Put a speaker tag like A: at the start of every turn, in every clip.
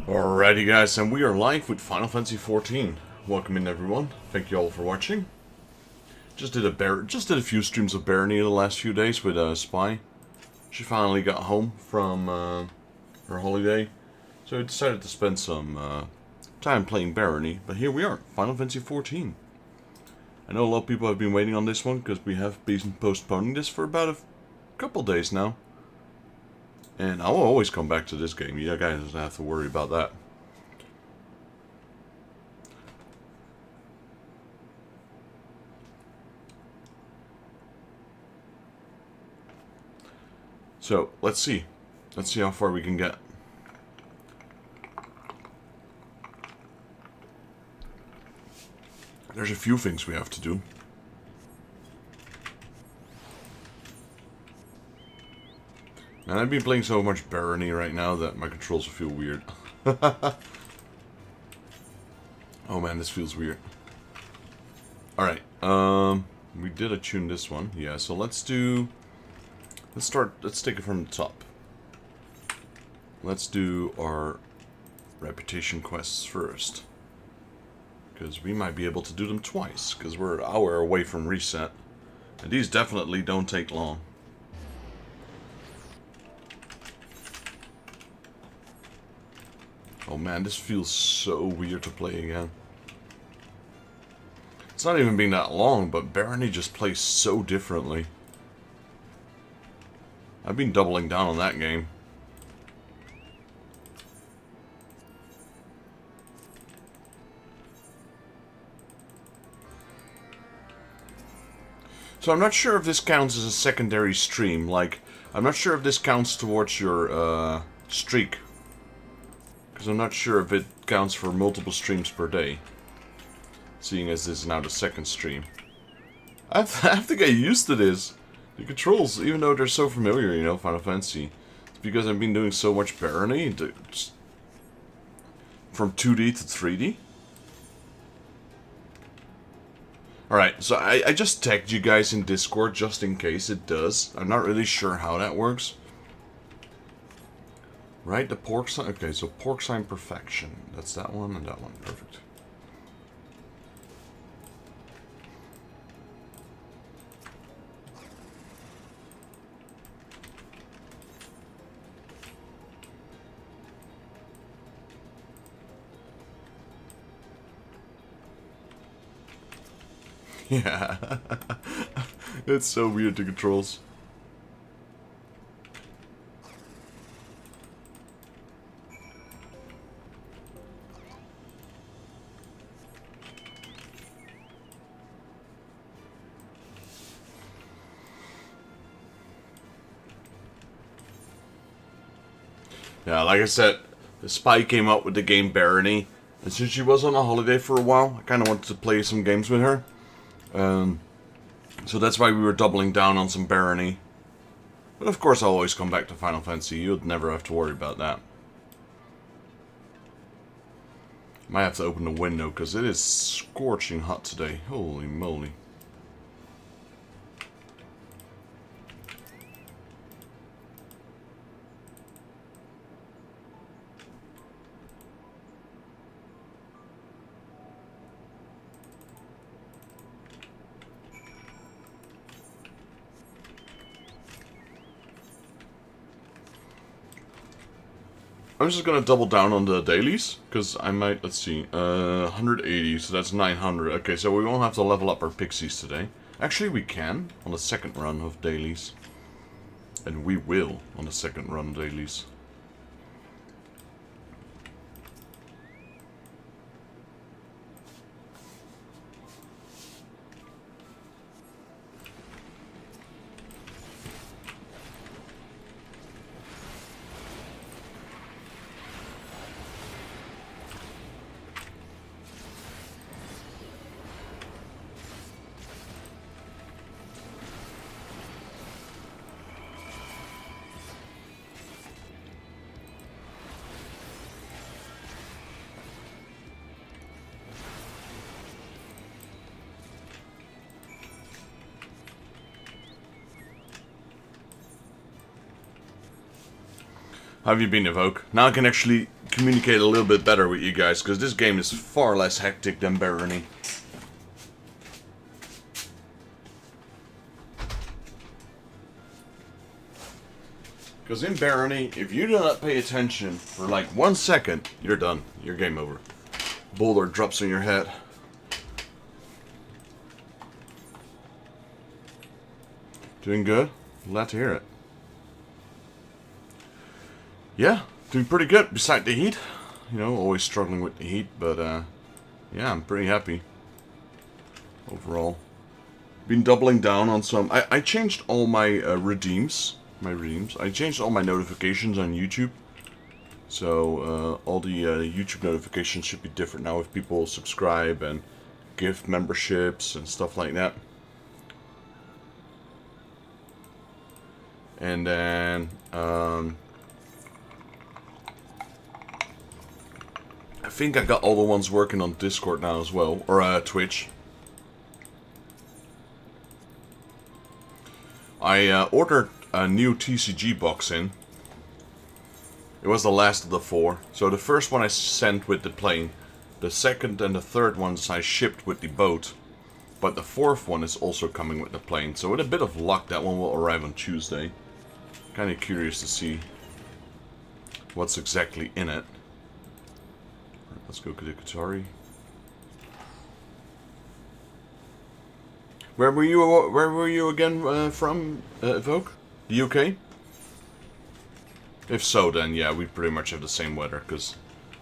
A: Alrighty guys, and we are live with Final Fantasy XIV. Welcome in everyone. Thank you all for watching. Just did a few streams of Barony the last few days with Spy. She finally got home from her holiday, so I decided to spend some time playing Barony. But here we are, Final Fantasy XIV. I know a lot of people have been waiting on this one because we have been postponing this for about a couple days now. And I will always come back to this game. You guys don't have to worry about that. So, let's see. Let's see how far we can get. There's a few things we have to do. And I've been playing so much Barony right now that my controls feel weird. Oh man, this feels weird. Alright, we did attune this one. Yeah, so let's take it from the top. Let's do our reputation quests first. Because we might be able to do them twice, because we're an hour away from reset. And these definitely don't take long. Oh man, this feels so weird to play again. It's not even been that long, but Barony just plays so differently. I've been doubling down on that game. So I'm not sure if this counts as a secondary stream. Like, I'm not sure if this counts towards your streak. Because I'm not sure if it counts for multiple streams per day. Seeing as this is now the second stream. I have to get used to this. The controls, even though they're so familiar, you know, Final Fantasy. It's because I've been doing so much Barony. From 2D to 3D. Alright, so I just tagged you guys in Discord just in case it does. I'm not really sure how that works. Right, the pork sign. Okay, so pork sign perfection. That's that one and that one. Perfect. Yeah. It's so weird, the controls. Yeah, like I said, the Spy came up with the game Barony, and since she was on a holiday for a while, I kind of wanted to play some games with her. So that's why we were doubling down on some Barony. But of course I'll always come back to Final Fantasy, you'd never have to worry about that. Might have to open the window, because it is scorching hot today. Holy moly. I'm just gonna double down on the dailies, because I might, let's see, 180, so that's 900. Okay, so we won't have to level up our pixies today. Actually, we can, on the second run of dailies. And we will, on the second run of dailies. How have you been, Evoke? Now I can actually communicate a little bit better with you guys, because this game is far less hectic than Barony. Because in Barony, if you do not pay attention for like 1 second, you're done. You're game over. Boulder drops on your head. Doing good? Glad to hear it. Yeah, doing pretty good beside the heat. You know, always struggling with the heat, but yeah, I'm pretty happy overall. Been doubling down on some. I changed all my redeems. I changed all my notifications on YouTube. So all the YouTube notifications should be different now if people subscribe and gift memberships and stuff like that. And then I think I got all the ones working on Discord now as well, or Twitch. I ordered a new TCG box in. It was the last of the 4. So the first one I sent with the plane. The second and the third ones I shipped with the boat. But the 4th one is also coming with the plane. So with a bit of luck, that one will arrive on Tuesday. Kind of curious to see what's exactly in it. Let's go to the Qatari. Where were you again from, Evoke? The UK? If so, then yeah, we pretty much have the same weather, because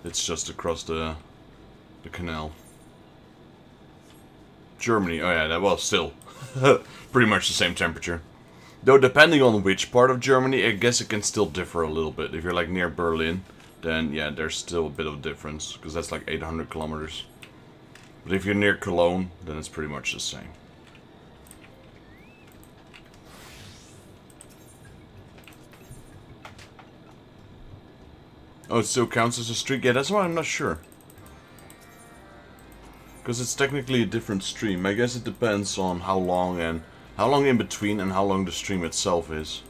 A: it's just across the canal. Germany, oh yeah, well, still. Pretty much the same temperature. Though, depending on which part of Germany, I guess it can still differ a little bit. If you're like near Berlin, then yeah, there's still a bit of a difference, because that's like 800 kilometers. But if you're near Cologne, then it's pretty much the same. Oh, it still counts as a streak? Yeah, that's why I'm not sure. Because it's technically a different stream. I guess it depends on how long in between and how long the stream itself is.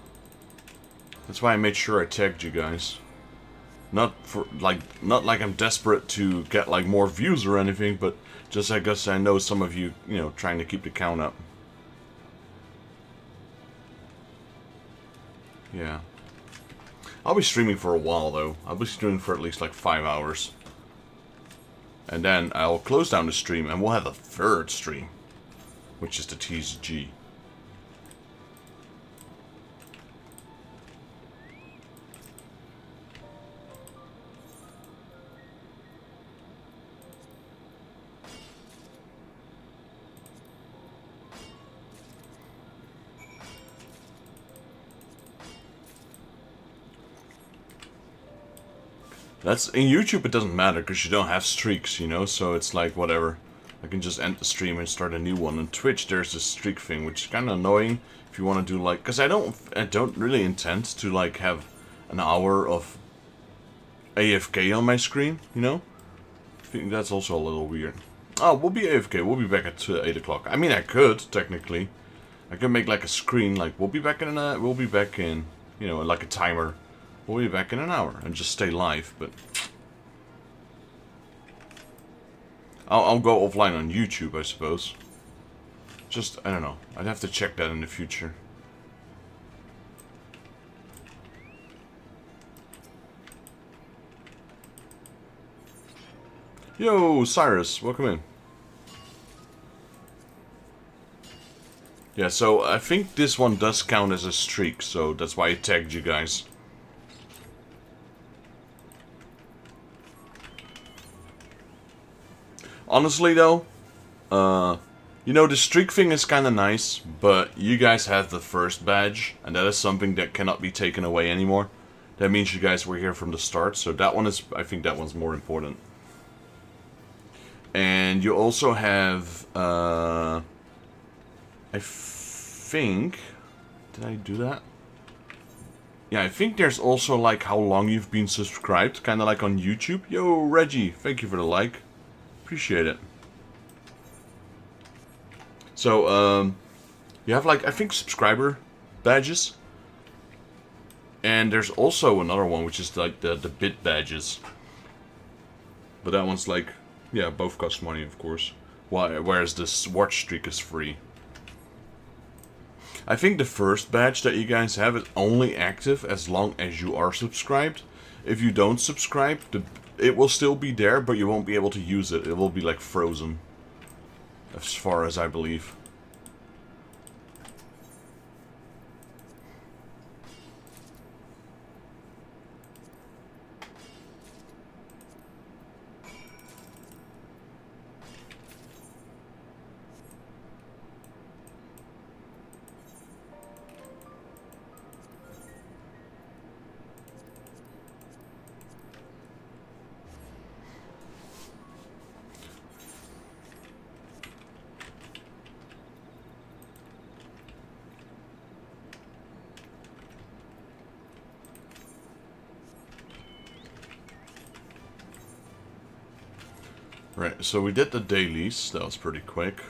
A: That's why I made sure I tagged you guys. Not like I'm desperate to get like more views or anything, but just I guess I know some of you, you know, trying to keep the count up. Yeah. I'll be streaming for a while though. I'll be streaming for at least like 5 hours. And then I'll close down the stream and we'll have a third stream, which is the TCG. That's in YouTube. It doesn't matter because you don't have streaks, you know. So it's like whatever. I can just end the stream and start a new one. On Twitch, there's this streak thing, which is kind of annoying if you want to do like, because I don't really intend to like have an hour of AFK on my screen, you know. I think that's also a little weird. Oh, we'll be AFK. We'll be back at 8 o'clock. I mean, I could technically. I could make like a screen like we'll be back in you know, like a timer. We'll be back in an hour and just stay live, but I'll go offline on YouTube, I suppose. Just, I don't know. I'd have to check that in the future. Yo, Cyrus, welcome in. Yeah, so I think this one does count as a streak, so that's why I tagged you guys. Honestly though, you know, the streak thing is kind of nice, but you guys have the first badge, and that is something that cannot be taken away anymore. That means you guys were here from the start, so that one is, I think that one's more important. And you also have, I think, did I do that? Yeah, I think there's also like how long you've been subscribed, kind of like on YouTube. Yo, Reggie, thank you for the like. Appreciate it. So, you have like, I think, subscriber badges. And there's also another one, which is like the bit badges. But that one's like, yeah, both cost money, of course. Whereas this watch streak is free. I think the first badge that you guys have is only active as long as you are subscribed. If you don't subscribe, it will still be there, but you won't be able to use it. It will be like frozen. As far as I believe. Right, so we did the dailies. That was pretty quick.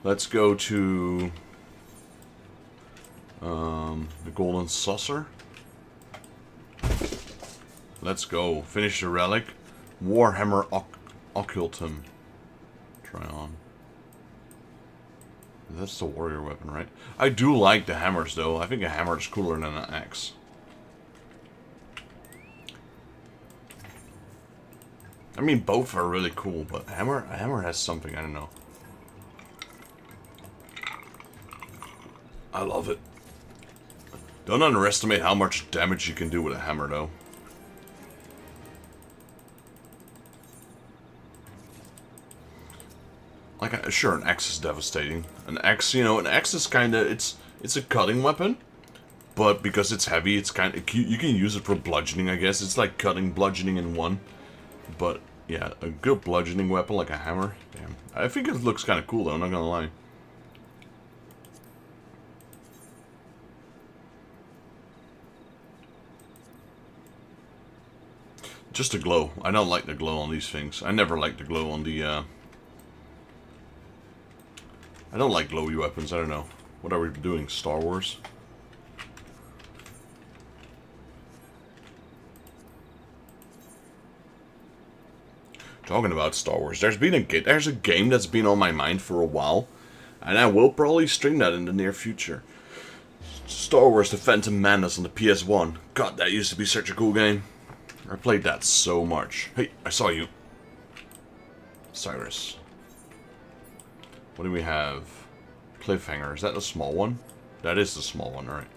A: Let's go to the Golden Saucer. Let's go. Finish the relic. Warhammer Occultum. Try on. That's the warrior weapon, right? I do like the hammers, though. I think a hammer is cooler than an axe. I mean, both are really cool, but a hammer has something, I don't know. I love it. Don't underestimate how much damage you can do with a hammer, though. Like, sure, an axe is devastating. An axe, you know, an axe is kind of, it's a cutting weapon. But because it's heavy, it's kind of, you can use it for bludgeoning, I guess. It's like cutting, bludgeoning in one. But, yeah, a good bludgeoning weapon like a hammer. Damn. I think it looks kind of cool, though, I'm not gonna lie. Just the glow. I don't like the glow on these things. I never like the glow on the, I don't like glowy weapons, I don't know. What are we doing, Star Wars? Talking about Star Wars, there's a game that's been on my mind for a while, and I will probably stream that in the near future. Star Wars: The Phantom Menace on the PS1. God, that used to be such a cool game. I played that so much. Hey, I saw you. Cyrus. What do we have? Cliffhanger. Is that the small one? That is the small one, right?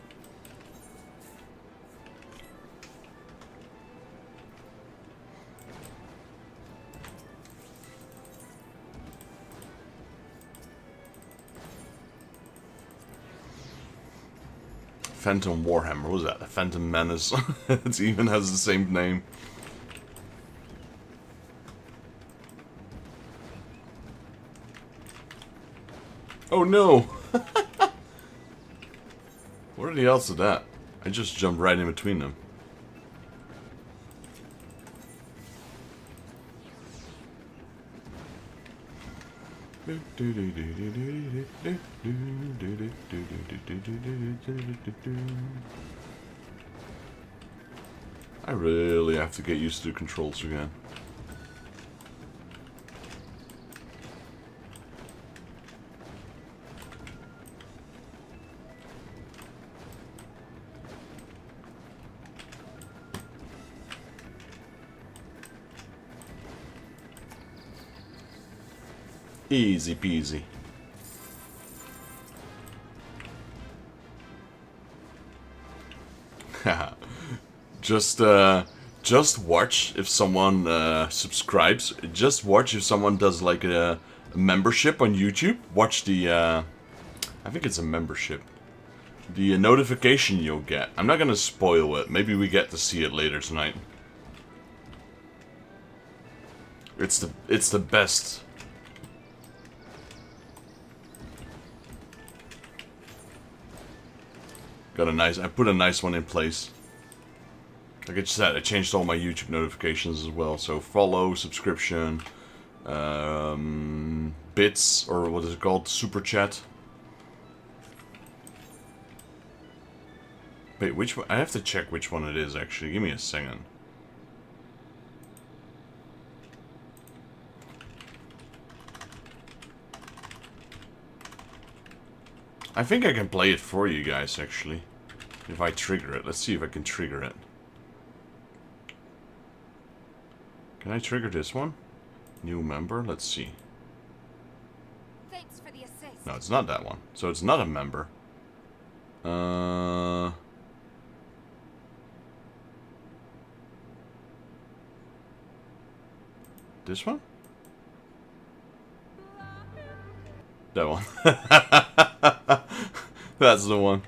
A: Phantom Warhammer. What was that? The Phantom Menace. It even has the same name. Oh no! What are the odds of that? I just jumped right in between them. I really have to get used to the controls again. Easy peasy. Just watch if someone subscribes. Just watch if someone does like a membership on YouTube. Watch the, I think it's a membership. The notification you'll get. I'm not gonna spoil it. Maybe we get to see it later tonight. It's the best. I put a nice one in place. Like I just said, I changed all my YouTube notifications as well. So follow, subscription, bits, or what is it called? Super chat. Wait, which one? I have to check which one it is actually. Give me a second. I think I can play it for you guys, actually. If I trigger it. Let's see if I can trigger it. Can I trigger this one? New member? Let's see.
B: Thanks for the assist.
A: No, it's not that one. So it's not a member. This one? That one. That's the one.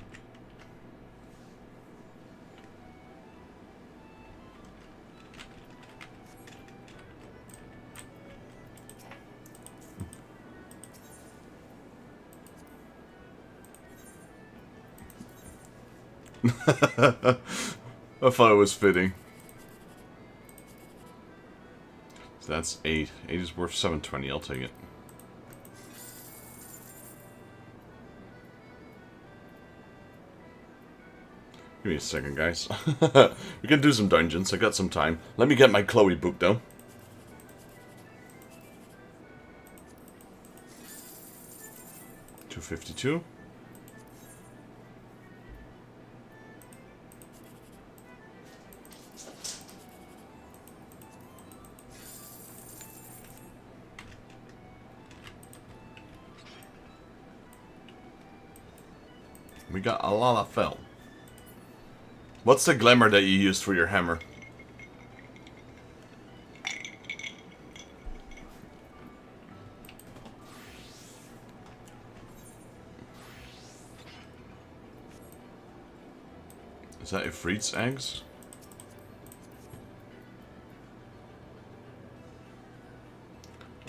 A: I thought it was fitting. So that's 8. 8 is worth 720. I'll take it. Give me a second, guys. We can do some dungeons. I got some time. Let me get my Chloe book, though. $252. We got a lot of fell. What's the glimmer that you used for your hammer? Is that Ifrit's eggs?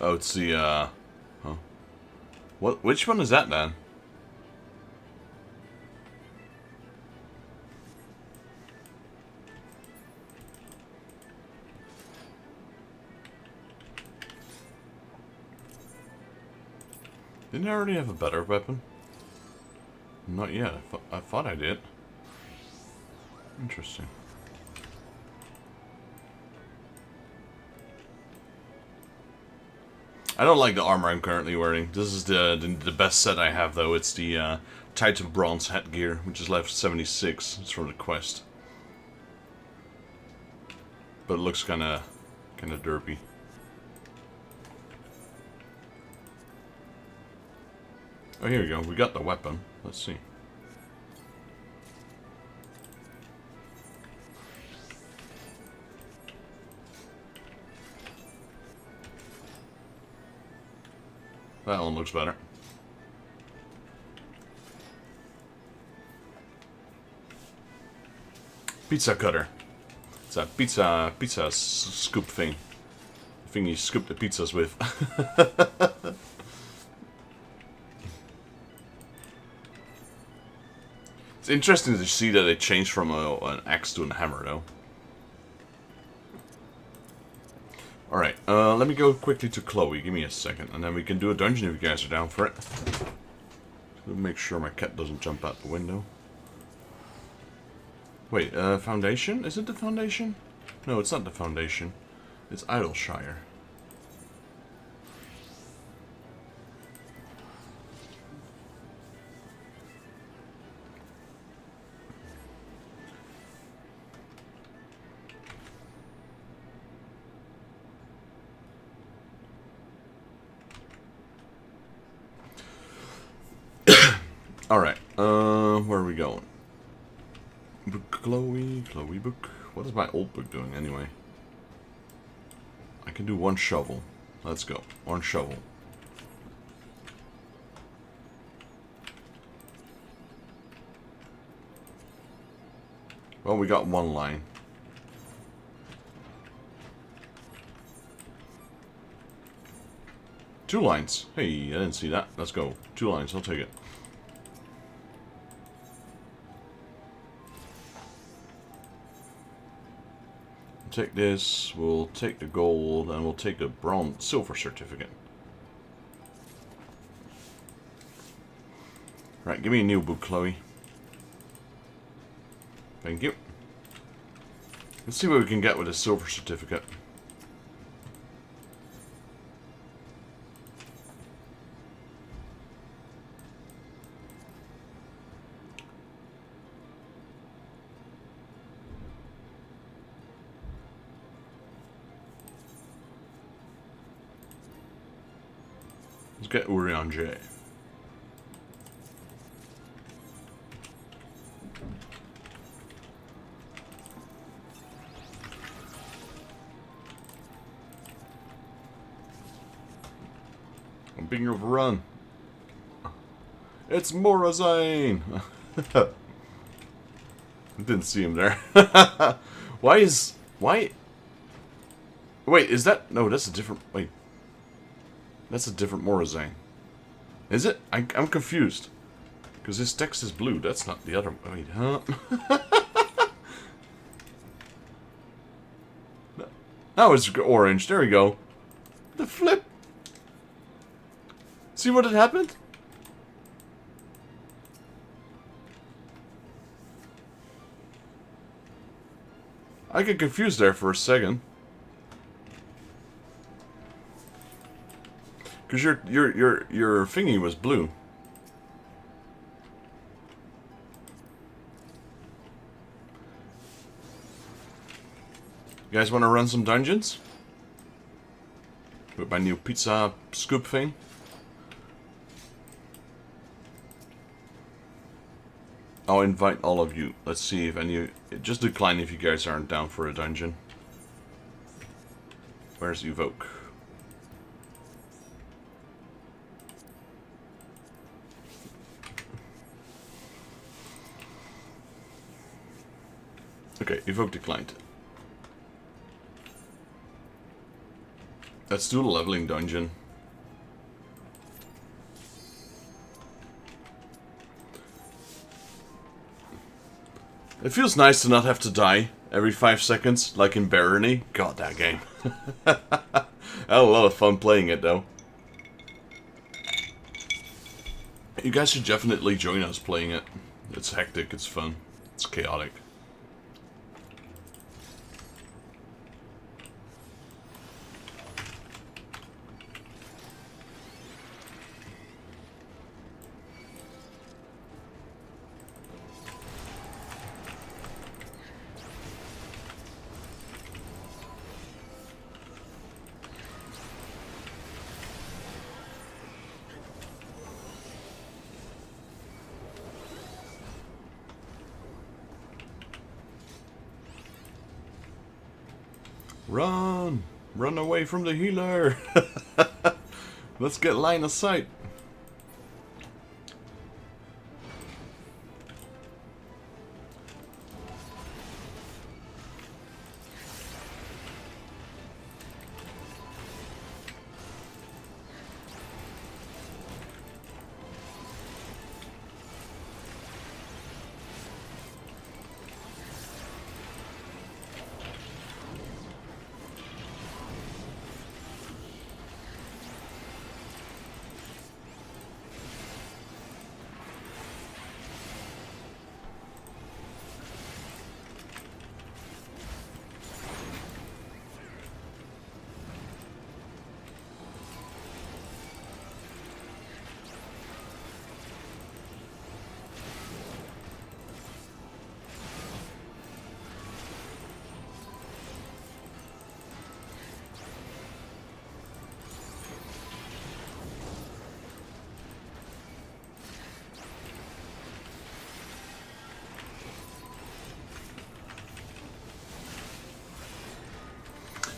A: Oh, it's the, huh? What? Which one is that, then? Didn't I already have a better weapon? Not yet. I thought I did. Interesting. I don't like the armor I'm currently wearing. This is the best set I have, though. It's the Titan Bronze headgear, which is level 76. It's from the quest. But it looks kind of derpy. Oh, here we go. We got the weapon. Let's see. That one looks better. Pizza cutter. It's a pizza scoop thing. The thing you scoop the pizzas with. It's interesting to see that it changed from an axe to a hammer, though. Alright, let me go quickly to Chloe. Give me a second, and then we can do a dungeon if you guys are down for it. Let me make sure my cat doesn't jump out the window. Wait, Foundation? Is it the Foundation? No, it's not the Foundation. It's Idleshire. Alright, where are we going? Book Chloe book. What is my old book doing anyway? I can do one shovel. Let's go. One shovel. Well, we got one line. Two lines. Hey, I didn't see that. Let's go. 2 lines. I'll take it. Take this, we'll take the gold, and we'll take the silver certificate. Right, give me a new book, Chloe. Thank you. Let's see what we can get with a silver certificate. Let's get Eorzea. I'm being overrun. It's Morazine! Didn't see him there. Why? Wait, is that... No, that's a different... Wait. That's a different Morazine. Is it? I'm confused. Because his text is blue. That's not the other... Wait, huh? Now it's orange. There we go. The flip. See what had happened? I get confused there for a second. Because your thingy was blue. You guys want to run some dungeons? With my new pizza scoop thing? I'll invite all of you. Let's see if any... Just decline if you guys aren't down for a dungeon. Where's Evoke? Okay, Evoke declined. Let's do the leveling dungeon. It feels nice to not have to die every 5 seconds, like in Barony. God, that game. I had a lot of fun playing it, though. You guys should definitely join us playing it. It's hectic, it's fun, it's chaotic. Run! Run away from the healer! Let's get line of sight.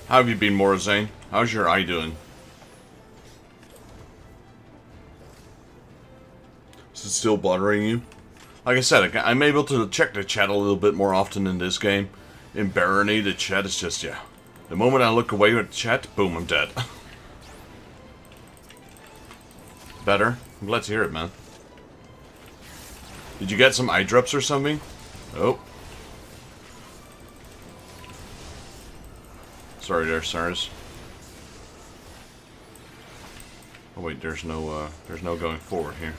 A: How have you been, Morazine? How's your eye doing? Is it still bothering you? Like I said, I'm able to check the chat a little bit more often in this game. In Barony, the chat is just, yeah. The moment I look away at the chat, boom, I'm dead. Better? I'm glad to hear it, man. Did you get some eye drops or something? Oh. Sorry there, SARS. Oh wait, there's no going forward here.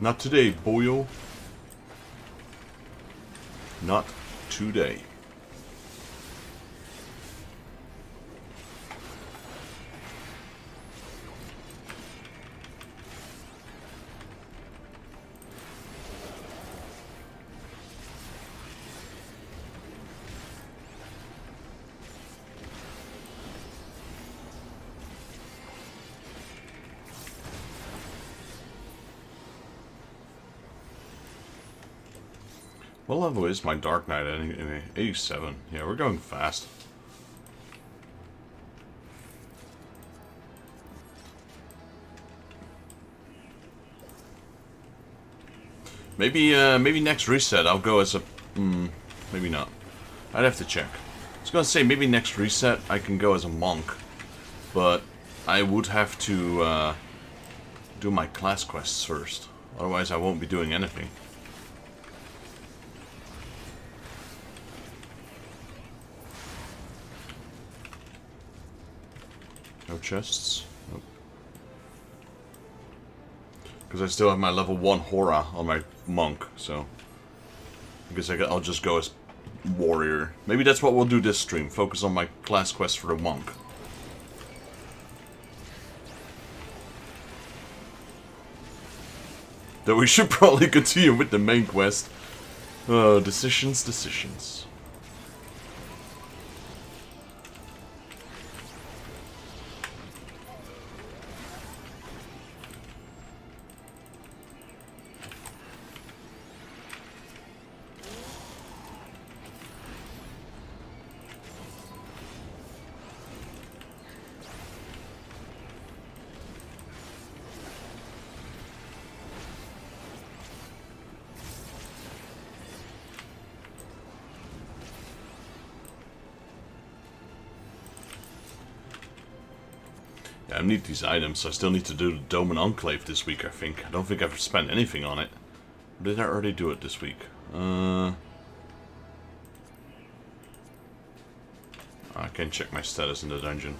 A: Not today, boyo. Not today. What level is my Dark Knight anyway? 87. Yeah, we're going fast. Maybe maybe next reset I'll go as a... maybe not. I'd have to check. I was gonna say maybe next reset I can go as a monk. But I would have to do my class quests first. Otherwise I won't be doing anything. No chests? Nope. Because I still have my level 1 Hora on my monk, so... I guess I'll just go as warrior. Maybe that's what we'll do this stream. Focus on my class quest for the monk. Though we should probably continue with the main quest. Oh, decisions. I need these items. I still need to do the Dome and Enclave this week, I think. I don't think I've spent anything on it. Or did I already do it this week? I can check my status in the dungeon.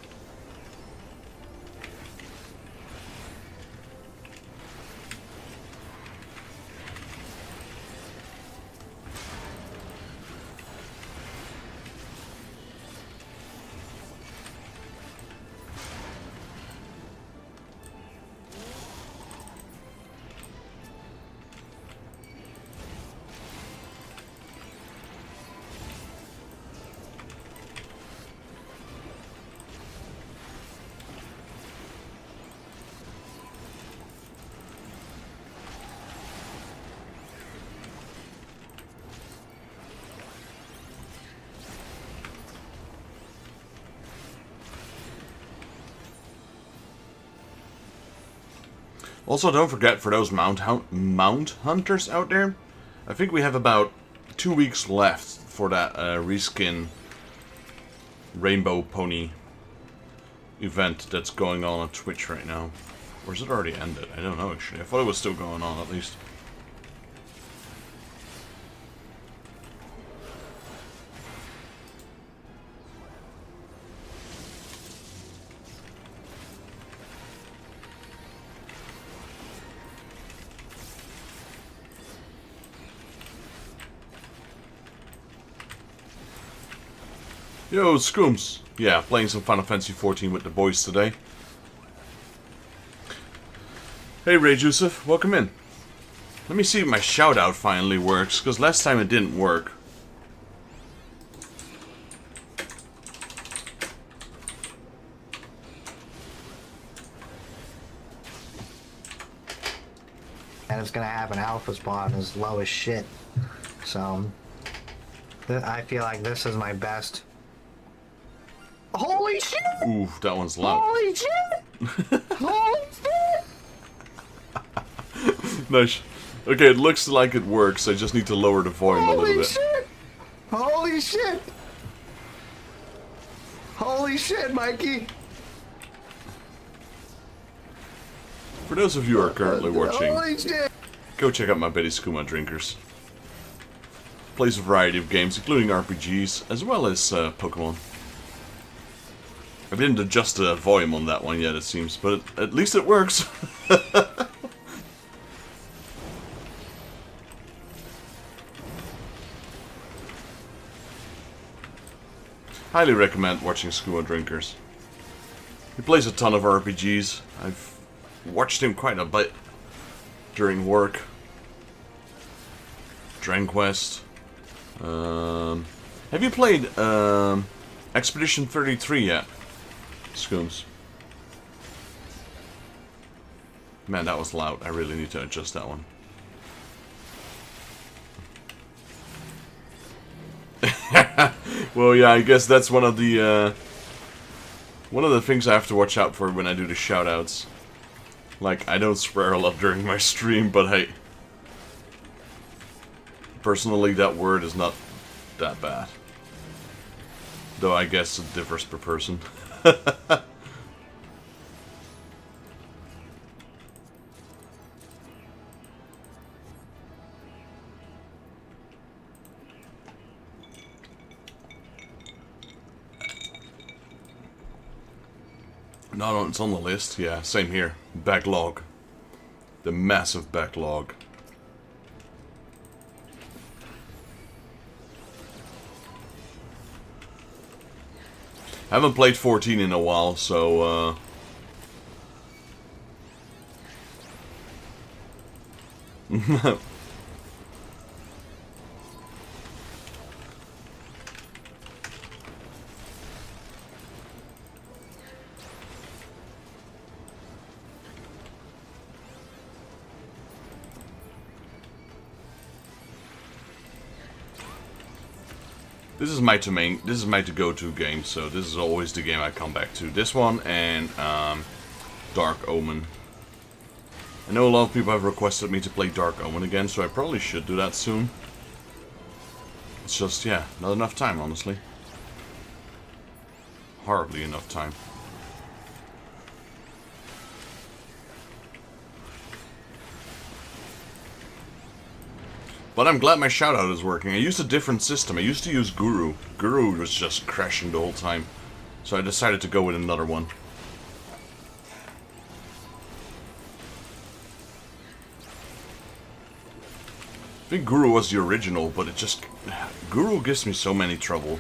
A: Also, don't forget, for those mount hunters out there, I think we have about 2 weeks left for that reskin Rainbow Pony event that's going on Twitch right now. Or is it already ended? I don't know, actually. I thought it was still going on, at least. Yo, Scooms! Yeah, playing some Final Fantasy XIV with the boys today. Hey, Ray Joseph, welcome in. Let me see if my shout-out finally works, because last time it didn't work.
B: And it's gonna have an alpha spawn as low as shit. So, I feel like this is my best. Holy shit!
A: Ooh, that one's loud.
B: Holy shit! Holy shit!
A: Nice. Okay, it looks like it works. I just need to lower the volume a little bit.
B: Shit! Holy shit! Holy shit, Mikey!
A: For those of you who are currently watching,
B: Holy shit!
A: go check out my Betty Skooma Drinkers. Plays a variety of games, including RPGs, as well as Pokemon. I didn't adjust the volume on that one yet, it seems, but at least it works. Highly recommend watching Scuba Drinkers. He plays a ton of RPGs. I've watched him quite a bit during work. Dragon Quest. Have you played Expedition 33 yet, Scooms? Man, that was loud. I really need to adjust that one. Well, yeah, I guess that's one of the things I have to watch out for when I do the shoutouts. Like, I don't swear a lot during my stream, but hey, personally, that word is not that bad. Though I guess it differs per person. No, it's on the list. Yeah, same here. Backlog. The massive backlog. I haven't played 14 in a while, so this is my to-go-to game, so this is always the game I come back to. This one and Dark Omen. I know a lot of people have requested me to play Dark Omen again, so I probably should do that soon. It's just, yeah, not enough time, honestly. Hardly enough time. But I'm glad my shoutout is working. I used a different system. I used to use Guru. Guru was just crashing the whole time. So I decided to go with another one. I think Guru was the original, but it just... Guru gives me so many trouble.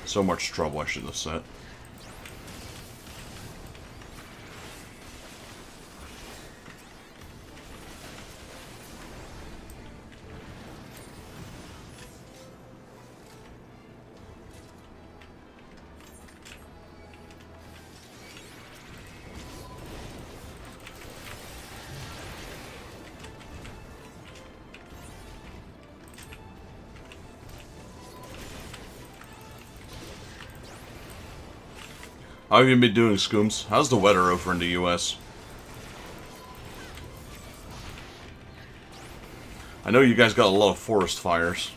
A: So much trouble, I should have said. How have you been doing, Scooms? How's the weather over in the US? I know you guys got a lot of forest fires.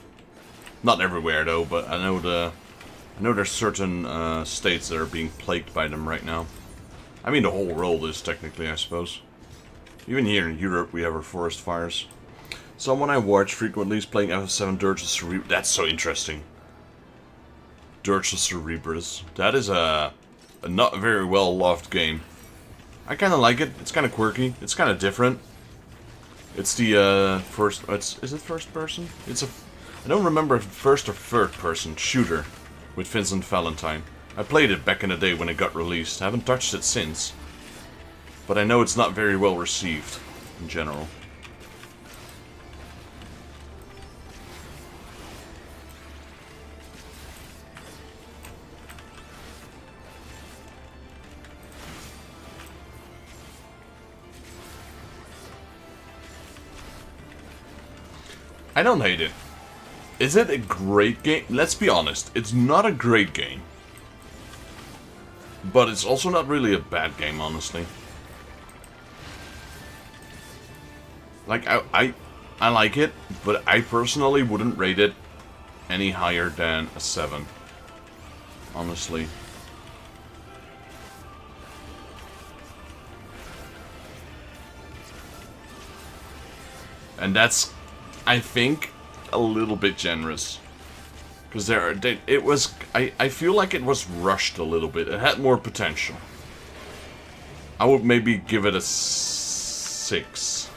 A: Not everywhere though, but I know there's certain states that are being plagued by them right now. I mean, the whole world is technically, I suppose. Even here in Europe, we have our forest fires. Someone I watch frequently is playing FF7 Dirge of Cerebrus. That's so interesting. Dirge of Cerebrus. That is a not very well loved game. I kind of like it. It's kind of quirky. It's kind of different. It's the is it first person? I don't remember if first or third person shooter with Vincent Valentine. I played it back in the day when it got released. I haven't touched it since. But I know it's not very well received in general. I don't hate it. Is it a great game? Let's be honest, it's not a great game. But it's also not really a bad game, honestly. Like, I like it, but I personally wouldn't rate it any higher than a 7. Honestly. And that's, I think, a little bit generous. Because I feel like it was rushed a little bit. It had more potential. I would maybe give it a 6.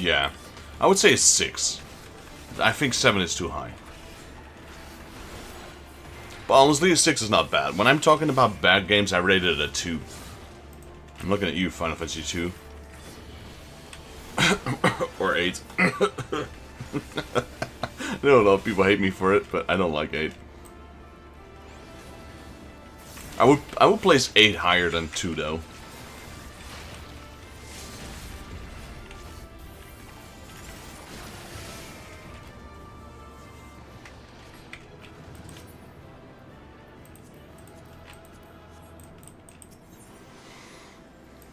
A: Yeah. I would say a 6. I think 7 is too high. But honestly, a 6 is not bad. When I'm talking about bad games, I rated it a 2. I'm looking at you, Final Fantasy 2. Or 8. I know a lot of people hate me for it, but I don't like 8. I would place 8 higher than 2, though.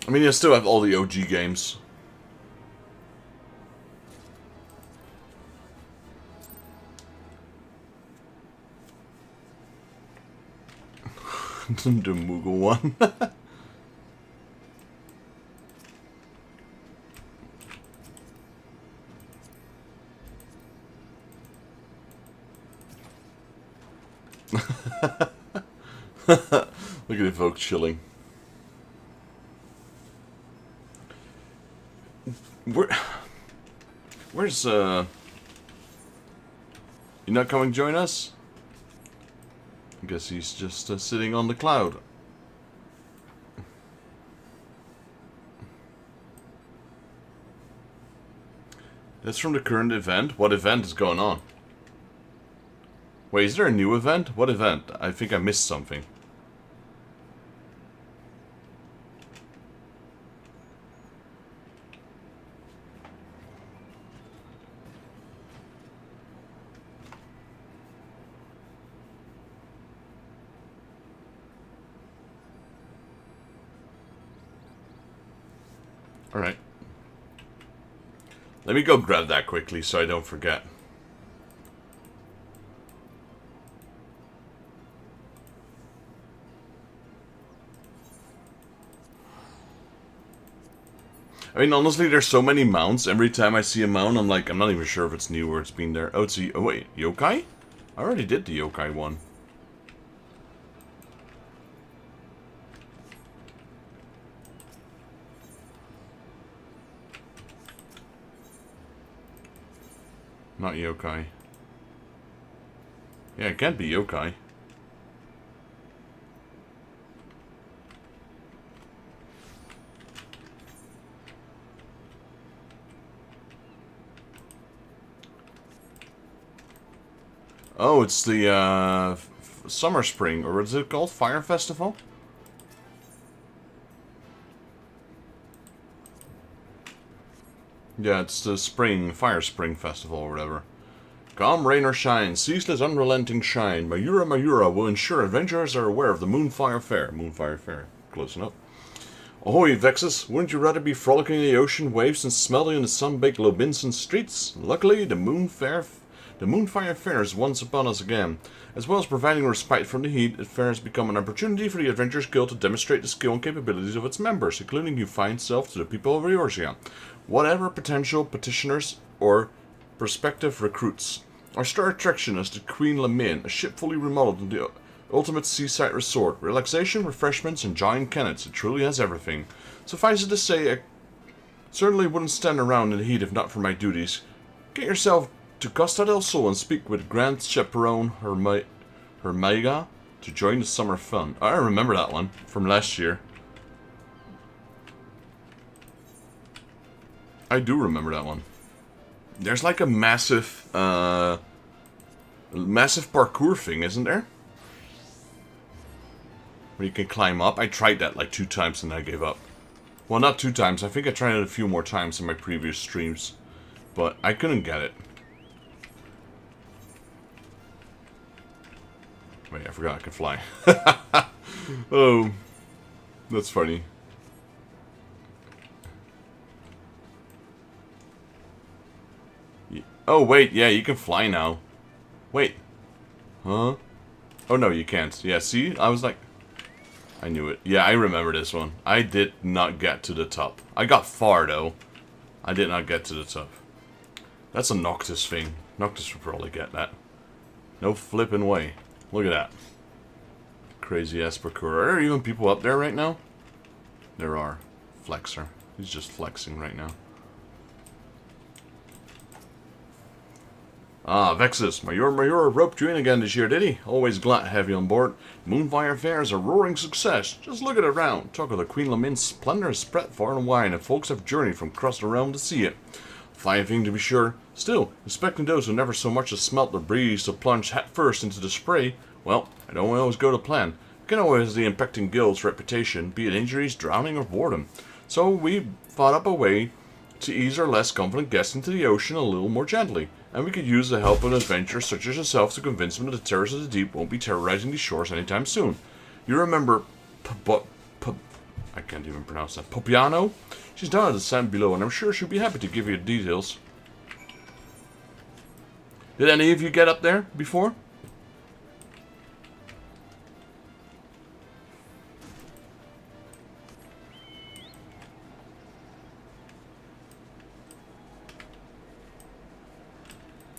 A: I mean, you still have all the OG games. The Moogle one. Look at Evoke chilling. Where's you not coming to join us? I guess he's just sitting on the cloud. That's from the current event? What event is going on? Wait, is there a new event? What event? I think I missed something. Alright. Let me go grab that quickly so I don't forget. I mean, honestly, there's so many mounts. Every time I see a mount, I'm like, I'm not even sure if it's new or it's been there. Oh, it's a... Oh, wait. Yokai? I already did the Yokai one. Not Yokai. Yeah, it can't be Yokai. Oh, it's the Summer Spring, or is it called Fire Festival? Yeah, it's the Fire Spring Festival or whatever. Calm, rain or shine, ceaseless, unrelenting shine. Mayura Mayura will ensure adventurers are aware of the Moonfire Fair. Moonfire Fair, close enough. Ahoy, Vexus, wouldn't you rather be frolicking in the ocean waves and smelting in the sun-baked Lobinson streets? Luckily, the Moonfire Fair is once upon us again. As well as providing respite from the heat, the fair has become an opportunity for the Adventurers Guild to demonstrate the skill and capabilities of its members, including new fine self to the people of Eorzea. Whatever potential petitioners or prospective recruits. Our star attraction is the Queen Lamin, a ship fully remodeled in the ultimate seaside resort. Relaxation, refreshments, and giant cannons. It truly has everything. Suffice it to say, I certainly wouldn't stand around in the heat if not for my duties. Get yourself to Costa del Sol and speak with Grand Chaperone Hermega to join the summer fun. I remember that one from last year. I do remember that one. There's like a massive parkour thing, isn't there? Where you can climb up. I tried that like 2 times and I gave up. Well, not 2 times. I think I tried it a few more times in my previous streams. But I couldn't get it. Wait, I forgot I could fly. Oh, that's funny. Oh, wait, yeah, you can fly now. Wait. Huh? Oh, no, you can't. Yeah, see? I was like... I knew it. Yeah, I remember this one. I did not get to the top. I got far, though. I did not get to the top. That's a Noctis thing. Noctis would probably get that. No flipping way. Look at that. Crazy-ass parkour. Are there even people up there right now? There are. Flexer. He's just flexing right now. Ah, Vexus, Major roped you in again this year, did he? Always glad to have you on board. Moonfire Fair is a roaring success. Just look at it round. Talk of the Queen Lamin's splendor is spread far and wide, and folks have journeyed from across the realm to see it. Fine thing to be sure. Still, expecting those who never so much as smelt the breeze to plunge head first into the spray, well, I don't always go to plan. You can always the impacting guild's reputation, be it injuries, drowning, or boredom. So we thought up a way to ease our less confident guests into the ocean a little more gently, and we could use the help of an adventurer such as yourself to convince them that the terrors of the deep won't be terrorizing these shores anytime soon. You remember I can't even pronounce that. Popiano? She's down at the sand below, and I'm sure she'll be happy to give you the details. Did any of you get up there before?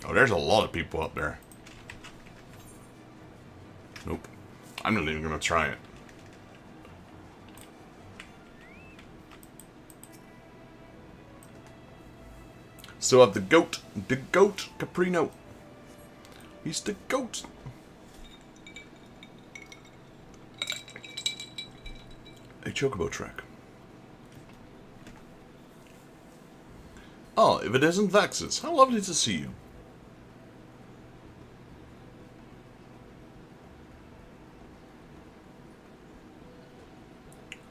A: Oh, there's a lot of people up there. Nope. I'm not even gonna try it. Still have the goat Caprino. He's the goat. A chocobo track. Oh, if it isn't Vexus, how lovely to see you.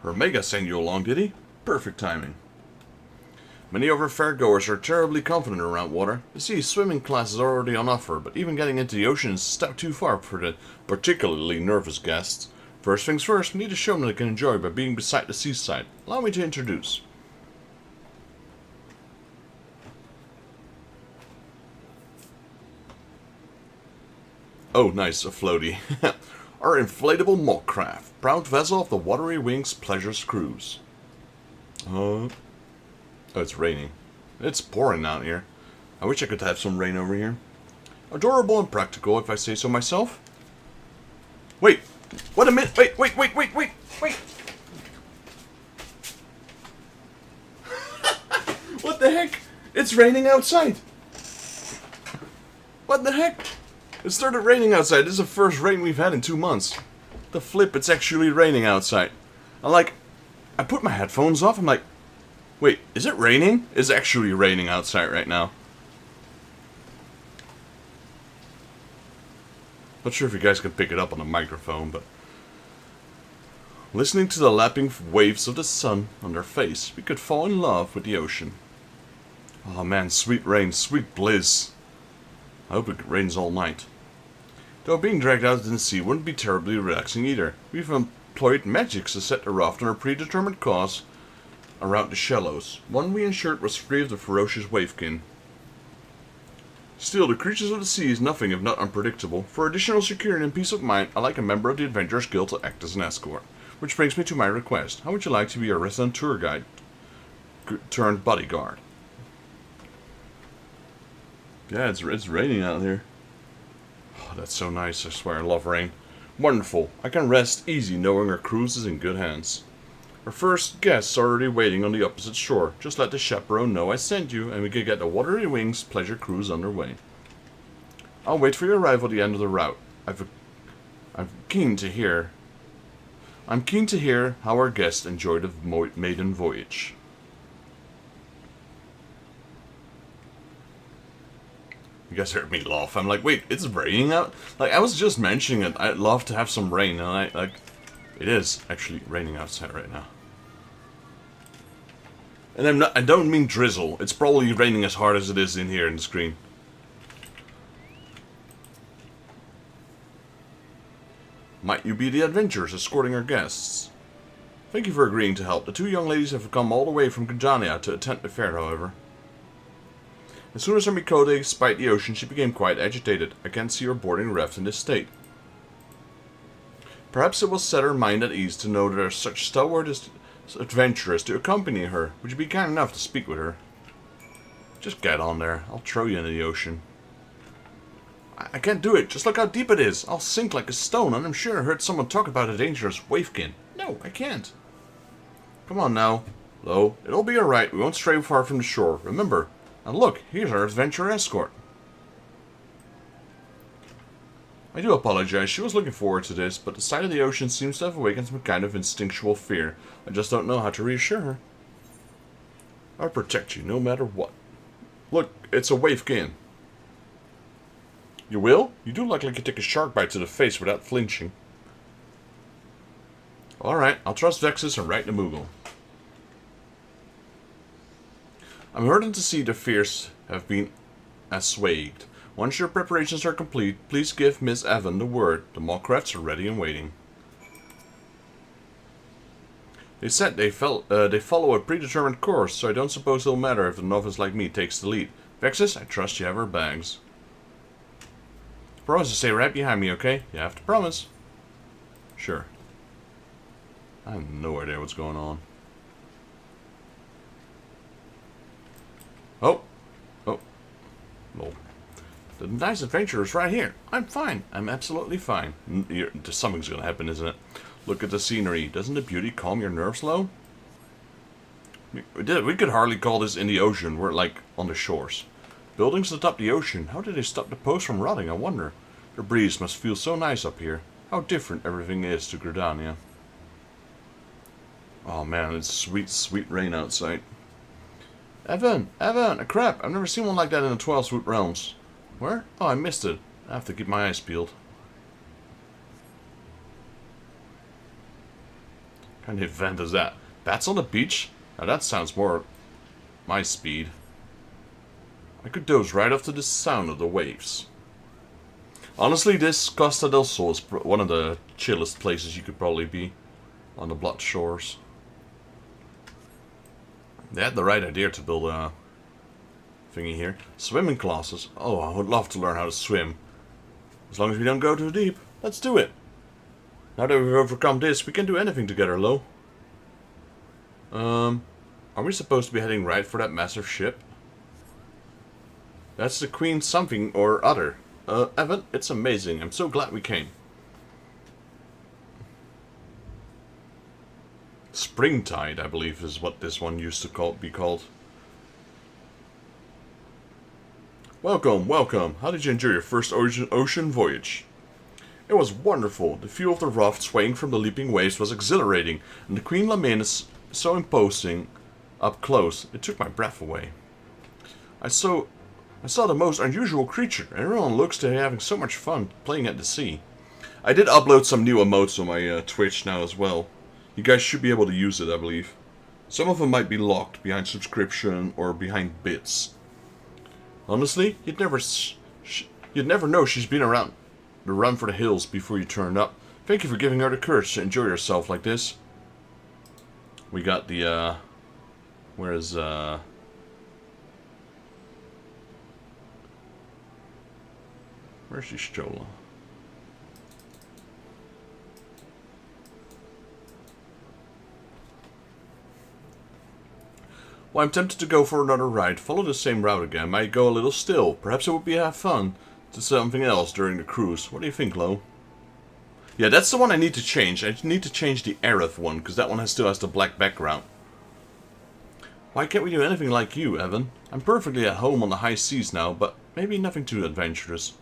A: Her Mega sent you along, did he? Perfect timing. Many of our fairgoers are terribly confident around water. You see, swimming classes are already on offer, but even getting into the ocean is a step too far for the particularly nervous guests. First things first, we need to show them they can enjoy by being beside the seaside. Allow me to introduce. Oh, nice, a floaty. Our inflatable mock craft, proud vessel of the Watery Wings Pleasures Cruise. Oh, it's raining. It's pouring out here. I wish I could have some rain over here. Adorable and practical, if I say so myself. Wait, what a minute! Wait! What the heck? It's raining outside. What the heck? It started raining outside. This is the first rain we've had in 2 months. The flip, it's actually raining outside. I put my headphones off. I'm like, wait, is it raining? It's actually raining outside right now. Not sure if you guys can pick it up on the microphone, but listening to the lapping waves of the sun on their face, we could fall in love with the ocean. Oh man, sweet rain, sweet bliss. I hope it rains all night. Though being dragged out into the sea wouldn't be terribly relaxing either. We've employed magics to set the raft on a predetermined course around the shallows. One we ensured was free of the ferocious wavekin. Still, the creatures of the sea is nothing if not unpredictable. For additional security and peace of mind, I'd like a member of the Adventurers Guild to act as an escort. Which brings me to my request. How would you like to be a resident tour guide turned bodyguard? Yeah, it's raining out there. Oh, that's so nice, I swear, I love rain. Wonderful. I can rest easy knowing our cruise is in good hands. Our first guests are already waiting on the opposite shore. Just let the chaperone know I sent you, and we can get the Watery Wings pleasure cruise underway. I'll wait for your arrival at the end of the route. I'm keen to hear how our guests enjoyed the maiden voyage. You guys heard me laugh. I'm like, wait, it's raining out? Like, I was just mentioning it. I'd love to have some rain, and it is actually raining outside right now. And I don't mean drizzle. It's probably raining as hard as it is in here in the screen. Might you be the adventurers escorting our guests? Thank you for agreeing to help. The two young ladies have come all the way from Gajania to attend the fair, however. As soon as her Mikote spied the ocean, she became quite agitated. I can't see her boarding the raft in this state. Perhaps it will set her mind at ease to know that there are such stalwart adventurers to accompany her. Would you be kind enough to speak with her? Just get on there. I'll throw you into the ocean. I can't do it. Just look how deep it is. I'll sink like a stone, and I'm sure I heard someone talk about a dangerous wavekin. No, I can't. Come on now. Lo, it'll be alright. We won't stray far from the shore. Remember. And look, here's our adventure escort. I do apologize. She was looking forward to this, but the sight of the ocean seems to have awakened some kind of instinctual fear. I just don't know how to reassure her. I'll protect you no matter what. Look, it's a waifkin. You will? You do look like you take a shark bite to the face without flinching. Alright, I'll trust Vexus and write the Moogle. I'm heartened to see the fears have been assuaged. Once your preparations are complete, please give Miss Evan the word. The Mallcrafts are ready and waiting. They said they follow a predetermined course, so I don't suppose it'll matter if a novice like me takes the lead. Vexus, I trust you have our bags. Promise to stay right behind me, okay? You have to promise. Sure. I have no idea what's going on. Oh. Oh. Lol. The nice adventure is right here. I'm fine. I'm absolutely fine. Something's going to happen, isn't it? Look at the scenery. Doesn't the beauty calm your nerves low? We could hardly call this in the ocean. We're like on the shores. Buildings atop the ocean. How did they stop the post from rotting, I wonder? The breeze must feel so nice up here. How different everything is to Gridania. Oh man, it's sweet, sweet rain outside. Evan, a crab. I've never seen one like that in the 12 Swoot Realms. Where? Oh, I missed it. I have to keep my eyes peeled. What kind of event is that? Bats on the beach? Now that sounds more my speed. I could doze right off to the sound of the waves. Honestly, this Costa del Sol is one of the chillest places you could probably be. On the Blood Shores. They had the right idea to build a thingy here. Swimming classes. Oh, I would love to learn how to swim. As long as we don't go too deep. Let's do it. Now that we've overcome this, we can do anything together, Lo. Are we supposed to be heading right for that massive ship? That's the Queen something or other. Evan, it's amazing. I'm so glad we came. Springtide, I believe, is what this one used to be called. Welcome, welcome. How did you enjoy your first ocean voyage? It was wonderful. The view of the raft swaying from the leaping waves was exhilarating, and the Queen Lamine is so imposing up close, it took my breath away. I saw the most unusual creature. Everyone looks to be having so much fun playing at the sea. I did upload some new emotes on my Twitch now as well. You guys should be able to use it, I believe. Some of them might be locked behind subscription or behind bits. Honestly, you'd never know she's been around the run for the hills before you turned up. Thank you for giving her the courage to enjoy yourself like this. We got the, where's she Stola? Well, I'm tempted to go for another ride. Follow the same route again. Might go a little still. Perhaps it would be have fun to something else during the cruise. What do you think, Lo? Yeah, that's the one I need to change. I need to change the Aerith one, because that one still has the black background. Why can't we do anything like you, Evan? I'm perfectly at home on the high seas now, but maybe nothing too adventurous.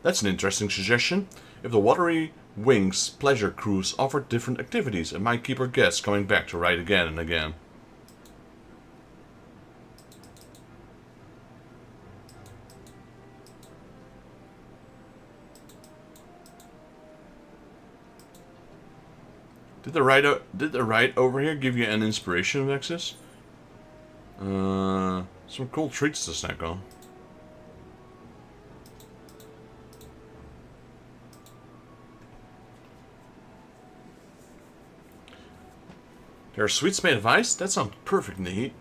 A: That's an interesting suggestion. If the Watery Wings pleasure cruise offered different activities, it might keep our guests coming back to ride again and again. Did the ride over here give you an inspiration, Vexus? Some cool treats to snack on. There are sweets made of ice? That sounds perfect in the heat.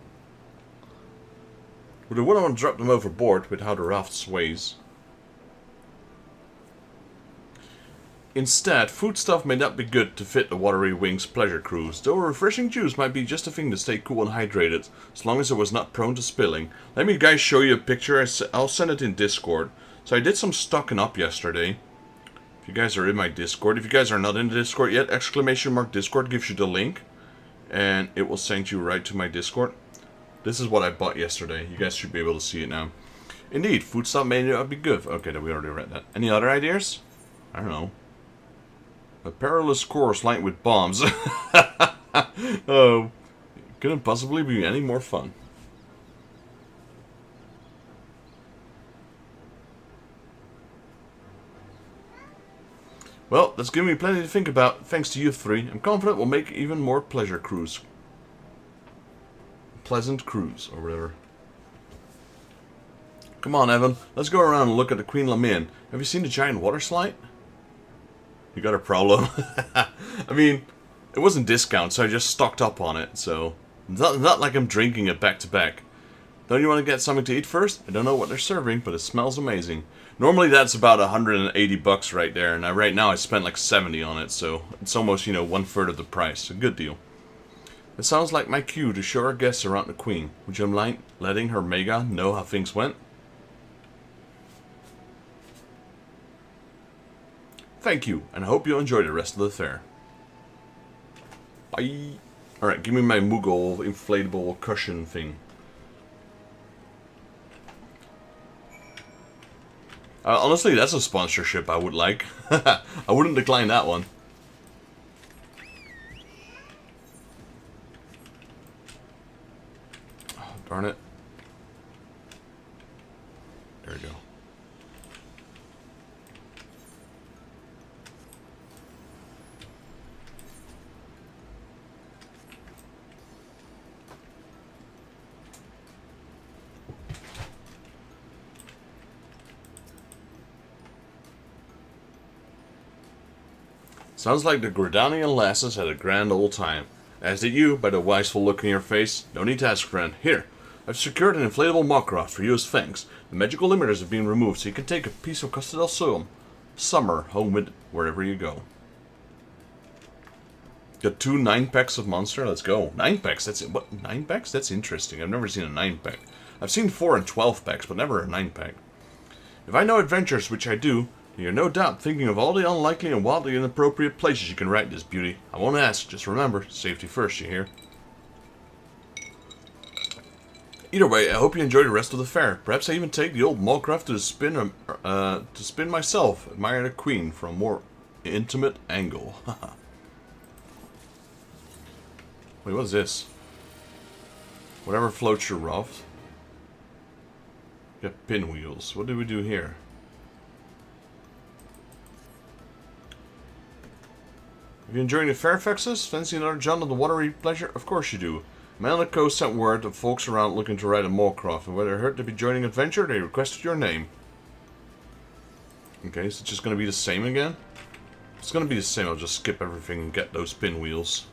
A: We wouldn't want to drop them overboard with how the raft sways. Instead, foodstuff may not be good to fit the Watery Wings pleasure cruise, though a refreshing juice might be just a thing to stay cool and hydrated, as long as it was not prone to spilling. Let me guys show you a picture. I'll send it in Discord. So I did some stocking up yesterday. If you guys are in my Discord. If you guys are not in the Discord yet, !Discord gives you the link. And it will send you right to my Discord. This is what I bought yesterday. You guys should be able to see it now. Indeed, food stuff may not be good. Okay, we already read that. Any other ideas? I don't know. A perilous course lined with bombs. Oh, couldn't possibly be any more fun. Well, that's given me plenty to think about. Thanks to you three, I'm confident we'll make even more pleasant cruise, or whatever. Come on, Evan. Let's go around and look at the Queen Lamin. Have you seen the giant water slide? You got a problem? I mean, it wasn't discount, so I just stocked up on it. So, not like I'm drinking it back to back. Don't you want to get something to eat first? I don't know what they're serving, but it smells amazing. Normally that's about 180 bucks right there, and right now I spent like 70 on it, so it's almost, you know, 1/3 of the price. A good deal. It sounds like my cue to show our guests around the Queen. Would you mind letting her Mega know how things went? Thank you, and I hope you enjoy the rest of the fair. Bye. Alright, give me my Moogle inflatable cushion thing. Honestly, that's a sponsorship I would like. I wouldn't decline that one. Oh, darn it. There we go. Sounds like the Gridanian lasses had a grand old time. As did you, by the wiseful look in your face. No need to ask, friend. Here, I've secured an inflatable Mockcroft for you as thanks. The magical limiters have been removed, so you can take a piece of Costa del Sol summer home with wherever you go. Got 2 9-packs of Monster. Let's go. 9-packs? That's it. What? 9-packs? That's interesting. I've never seen a 9-pack. I've seen 4 and 12-packs, but never a 9-pack. If I know adventures, which I do, you're no doubt thinking of all the unlikely and wildly inappropriate places you can write this beauty. I won't ask, just remember, safety first, you hear? Either way, I hope you enjoy the rest of the fair. Perhaps I even take the old Mockcroft to spin myself, admire the Queen from a more intimate angle. Wait, what is this? Whatever floats your raft. Get pinwheels. What do we do here? Are you enjoying the Fairfaxes? Fancy another jaunt on the watery pleasure? Of course you do. Man on the coast sent word of folks around looking to ride a Moorcroft, and when they heard to be joining adventure, they requested your name. Okay, so it's just going to be the same again? If it's going to be the same, I'll just skip everything and get those pinwheels.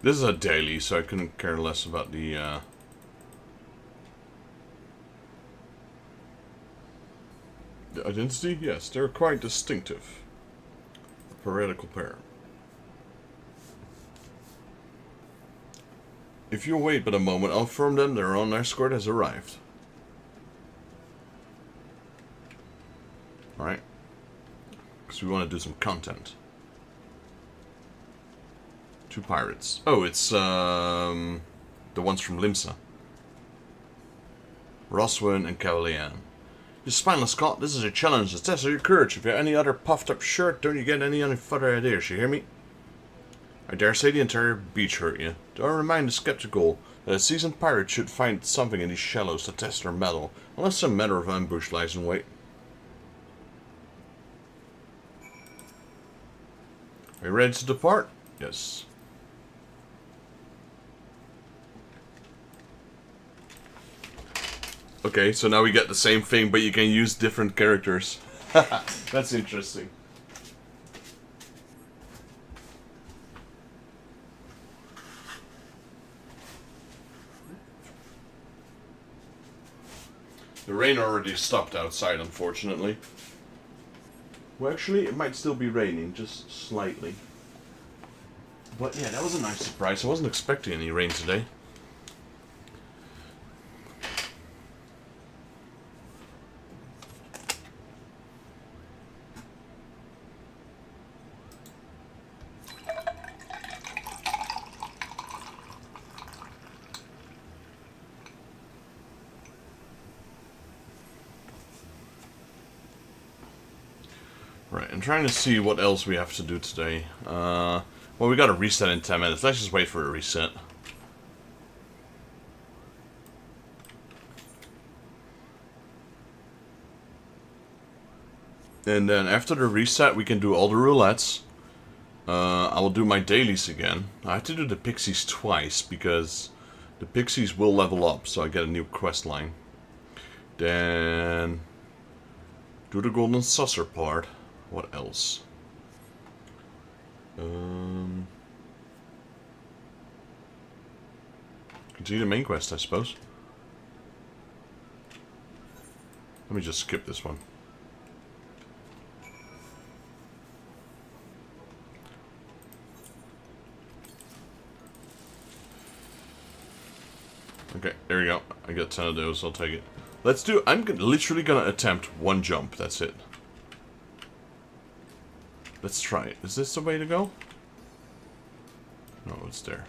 A: This is a daily, so I couldn't care less about the identity? Yes, they're quite distinctive. A piratical pair. If you wait but a moment, I'll inform them their own escort has arrived. Alright. Because we want to do some content. 2 pirates. Oh, it's the ones from Limsa. Roswin and Cavalian. You spineless Scot, this is a challenge to test your courage. If you have any other puffed up shirt, don't you get any further ideas, you hear me? I dare say the entire beach hurt you. Do I remind the skeptical that a seasoned pirate should find something in these shallows to test their mettle, unless some matter of ambush lies in wait. Are you ready to depart? Yes. Okay, so now we get the same thing, but you can use different characters. That's interesting. The rain already stopped outside, unfortunately. Well, actually, it might still be raining, just slightly. But yeah, that was a nice surprise. I wasn't expecting any rain today. Right, I'm trying to see what else we have to do today. Well, we got to reset in 10 minutes. Let's just wait for a reset. And then after the reset, we can do all the roulettes. I will do my dailies again. I have to do the pixies twice, because the pixies will level up, so I get a new quest line. Then do the golden saucer part. What else? Continue the main quest, I suppose. Let me just skip this one. Okay, there we go. I got 10 of those, I'll take it. Let's do... I'm literally gonna attempt one jump, that's it. Let's try it. Is this the way to go? No, it's there.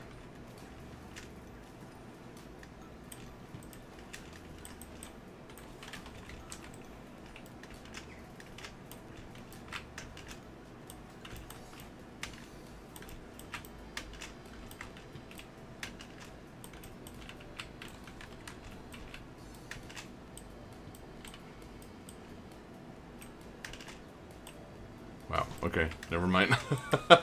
A: Wow, okay, never mind. I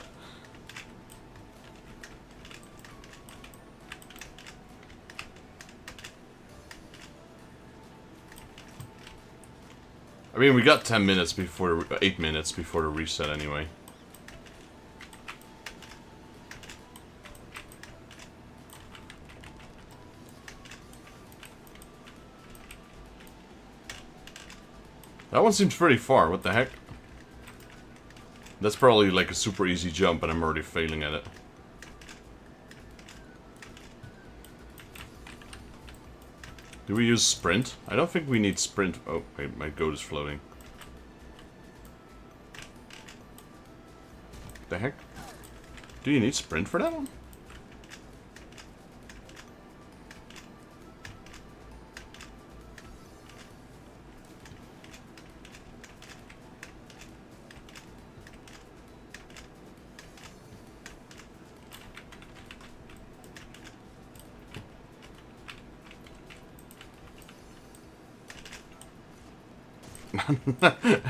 A: mean, we got 10 minutes before, 8 minutes before the reset anyway. That one seems pretty far, what the heck? That's probably like a super easy jump, and I'm already failing at it. Do we use sprint? I don't think we need sprint. Oh, wait, my goat is floating. The heck? Do you need sprint for that one?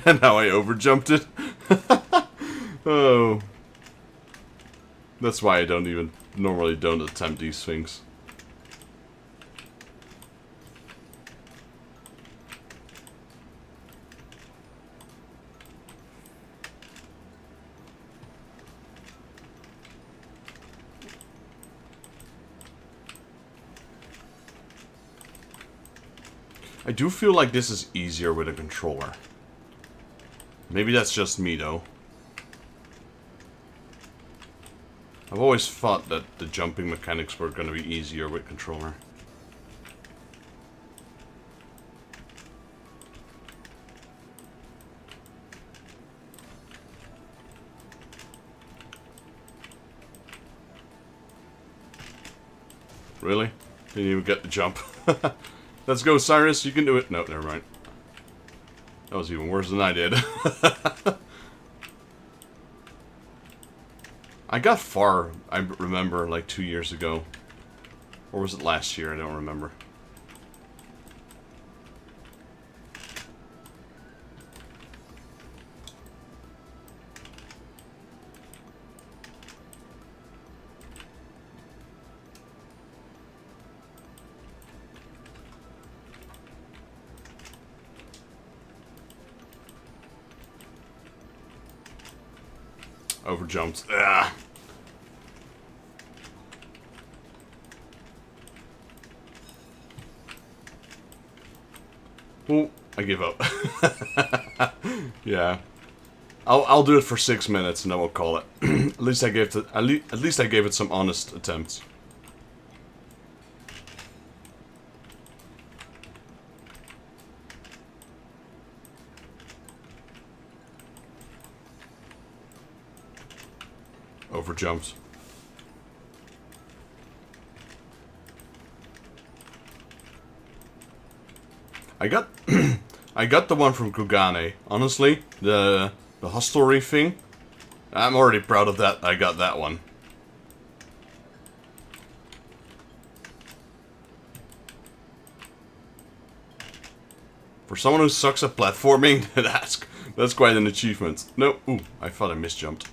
A: And now I overjumped it. Oh. That's why I normally don't attempt these things. I do feel like this is easier with a controller. Maybe that's just me, though. I've always thought that the jumping mechanics were going to be easier with controller. Really? Didn't even get the jump. Let's go, Cyrus. You can do it. No, never mind. That was even worse than I did. I got far, I remember, like 2 years ago. Or was it last year? I don't remember. Overjumped. Ah. Ooh, I give up. Yeah. I'll do it for 6 minutes and then we'll call it. At least I gave it at least I gave it some honest attempts. Over jumps. I got I got the one from Kugane. Honestly, the hostelry thing. I'm already proud of that. I got that one. For someone who sucks at platforming, that's quite an achievement. No, ooh, I thought I misjumped.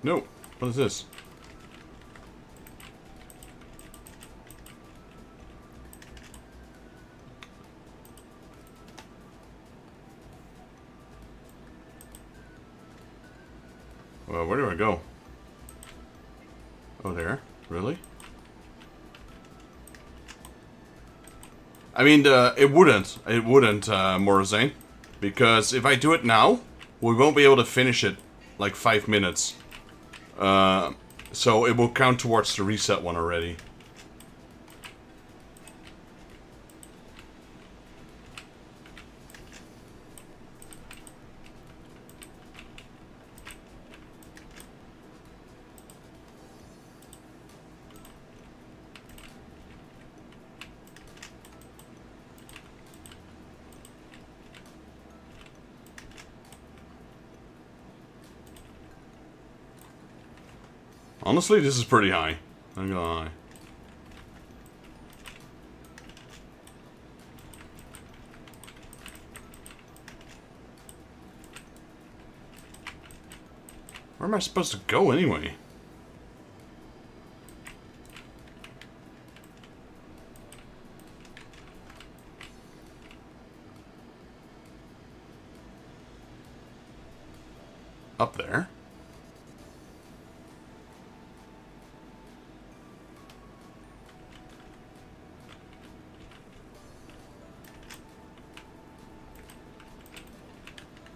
A: No, what is this? Well, where do I go? Oh, there? Really? I mean, it wouldn't, Morazane. Because if I do it now, we won't be able to finish it like 5 minutes. So it will count towards the reset one already. Honestly, this is pretty high. I'm gonna lie. Where am I supposed to go anyway? Up there?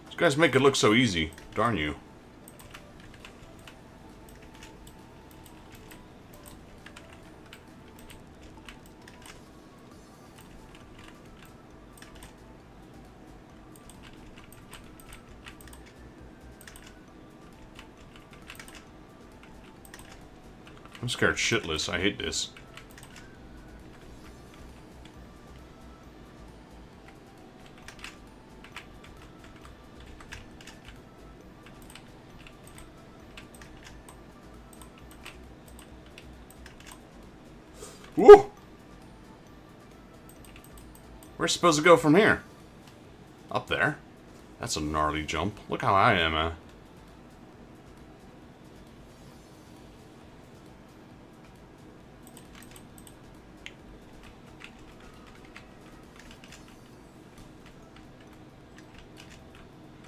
A: You guys make it look so easy. Darn you. I'm scared shitless. I hate this. Woo! We're supposed to go from here. Up there? That's a gnarly jump. Look how high I am,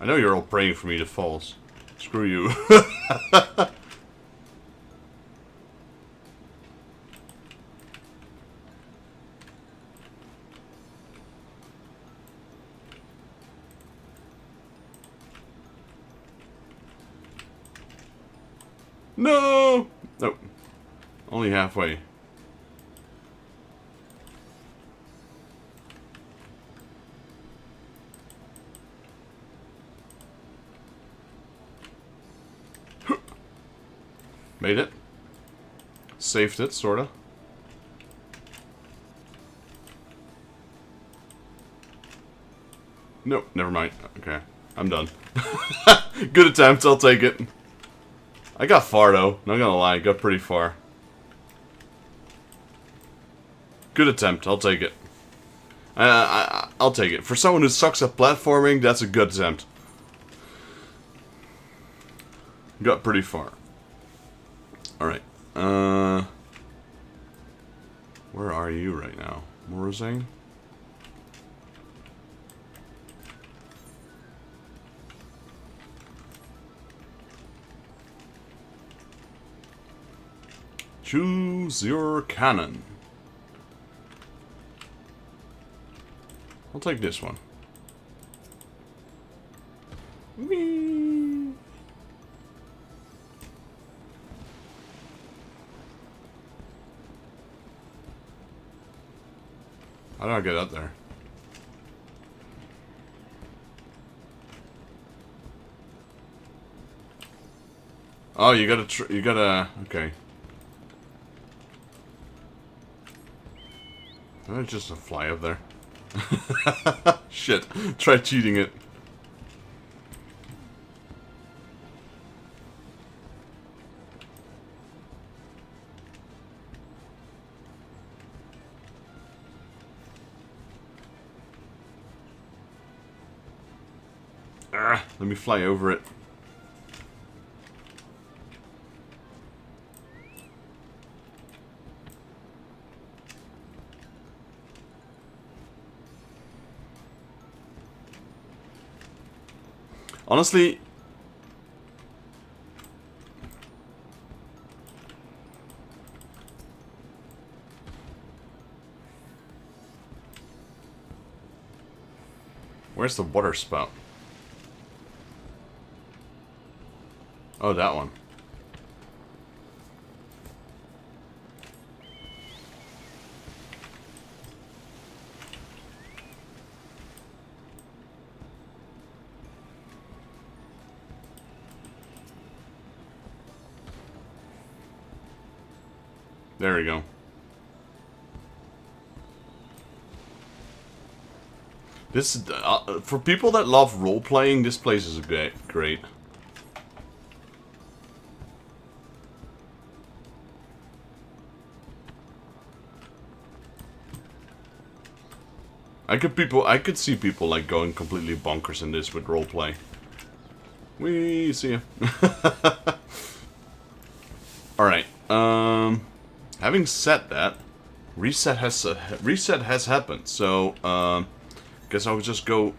A: I know you're all praying for me to fall. Screw you. No! Nope. Only halfway. Made it. Saved it, sorta. Nope, never mind. Okay, I'm done. Good attempt, I'll take it. I got far though, not gonna lie, got pretty far. Good attempt, I'll take it. I'll take it. For someone who sucks at platforming, that's a good attempt. Got pretty far. Alright. Where Where are you right now? Morazane? Choose your cannon. I'll take this one. Whee! How do I get up there? Oh, you gotta, okay. It's just a fly up there. Shit, try cheating it. Let me fly over it. Honestly, where's the water spout? Oh, that one. There we go. This for people that love role playing, this place is great. I could see people like going completely bonkers in this with roleplay. We see ya. All right. Having said that, reset has happened. So guess I'll just go.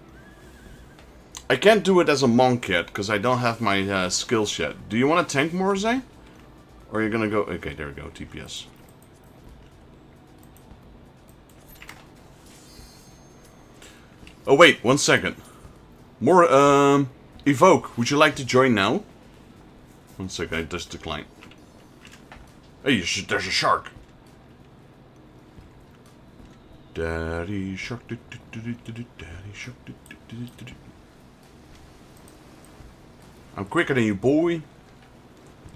A: I can't do it as a monk yet because I don't have my skills yet. Do you want to tank Morazane? Or are you gonna go? Okay, there we go. TPS. Oh wait, 1 second. More, Evoke, would you like to join now? 1 second, I just declined. Hey, there's a shark. Daddy shark, daddy shark. I'm quicker than you, boy.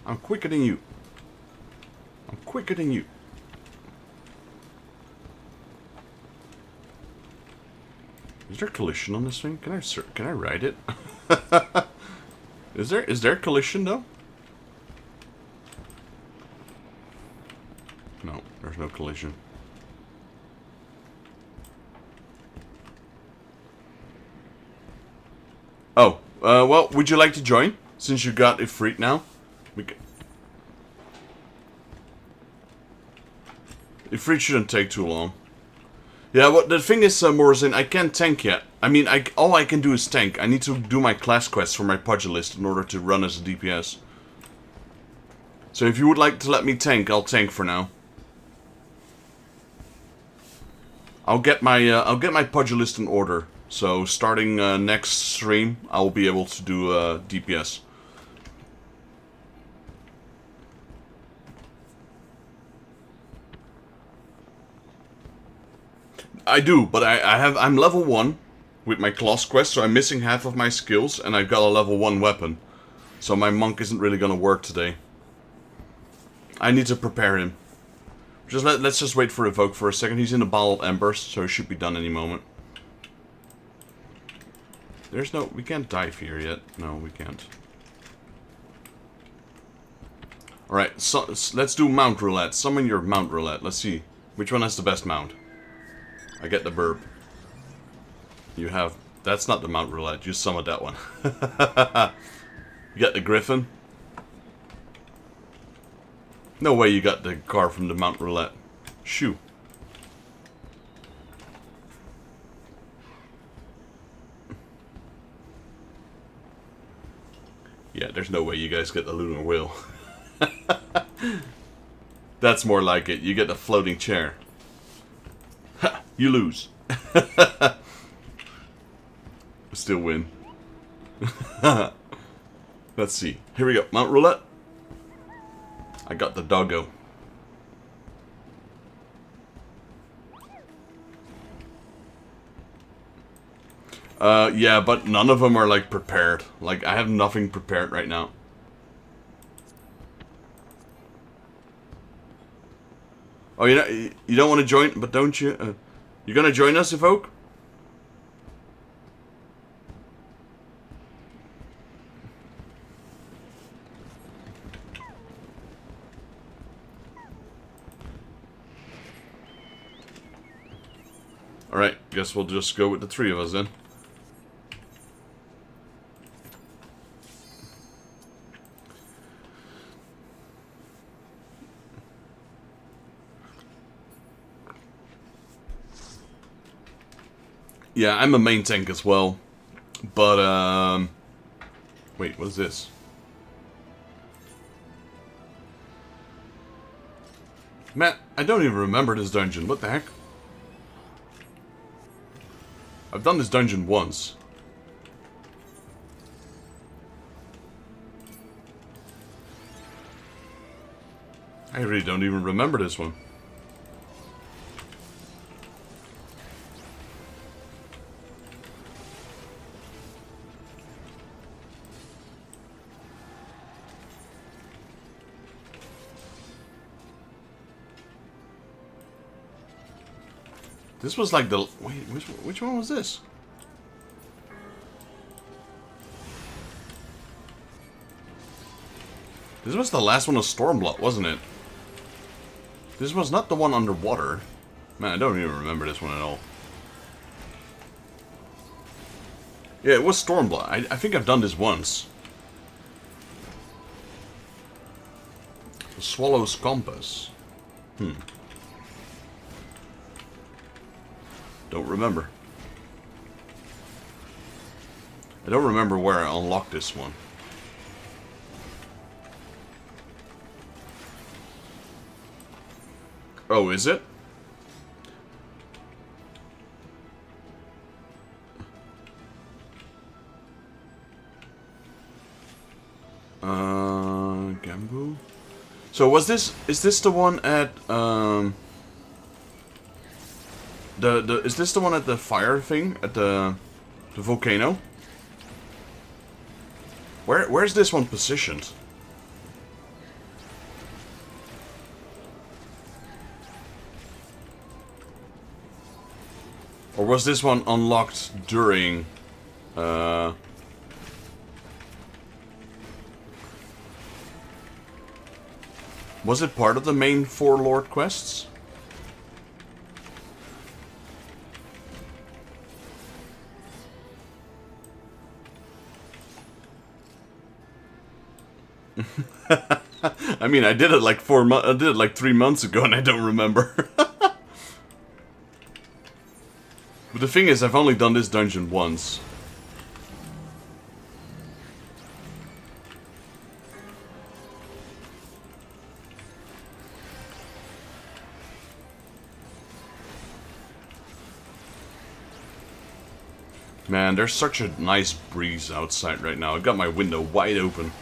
A: I'm quicker than you. I'm quicker than you. Is there collision on this thing? Can I ride it? Is there collision though? No, there's no collision. Oh, well, would you like to join? Since you got Ifrit now? Ifrit shouldn't take too long. Yeah, well, the thing is, Morazane, I can't tank yet. I mean, all I can do is tank. I need to do my class quests for my pugilist in order to run as a DPS. So if you would like to let me tank, I'll tank for now. I'll get my pugilist in order. So starting next stream, I will be able to do DPS. I do, but I'm level 1 with my class quest, so I'm missing half of my skills, and I've got a level 1 weapon. So my monk isn't really gonna work today. I need to prepare him. Let's just wait for Evoke for a second. He's in the bottled embers, so he should be done any moment. We can't dive here yet. No, we can't. Alright, so let's do mount roulette. Summon your mount roulette. Let's see. Which one has the best mount? I get the burb. You have... That's not the mount roulette. You summoned that one. You got the griffin? No way you got the car from the mount roulette. Shoo. Yeah, there's no way you guys get the lunar wheel. That's more like it. You get the floating chair. Ha! You lose. Still win. Let's see. Here we go. Mount roulette. I got the doggo. Yeah, but none of them are, like, prepared. Like, I have nothing prepared right now. Oh, you don't want to join, but don't you? You gonna join us, Evoke? Alright, guess we'll just go with the three of us then. Yeah, I'm a main tank as well. But, wait, what is this? Man, I don't even remember this dungeon. What the heck? I've done this dungeon once. I really don't even remember this one. This was like the... Wait, which one was this? This was the last one of Stormblood, wasn't it? This was not the one underwater. Man, I don't even remember this one at all. Yeah, it was Stormblood. I think I've done this once. The Swallow's Compass. Don't remember. I don't remember where I unlocked this one. Oh, is it? Gambu? So was this... Is this the one at, is this the one at the fire thing? At the volcano? Where's this one positioned? Or was this one unlocked during... Was it part of the main 4 Lord quests? I mean, I did it like 4 months. I did it like 3 months ago, and I don't remember. But the thing is, I've only done this dungeon once. Man, there's such a nice breeze outside right now. I've got my window wide open.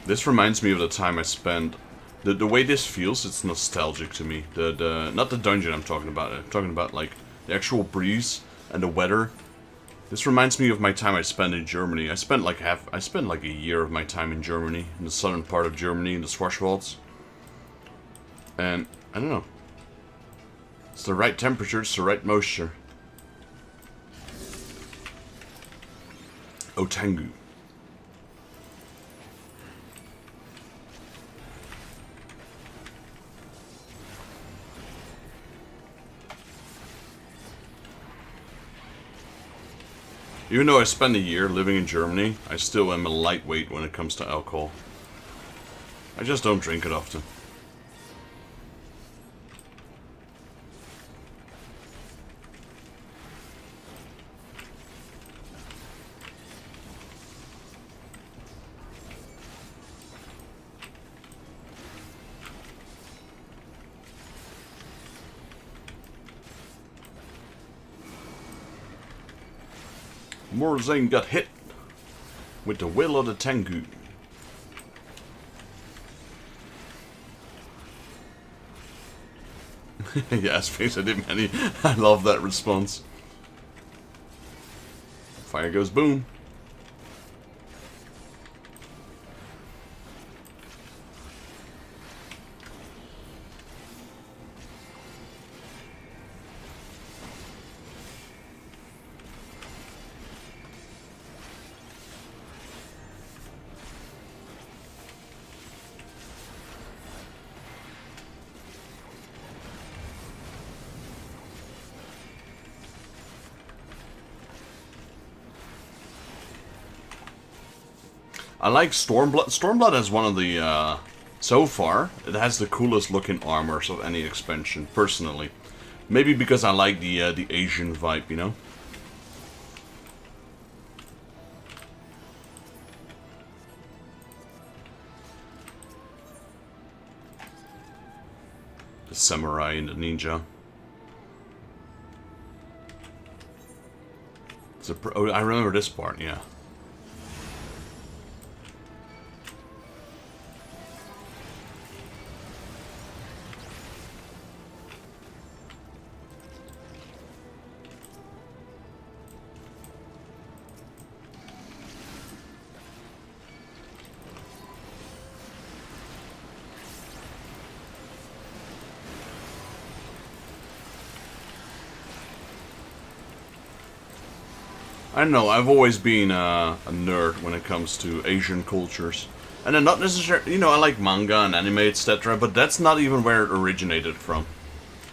A: This reminds me of the time I spent... The way this feels, it's nostalgic to me. Not the dungeon I'm talking about. I'm talking about, like, the actual breeze and the weather. This reminds me of my time I spent in Germany. I spent like a year of my time in Germany, in the southern part of Germany, in the Schwarzwalds. And, I don't know. It's the right temperature, it's the right moisture. Otengu. Even though I spent a year living in Germany, I still am a lightweight when it comes to alcohol. I just don't drink it often. Morzane got hit with the will of the Tengu. Yeah, Space, I did many. I love that response. Fire goes boom. I like Stormblood. Stormblood is one of the, so far, it has the coolest looking armors of any expansion, personally. Maybe because I like the Asian vibe, you know? The samurai and the ninja. Oh, I remember this part, yeah. I don't know, I've always been a nerd when it comes to Asian cultures. And then not necessarily, you know, I like manga and anime, etc., but that's not even where it originated from.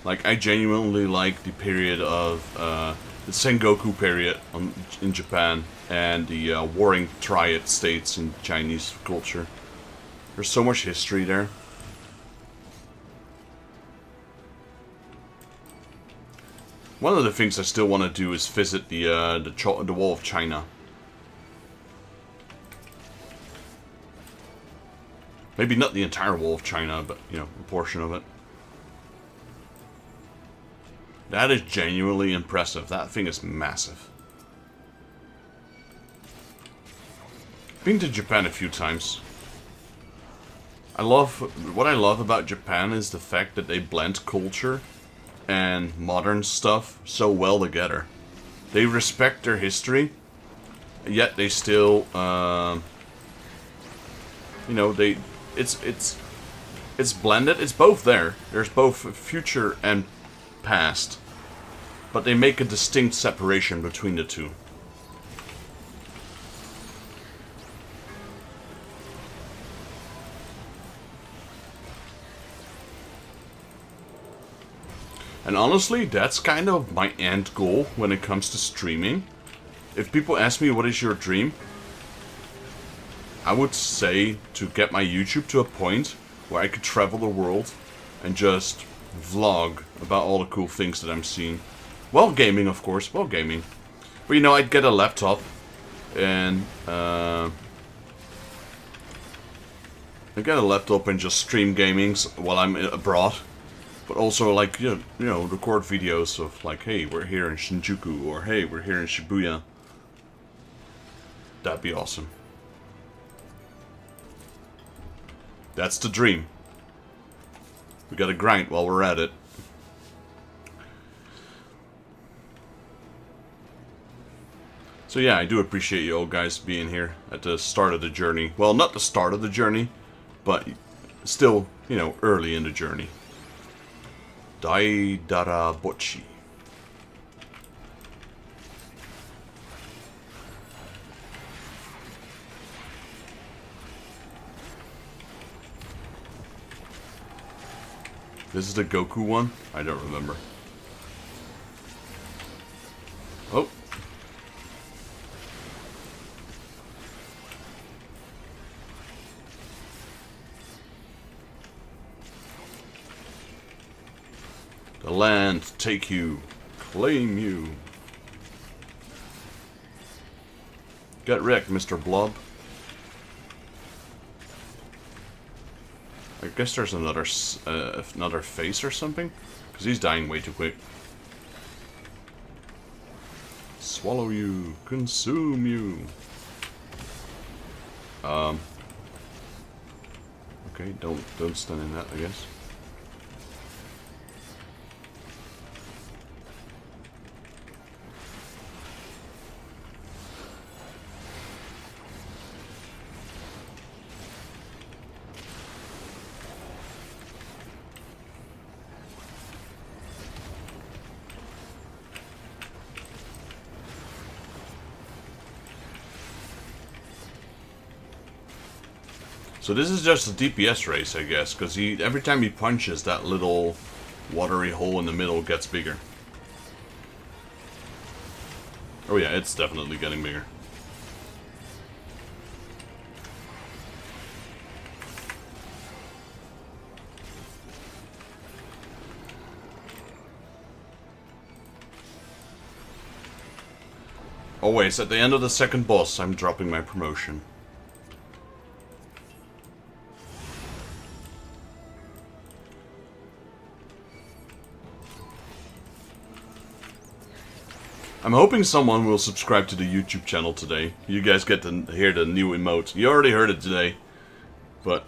A: Like, I genuinely like the period of, the Sengoku period in Japan, and the Warring Triad states in Chinese culture. There's so much history there. One of the things I still want to do is visit the Wall of China. Maybe not the entire Wall of China, but, you know, a portion of it. That is genuinely impressive. That thing is massive. Been to Japan a few times. What I love about Japan is the fact that they blend culture and modern stuff so well together. They respect their history, yet they still, you know, it's blended. It's both there. There's both future and past, but they make a distinct separation between the two. And honestly, that's kind of my end goal when it comes to streaming. If people ask me what is your dream, I would say to get my YouTube to a point where I could travel the world and just vlog about all the cool things that I'm seeing. Well, gaming, of course. Well, gaming. But, you know, I'd get a laptop and, I'd get a laptop and just stream gamings while I'm abroad. But also, like, you know, record videos of, like, hey, we're here in Shinjuku, or hey, we're here in Shibuya. That'd be awesome. That's the dream. We gotta grind while we're at it. So yeah, I do appreciate you all guys being here at the start of the journey. Well, not the start of the journey, but still, you know, early in the journey. Dai Dara Bochi. This is the Goku one? I don't remember. Oh. The land take you, claim you. Get wrecked, Mr. Blob. I guess there's another face or something, because he's dying way too quick. swallow you, consume you. Okay, don't stand in that, I guess. So this is just a DPS race, I guess, because every time he punches, that little watery hole in the middle gets bigger. Oh yeah, it's definitely getting bigger. Always, at the end of the second boss, I'm dropping my promotion. I'm hoping someone will subscribe to the YouTube channel today. You guys get to hear the new emote. You already heard it today, but...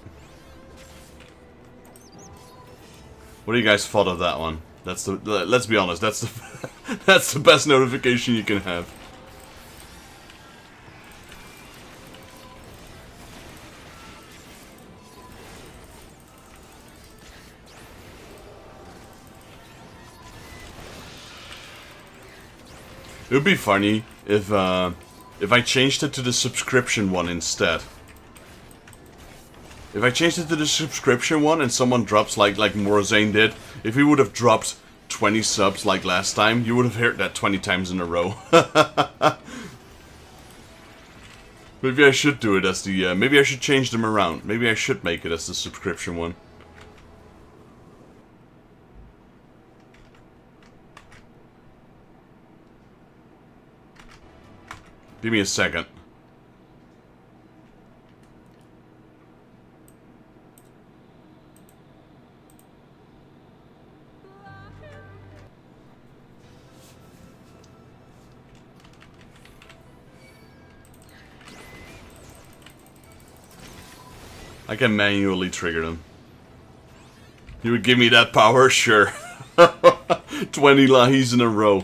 A: What do you guys thought of that one? That's the... Let's be honest, that's the... that's the best notification you can have. It would be funny if I changed it to the subscription one instead. If I changed it to the subscription one and someone drops like Morazane did, if he would have dropped 20 subs like last time, you would have heard that 20 times in a row. Maybe I should do it as the, maybe I should change them around. Maybe I should make it as the subscription one. Give me a second. I can manually trigger them. You would give me that power? Sure. 20 lahis in a row.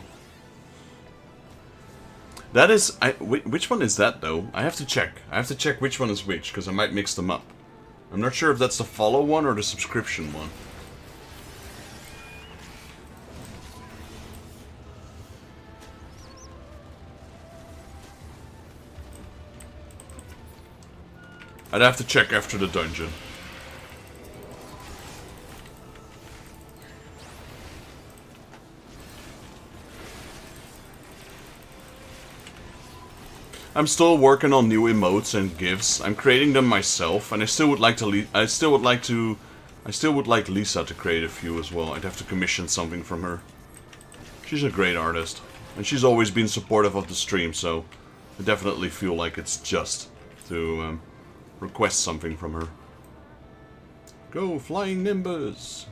A: That is... which one is that, though? I have to check. I have to check which one is which, because I might mix them up. I'm not sure if that's the follow one or the subscription one. I'd have to check after the dungeon. I'm still working on new emotes and gifs. I'm creating them myself, and I still would like Lisa to create a few as well. I'd have to commission something from her. She's a great artist, and she's always been supportive of the stream, so I definitely feel like it's just to request something from her. Go, flying Nimbus!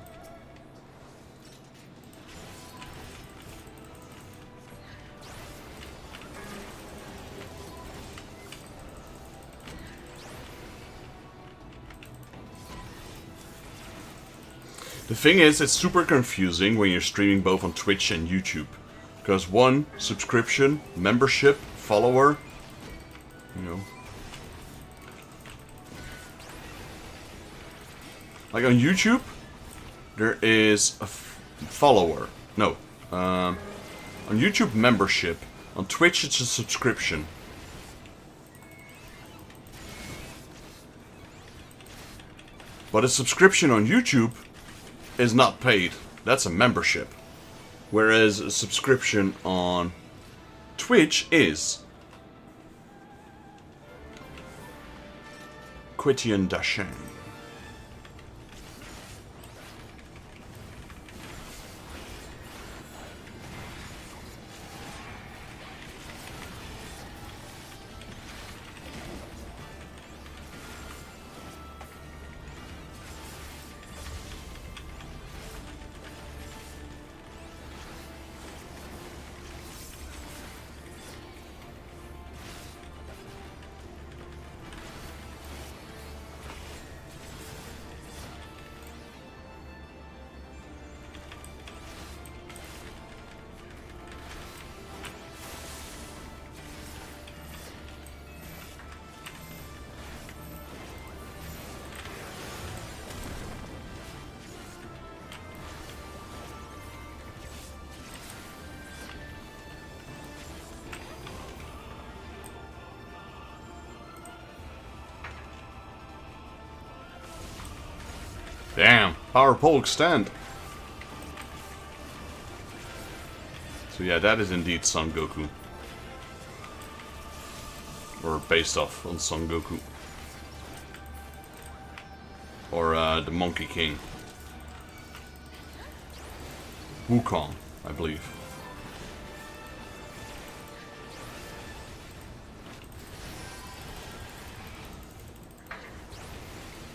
A: The thing is, it's super confusing when you're streaming both on Twitch and YouTube. Because one, subscription, membership, follower, you know. Like on YouTube, there is a follower. No. On YouTube, membership. On Twitch, it's a subscription. But a subscription on YouTube is not paid. That's a membership. Whereas a subscription on Twitch is. Quitian Dashan. Damn, power pole extend. So yeah, that is indeed Son Goku. Or based off on Son Goku. Or the Monkey King. Wukong, I believe.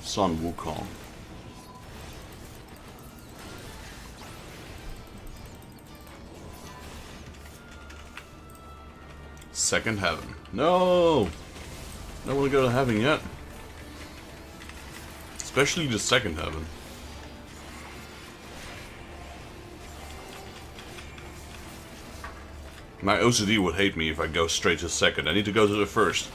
A: Son Wukong. Second heaven. No! Don't want to go to heaven yet. Especially the second heaven. My OCD would hate me if I go straight to second. I need to go to the first.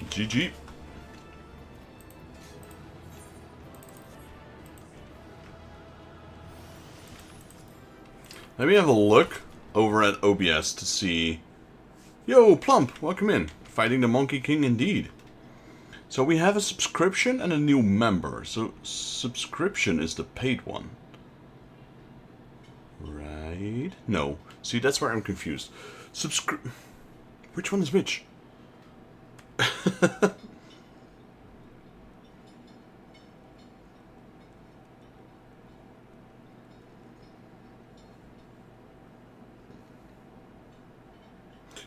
A: GG. Let me have a look over at OBS to see... Yo, Plump, welcome in. Fighting the Monkey King indeed. So we have a subscription and a new member. So subscription is the paid one. Right? No. See, that's where I'm confused. Which one is which?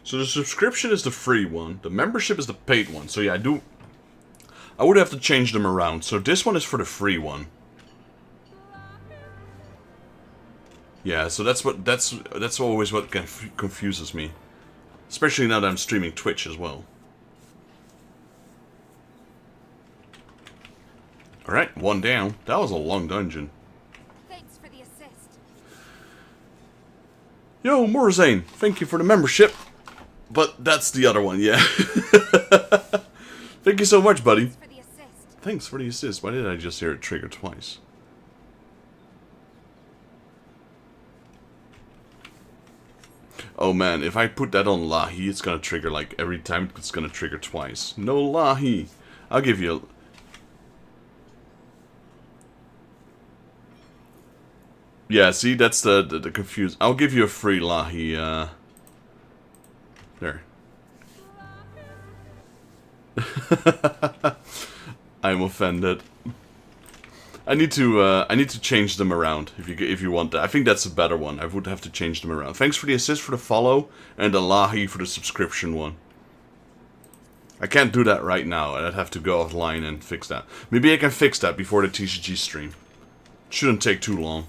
A: So the subscription is the free one. The membership is the paid one. So yeah, I would have to change them around. So this one is for the free one. Yeah, so that's always what confuses me. Especially now that I'm streaming Twitch as well. Alright, one down. That was a long dungeon.
C: Thanks for the assist.
A: Yo, Morzane, thank you for the membership. But that's the other one, yeah. Thank you so much, buddy.
C: Thanks for the assist.
A: Thanks for the assist. Why did I just hear it trigger twice? Oh man, if I put that on Lahi, it's gonna trigger like every time it's gonna trigger twice. No Lahi. I'll give you a... Yeah, see, that's the confused. I'll give you a free Lahi, there. I'm offended. I need to change them around if you want that. I think that's a better one. I would have to change them around. Thanks for the assist for the follow and the Lahi for the subscription one. I can't do that right now. I'd have to go offline and fix that. Maybe I can fix that before the TCG stream. Shouldn't take too long.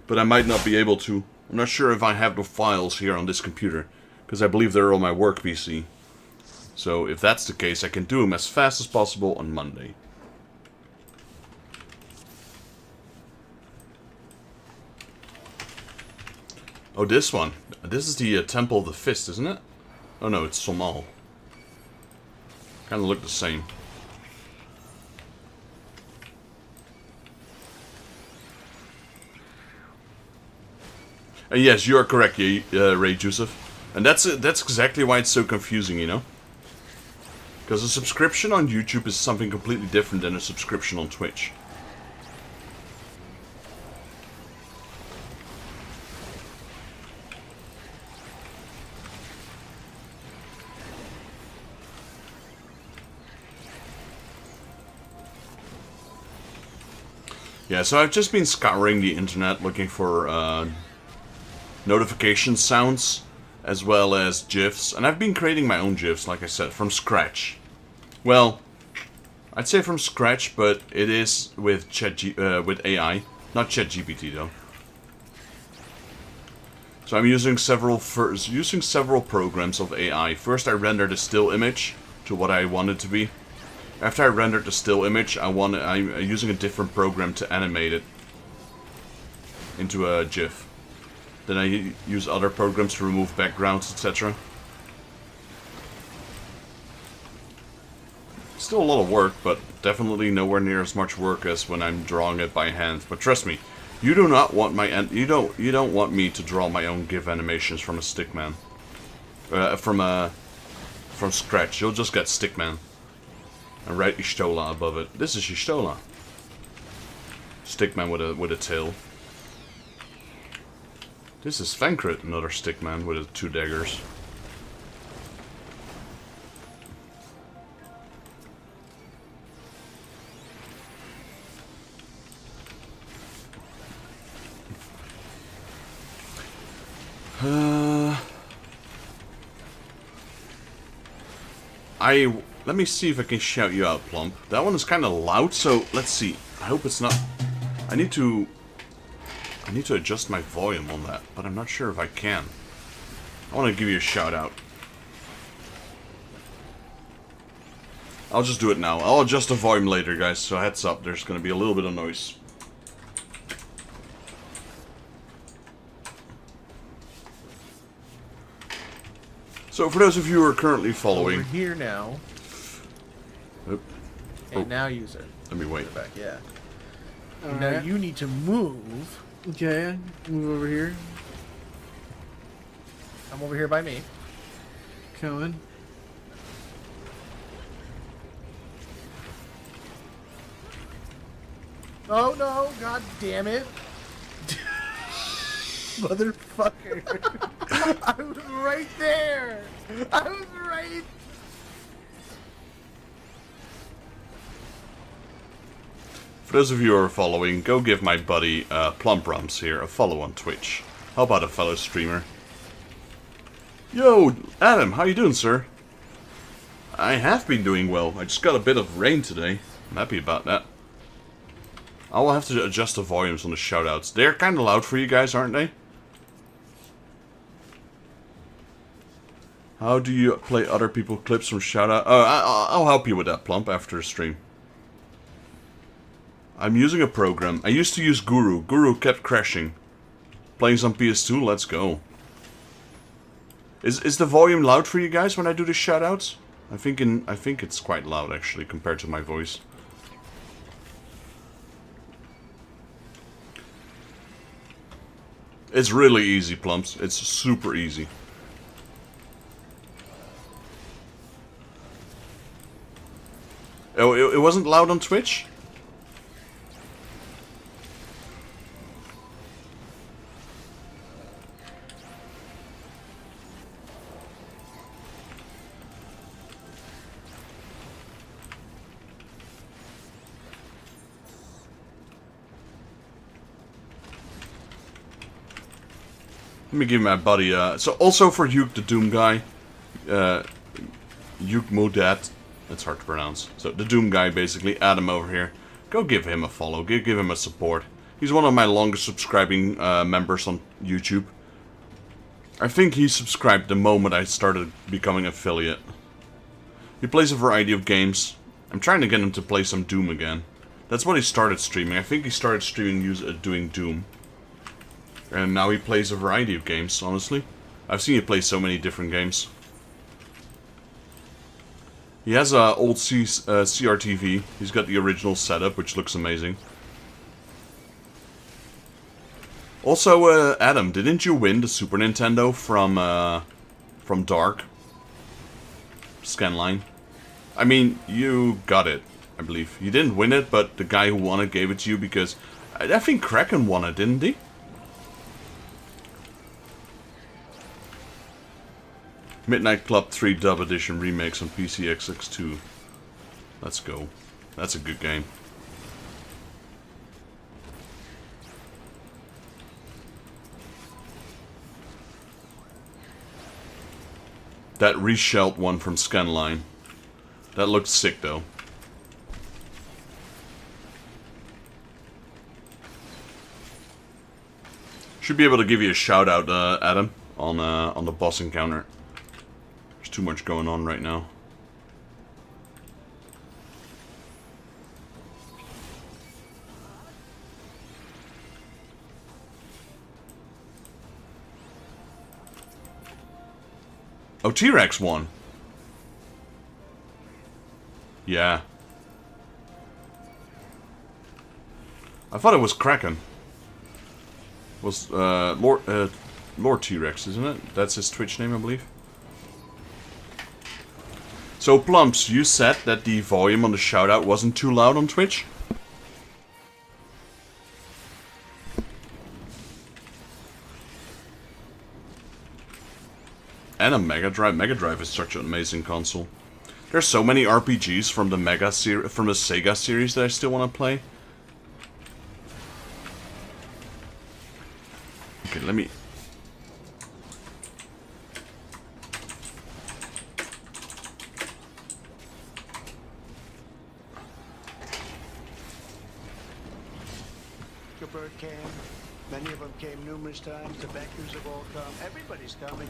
A: But I might not be able to. I'm not sure if I have the files here on this computer, because I believe they're on my work PC. So if that's the case, I can do them as fast as possible on Monday. Oh, this one. This is the Temple of the Fist, isn't it? Oh no, it's Somal. Kind of look the same. And yes, you are correct, Ray Joseph. And that's exactly why it's so confusing, you know? Because a subscription on YouTube is something completely different than a subscription on Twitch. Yeah, so I've just been scouring the internet looking for notification sounds as well as GIFs, and I've been creating my own GIFs, like I said, from scratch. Well, I'd say from scratch, but it is with with AI, not ChatGPT though. So I'm using several programs of AI. First, I rendered a still image to what I want it to be. After I rendered the still image, I'm using a different program to animate it into a GIF. Then I use other programs to remove backgrounds, etc. Still a lot of work, but definitely nowhere near as much work as when I'm drawing it by hand. But trust me, you do not want you don't want me to draw my own GIF animations from a stickman, from scratch. You'll just get stickman. And write Ishtola above it. This is Ishtola. Stickman with a tail. This is Fankrit, another stickman with 2 daggers. Let me see if I can shout you out, Plump. That one is kind of loud, so let's see. I hope it's not... I need to adjust my volume on that, but I'm not sure if I can. I want to give you a shout out. I'll just do it now. I'll adjust the volume later, guys, so heads up. There's going to be a little bit of noise. So for those of you who are currently following...
D: We're here now.
A: Oop.
D: And now use it.
A: Let me wait.
D: Back, yeah.
E: Alright.
D: Now you need to move.
E: Okay, move over here.
D: I'm over here by me.
E: Coming.
D: Oh no, god damn it. Motherfucker. I was right there. I was right.
A: For those of you who are following, go give my buddy Plumprums here a follow on Twitch. How about a fellow streamer? Yo, Adam, how you doing, sir? I have been doing well. I just got a bit of rain today. I'm happy about that. I will have to adjust the volumes on the shoutouts. They're kind of loud for you guys, aren't they? How do you play other people clips from shoutout? I'll help you with that, Plump, after the stream. I'm using a program. I used to use Guru. Guru kept crashing. Playing some PS2, let's go. Is the volume loud for you guys when I do the shoutouts? I think it's quite loud actually compared to my voice. It's really easy, Plumps. It's super easy. Oh, it wasn't loud on Twitch? Let me give my buddy, so also for Yuke the Doom guy, Yuke Modat, that's hard to pronounce, so the Doom guy basically, Adam over here, go give him a follow, give him a support. He's one of my longest subscribing members on YouTube. I think he subscribed the moment I started becoming affiliate. He plays a variety of games. I'm trying to get him to play some Doom again. That's what he started streaming. I think he started streaming doing Doom. And now he plays a variety of games, honestly. I've seen you play so many different games. He has an old CRTV. He's got the original setup, which looks amazing. Also, Adam, didn't you win the Super Nintendo from from Dark. Scanline. I mean, you got it, I believe. You didn't win it, but the guy who won it gave it to you because... I think Kraken won it, didn't he? Midnight Club 3 Dub Edition remakes on PC XX2. Let's go. That's a good game. That reshelled one from Scanline. That looked sick though. Should be able to give you a shout out, Adam, on the boss encounter. There's too much going on right now. Oh, T-Rex won. Yeah. I thought it was Kraken. Was Lord T-Rex, isn't it? That's his Twitch name, I believe. So, Plumps, you said that the volume on the shoutout wasn't too loud on Twitch? And a Mega Drive. Mega Drive is such an amazing console. There's so many RPGs from the from the Sega series that I still want to play. Okay, let me...
F: The bird came. Many of them came numerous times. The Becky's have all come. Everybody's coming.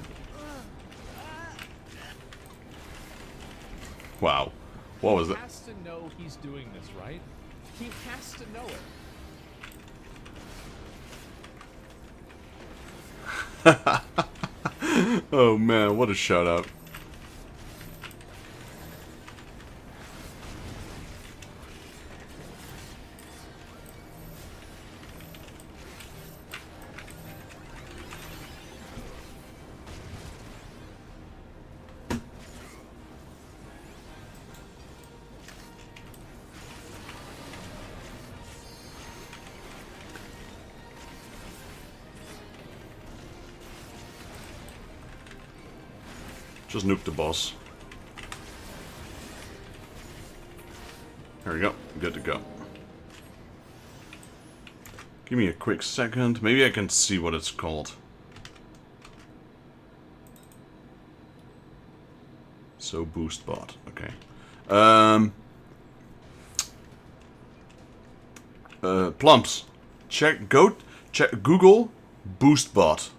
A: Wow. What was that?
G: He has to know he's doing this, right? He has to know it.
A: Oh man, what a shout out. Just nuke the boss. There we go. Good to go. Give me a quick second. Maybe I can see what it's called. So boost bot. Okay. Plumps. Check Google boost bot.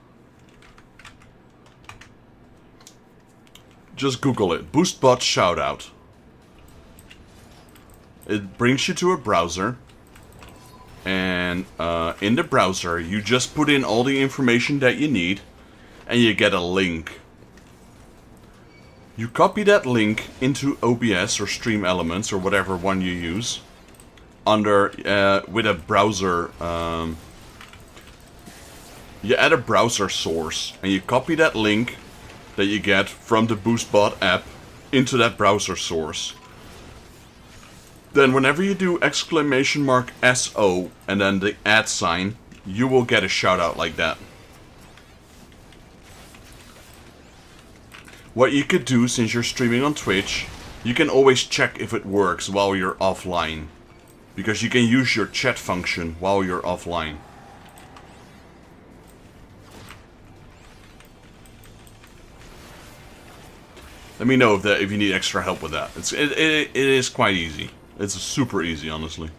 A: Just Google it. BoostBot shoutout. It brings you to a browser. And in the browser, you just put in all the information that you need. And you get a link. You copy that link into OBS or Stream Elements or whatever one you use. Under, with a browser, you add a browser source. And you copy that link that you get from the BoostBot app into that browser source. Then whenever you do !SO and then the @ sign, you will get a shoutout like that. What you could do since you're streaming on Twitch, you can always check if it works while you're offline. Because you can use your chat function while you're offline. Let me know if you need extra help with that. It is quite easy. It's super easy, honestly.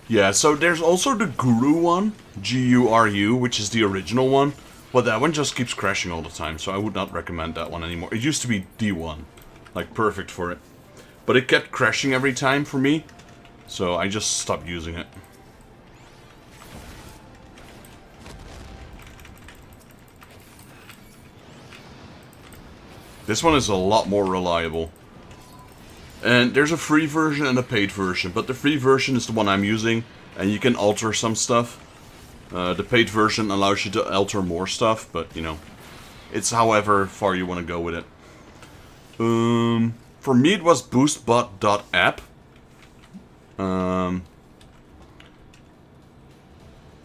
A: Yeah, so there's also the Guru one, Guru, which is the original one. Well, that one just keeps crashing all the time, so I would not recommend that one anymore. It used to be D1, like perfect for it. But it kept crashing every time for me, so I just stopped using it. This one is a lot more reliable. And there's a free version and a paid version, but the free version is the one I'm using, and you can alter some stuff. The paid version allows you to alter more stuff, but, you know, it's however far you want to go with it. For me it was boostbot.app.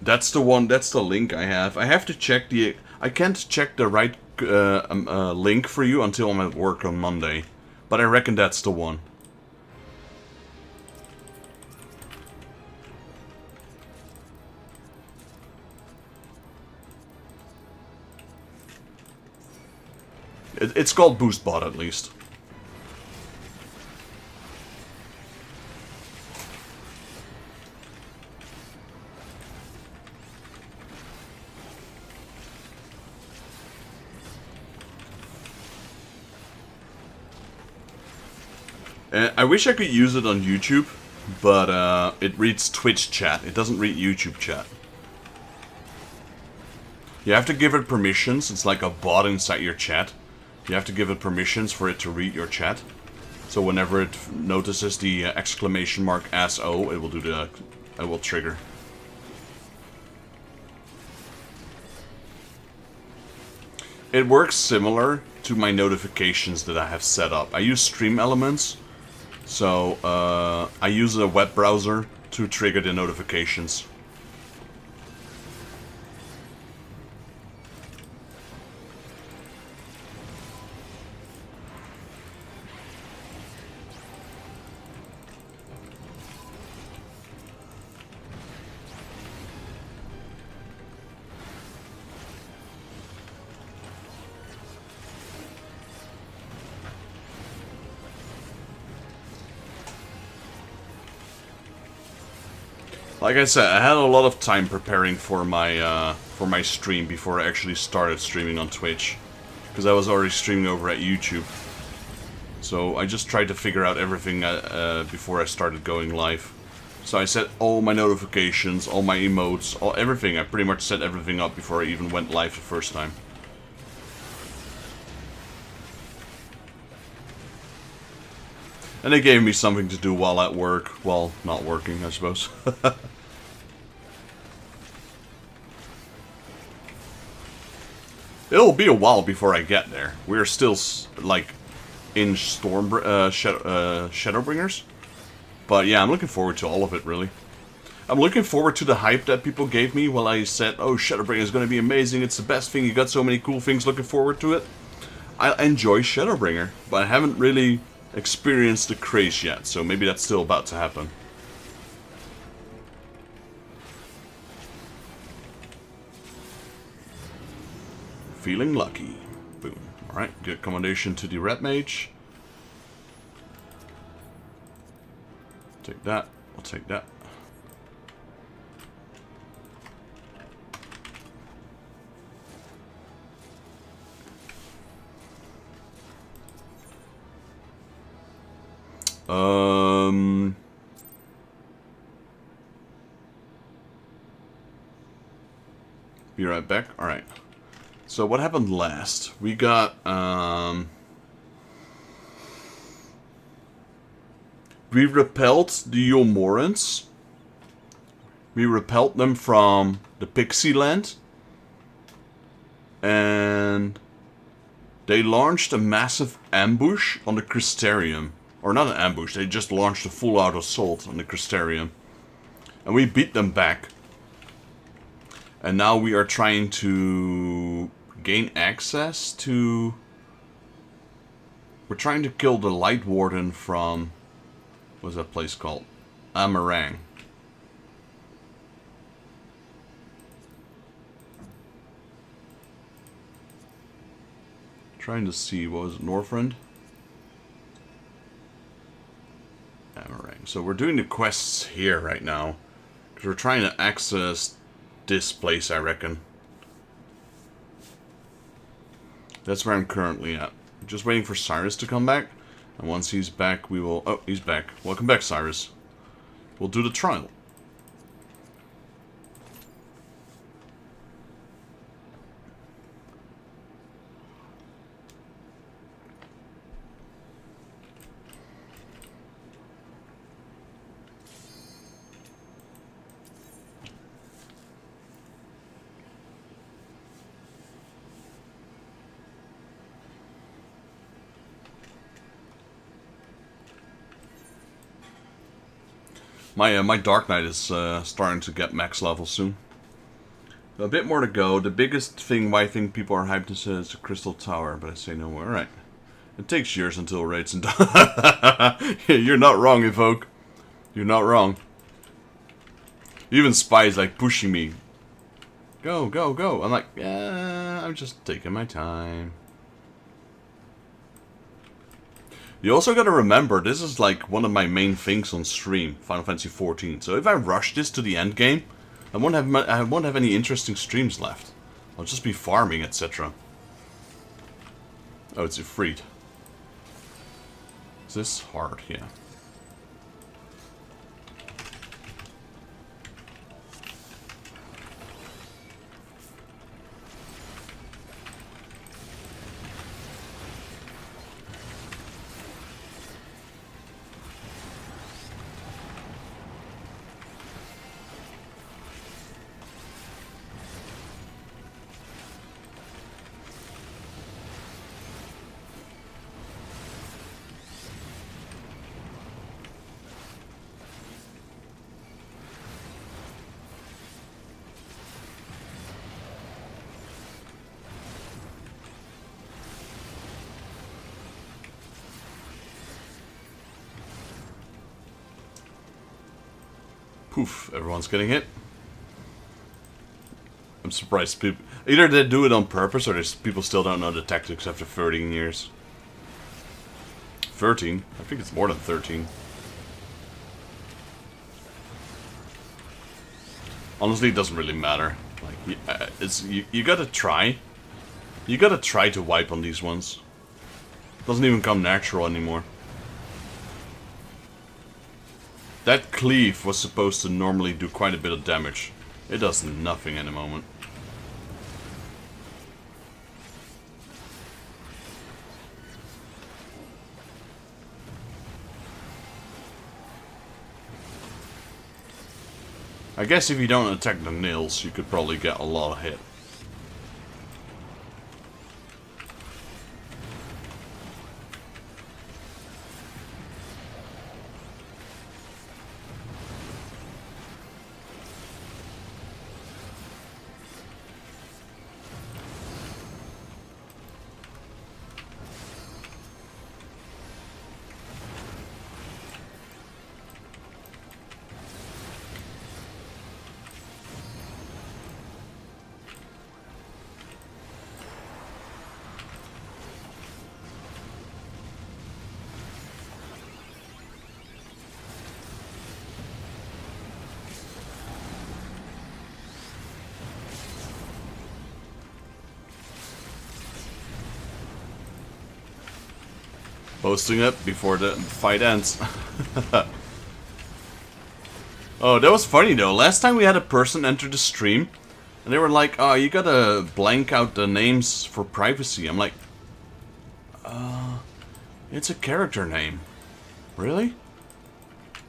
A: That's the one, that's the link I have. I have to check the... I can't check the right link for you until I'm at work on Monday. But I reckon that's the one. It's called BoostBot at least. I wish I could use it on YouTube, but it reads Twitch chat. It doesn't read YouTube chat. You have to give it permissions. It's like a bot inside your chat. You have to give it permissions for it to read your chat. So whenever it notices the exclamation mark "SO", it will do the... it will trigger. It works similar to my notifications that I have set up. I use Stream Elements. So, I use a web browser to trigger the notifications. Like I said, I had a lot of time preparing for my stream before I actually started streaming on Twitch, because I was already streaming over at YouTube. So I just tried to figure out everything before I started going live. So I set all my notifications, all my emotes, everything. I pretty much set everything up before I even went live the first time. And they gave me something to do while at work, while not working, I suppose. It'll be a while before I get there. We're still, like, in Shadowbringers. But yeah, I'm looking forward to all of it, really. I'm looking forward to the hype that people gave me while I said, oh, Shadowbringers is going to be amazing, it's the best thing, you got so many cool things, looking forward to it. I enjoy Shadowbringer, but I haven't really experienced the craze yet, so maybe that's still about to happen. Feeling lucky. Boom. Alright, good commendation to the Red Mage. Take that. I'll take that. Be right back. Alright. So what happened last? We got, we repelled the Yomorans. We repelled them from the Pixie Land. And they launched a massive ambush on the Crystarium. Or not an ambush, they just launched a full-out assault on the Crystarium. And we beat them back. And now we are trying to gain access to... We're trying to kill the Light Warden from... What's that place called? Amarang. Trying to see, what was it, Northrend? Amarang. So we're doing the quests here right now. Because we're trying to access this place, I reckon. That's where I'm currently at. Just waiting for Cyrus to come back. And once he's back, we will... Oh, he's back. Welcome back, Cyrus. We'll do the trial. My Dark Knight is starting to get max level soon. A bit more to go. The biggest thing why I think people are hyped is the Crystal Tower, but I say no more. Alright. It takes years until raids and You're not wrong, Evoke. You're not wrong. Even Spy's like pushing me. Go, go, go. I'm like, yeah, I'm just taking my time. You also gotta remember, this is like one of my main things on stream, Final Fantasy XIV. So if I rush this to the end game, I won't have any interesting streams left. I'll just be farming, etc. Oh, it's Ifrit. Is this hard? Yeah. Poof, everyone's getting hit. I'm surprised people... Either they do it on purpose, or people still don't know the tactics after 13 years. 13? I think it's more than 13. Honestly, it doesn't really matter. Like, you gotta try. You gotta try to wipe on these ones. Doesn't even come natural anymore. That cleave was supposed to normally do quite a bit of damage. It does nothing at the moment. I guess if you don't attack the nails, you could probably get a lot of hit. Posting it before the fight ends. Oh, that was funny though. Last time we had a person enter the stream, and they were like, "Oh, you gotta blank out the names for privacy." I'm like, it's a character name. Really?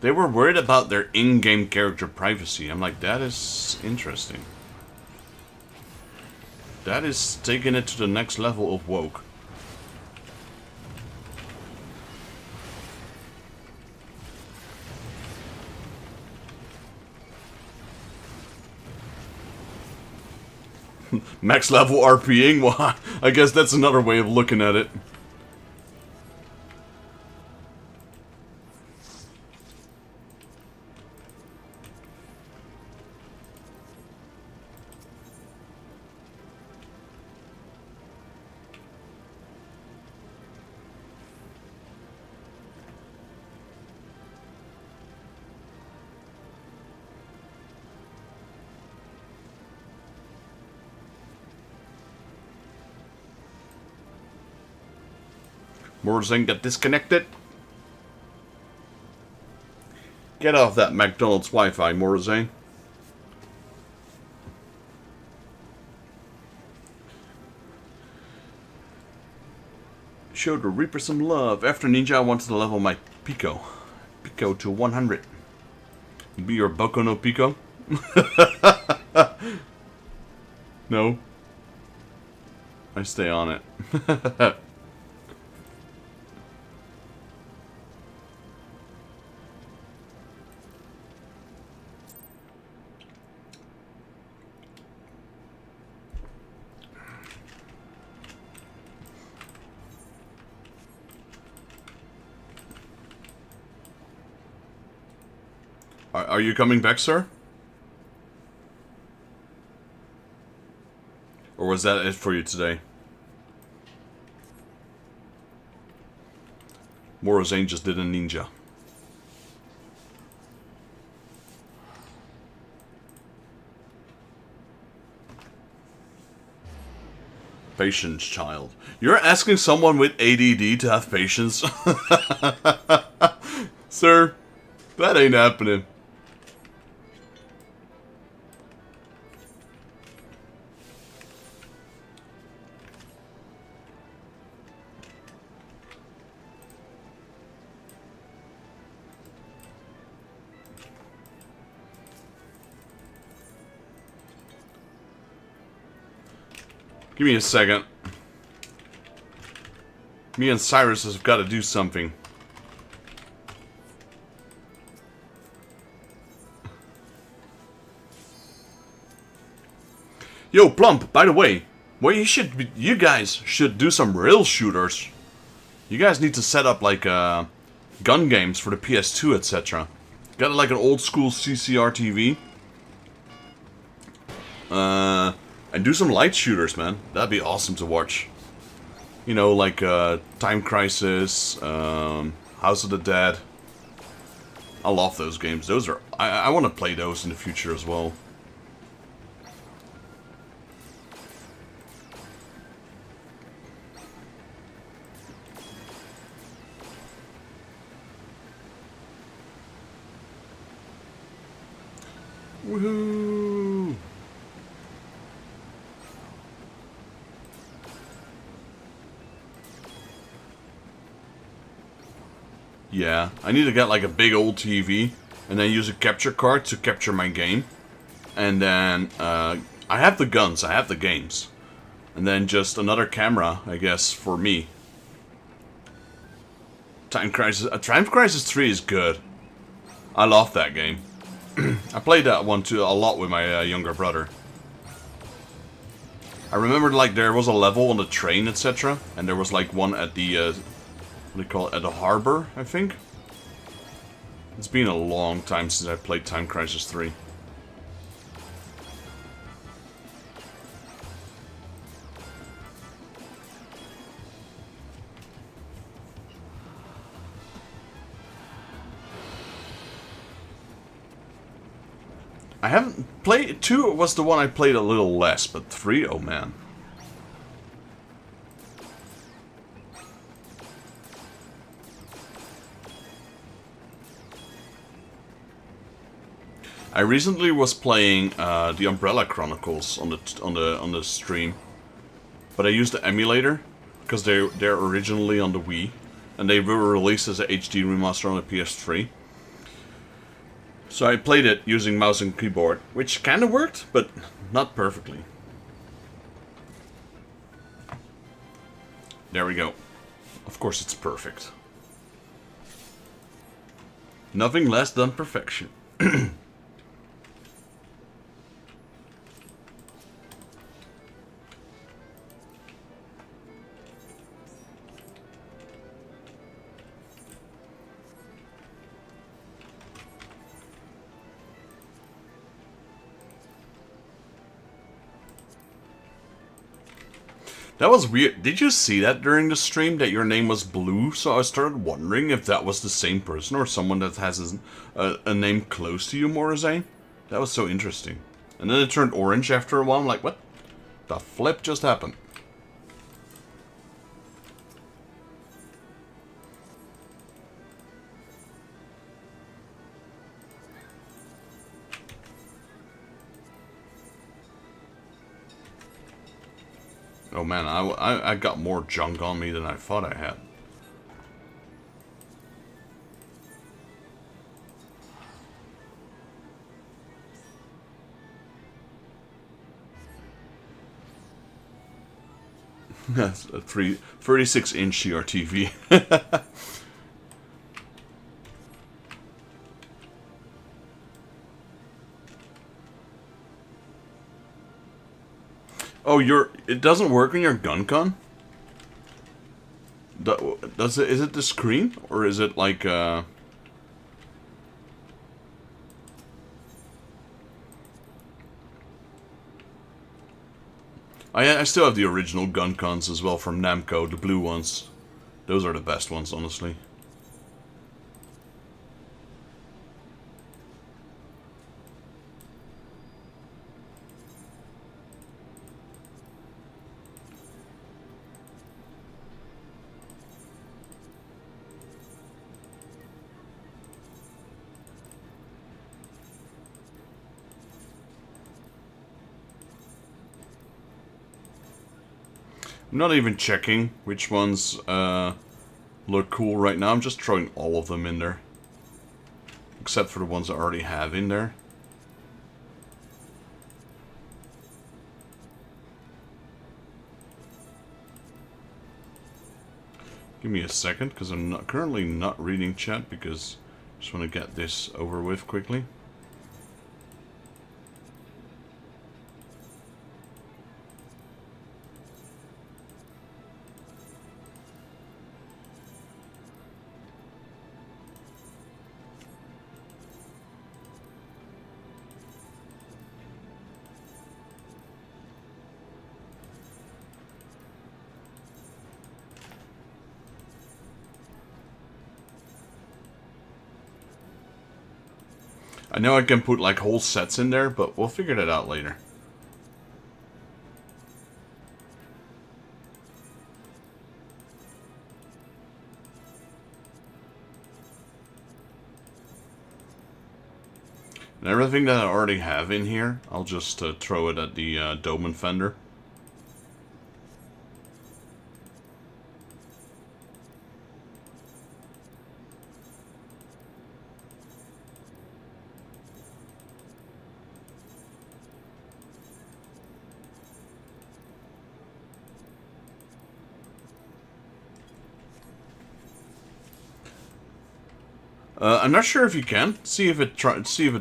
A: They were worried about their in-game character privacy. I'm like, that is interesting. That is taking it to the next level of woke. Max level RPing? Well, I guess that's another way of looking at it. Morzing got disconnected. Get off that McDonald's Wi-Fi, Morzing. Show the Reaper some love. After Ninja, I wanted to level my Pico. Pico to 100. Be your Boku no Pico? No. I stay on it. Are you coming back, sir? Or was that it for you today? Morozane just did a ninja. Patience, child. You're asking someone with ADD to have patience? Sir, that ain't happening. Give me a second. Me and Cyrus have got to do something. Yo, Plump, by the way, you guys should do some rail shooters. You guys need to set up like gun games for the PS2, etc. Got like an old school CCR TV. And do some light shooters, man. That'd be awesome to watch. You know, like Time Crisis, House of the Dead. I love those games. Those are I want to play those in the future as well. Woohoo! Yeah, I need to get like a big old TV and then use a capture card to capture my game. And then I have the guns, I have the games. And then just another camera, I guess, for me. Time Crisis 3 is good. I love that game. I played that one too a lot with my younger brother. I remember like there was a level on the train, etc. And there was like one at the what do you call it? At the harbor, I think. It's been a long time since I played Time Crisis 3. I haven't played... 2 was the one I played a little less, but 3, oh man. I recently was playing the Umbrella Chronicles on the stream, but I used the emulator because they're originally on the Wii, and they were released as a HD remaster on the PS3. So I played it using mouse and keyboard, which kind of worked, but not perfectly. There we go. Of course it's perfect. Nothing less than perfection. That was weird. Did you see that during the stream, that your name was Blue? So I started wondering if that was the same person or someone that has a name close to you, Morozane. That was so interesting. And then it turned orange after a while. I'm like, what the flip just happened? Oh man, I got more junk on me than I thought I had. That's a 36-inch CRTV. Oh, it doesn't work on your gun con? Is it the screen? Or is it like, I still have the original gun cons as well from Namco, the blue ones. Those are the best ones, honestly. I'm not even checking which ones look cool right now. I'm just throwing all of them in there. Except for the ones I already have in there. Give me a second, because I'm currently not reading chat, because I just want to get this over with quickly. I know I can put like whole sets in there, but we'll figure that out later. And everything that I already have in here, I'll just throw it at the dome and fender. I'm not sure if you can. See if it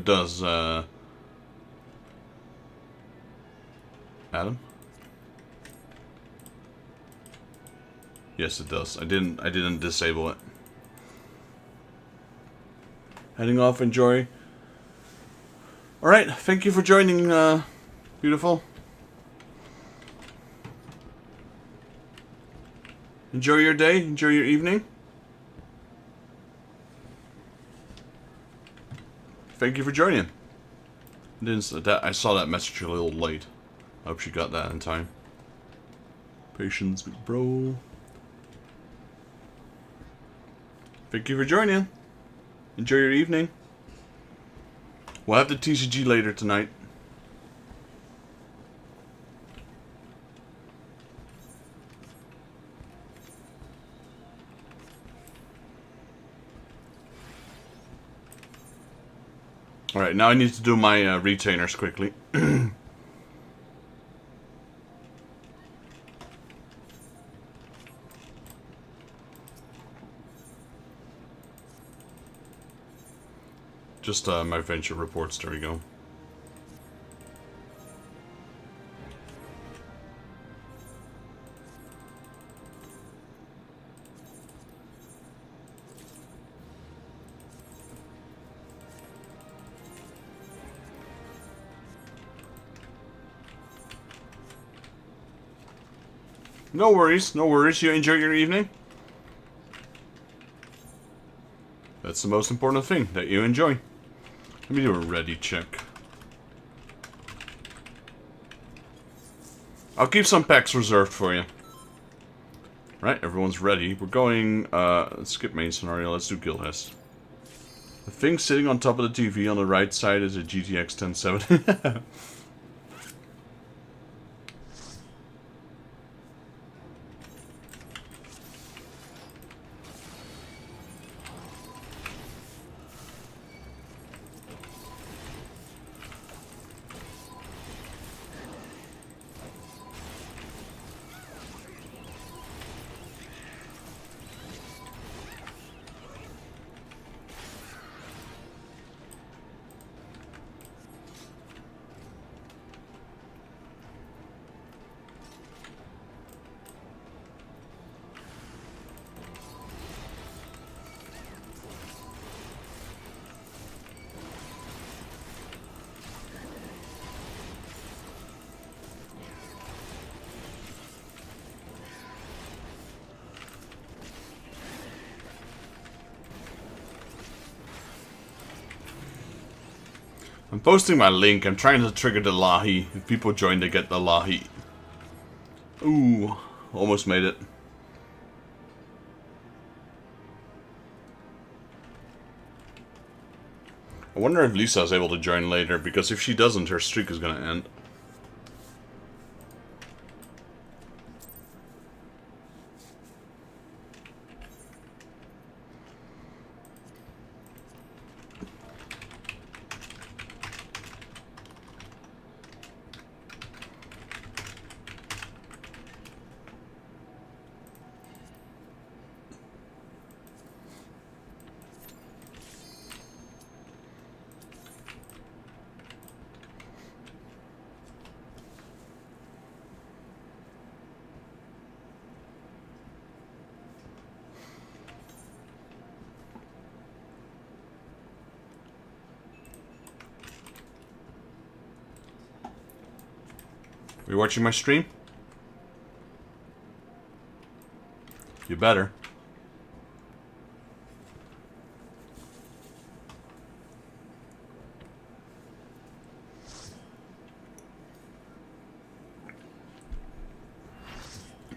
A: does. Adam. Yes, it does. I didn't disable it. Heading off. Enjoy. All right. Thank you for joining. Beautiful. Enjoy your day. Enjoy your evening. Thank you for joining. I saw that message a little late. I hope you got that in time. Patience, big bro. Thank you for joining. Enjoy your evening. We'll have the TCG later tonight. Alright, now I need to do my retainers quickly. Just my venture reports, there we go. No worries, no worries. You enjoy your evening? That's the most important thing, that you enjoy. Let me do a ready check. I'll keep some packs reserved for you. Right, everyone's ready. We're going, let's skip main scenario, let's do Guildhest. The thing sitting on top of the TV on the right side is a GTX 1070. I'm posting my link. I'm trying to trigger the Lahi. If people join, they get the Lahi. Ooh, almost made it. I wonder if Lisa's able to join later, because if she doesn't, her streak is gonna end. Are you watching my stream? You better.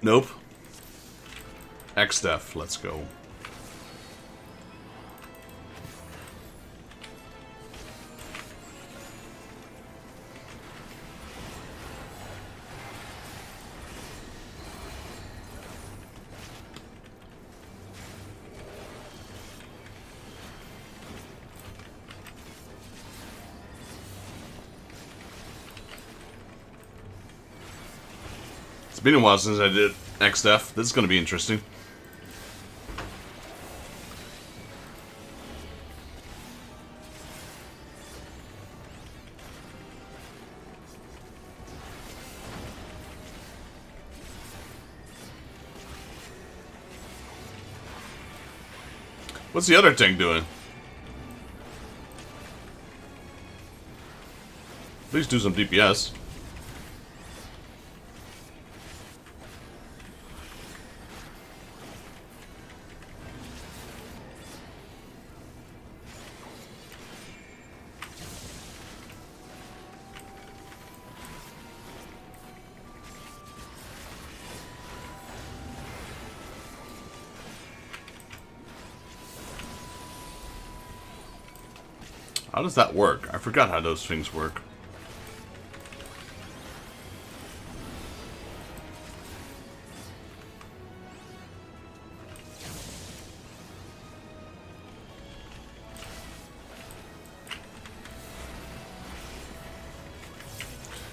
A: Nope. XDEF, let's go. It's been a while since I did XDEF. This is going to be interesting. What's the other tank doing? Please do some DPS. How does that work? I forgot how those things work.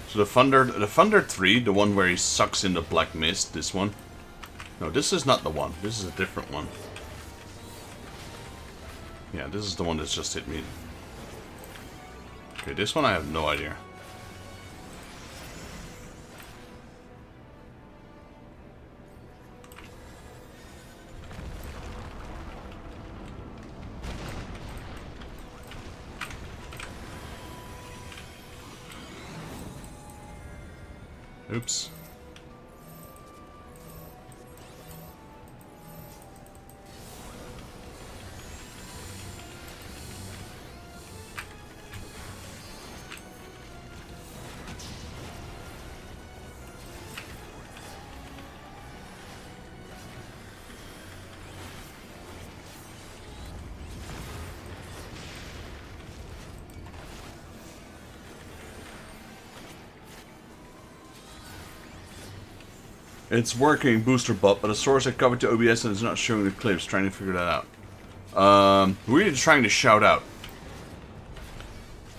A: So the Thunder 3, the one where he sucks in the black mist, this one. No, this is not the one. This is a different one. Yeah, this is the one that's just hit me. Okay, this one I have no idea. Oops. It's working, booster bot, but the source I covered to OBS and it's not showing the clips. Trying to figure that out. We're trying to shout out.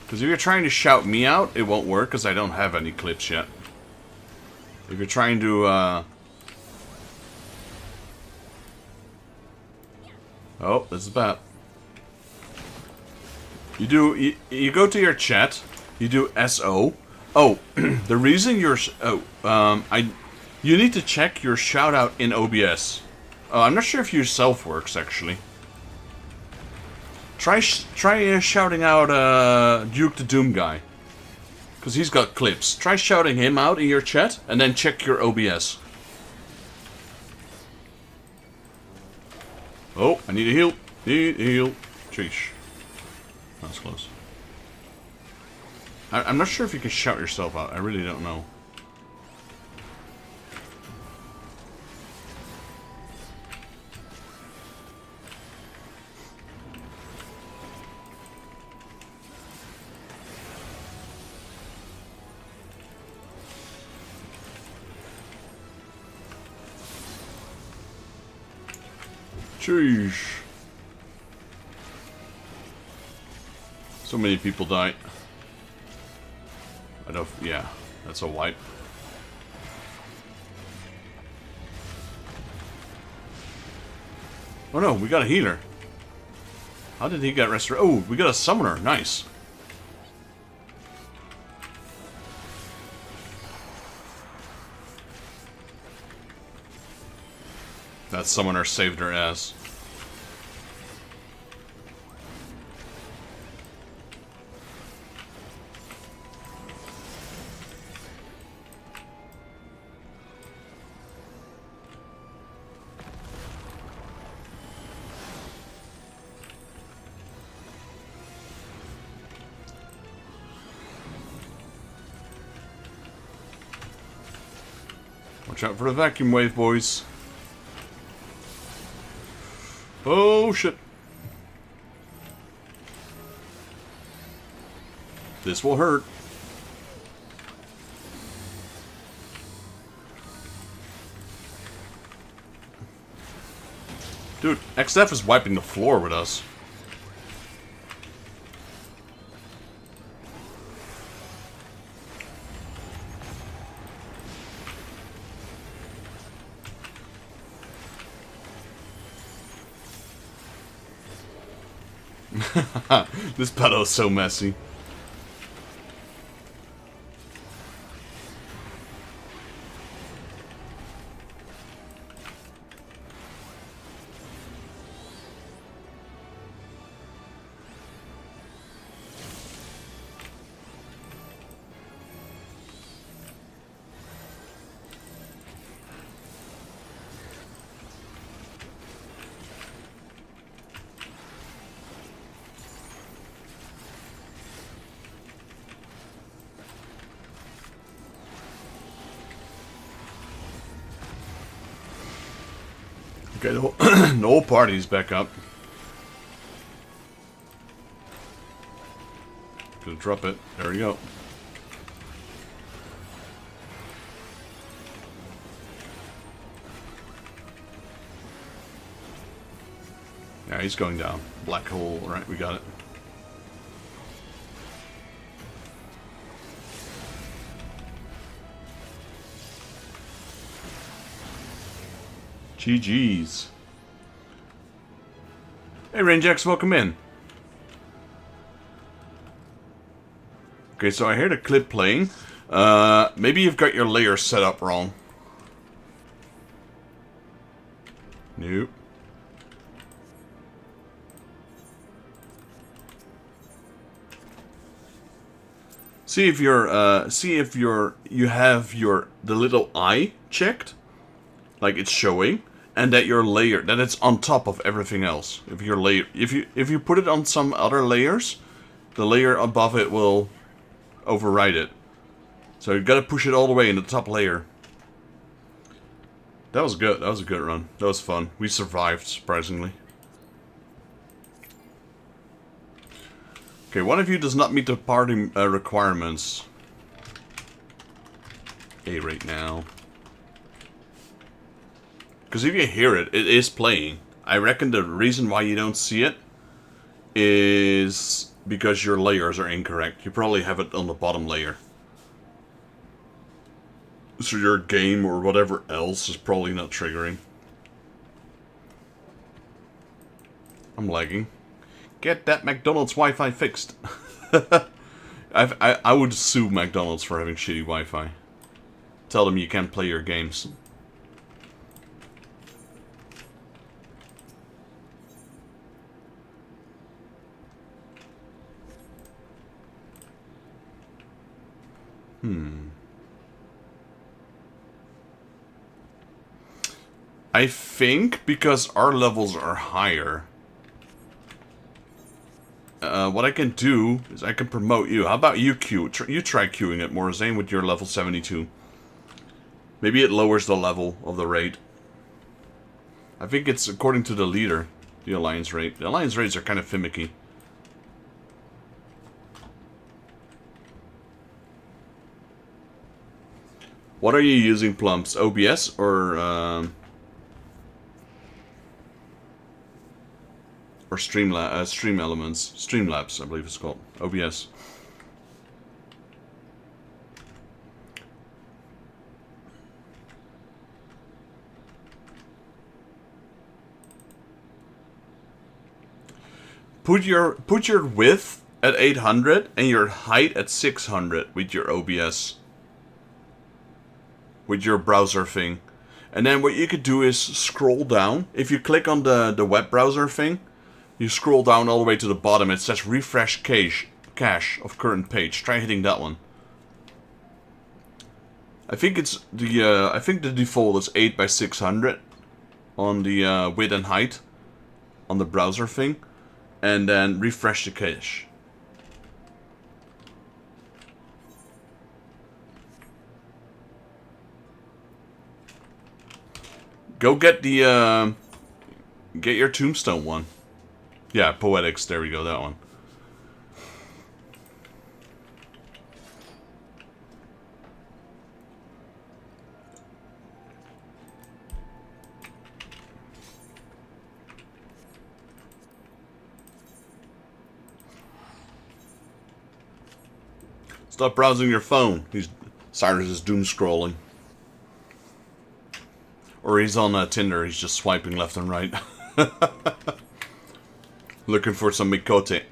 A: Because if you're trying to shout me out, it won't work because I don't have any clips yet. If you're trying to, Oh, this is bad. You go to your chat, you do SO. Oh, the reason you're... You need to check your shout out in OBS. I'm not sure if your self works actually. Try shouting out Duke the Doom guy, because he's got clips. Try shouting him out in your chat, and then check your OBS. Oh, I need a heal. Need a heal. Sheesh. That's close. I'm not sure if you can shout yourself out. I really don't know. Sheesh. So many people died. I don't. Yeah, that's a wipe. Oh no, we got a healer. How did he get restored? Oh, we got a summoner. Nice. That summoner saved her ass. Watch out for the vacuum wave, boys. Oh, shit. This will hurt. Dude, XF is wiping the floor with us. This battle is so messy. Okay, the whole party's back up. Gonna drop it. There we go. Yeah, he's going down. Black hole, right, we got it. GG's. Hey, Rangex, welcome in. Okay, so I hear the clip playing. Maybe you've got your layer set up wrong. Nope. See if you have the little eye checked, like it's showing, and that your layer, that it's on top of everything else. If you put it on some other layers, the layer above it will override it. So you gotta push it all the way in the top layer. That was good. That was a good run. That was fun. We survived, surprisingly. Okay, one of you does not meet the party requirements. A right now. Because if you hear it, it is playing. I reckon the reason why you don't see it is because your layers are incorrect. You probably have it on the bottom layer. So your game or whatever else is probably not triggering. I'm lagging. Get that McDonald's Wi-Fi fixed. I would sue McDonald's for having shitty Wi-Fi. Tell them you can't play your games. I think because our levels are higher, what I can do is I can promote you. How about you queue? You try queuing it more, Zane, with your level 72. Maybe it lowers the level of the raid. I think it's according to the leader, the alliance raid. The alliance raids are kind of finicky. What are you using, Plumps? OBS or Stream Elements? Streamlabs, I believe it's called. OBS. Put your width at 800 and your height at 600 with your OBS. With your browser thing. And then what you could do is scroll down. If you click on the web browser thing, you scroll down all the way to the bottom. It says refresh cache of current page. Try hitting that one. I think it's the I think the default is 8 by 600 on the width and height on the browser thing, and then refresh the cache. Go get the, get your tombstone one. Yeah, Poetics, there we go, that one. Stop browsing your phone. Cyrus is doom scrolling. Or he's on Tinder, he's just swiping left and right. Looking for some mikote.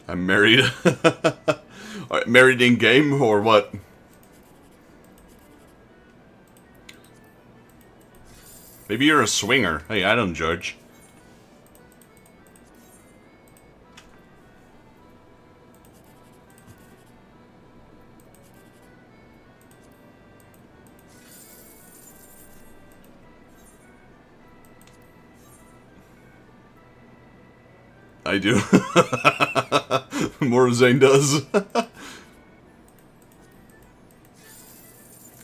A: I'm married. Married in game or what? Maybe you're a swinger. Hey, I don't judge. I do. More Zane does.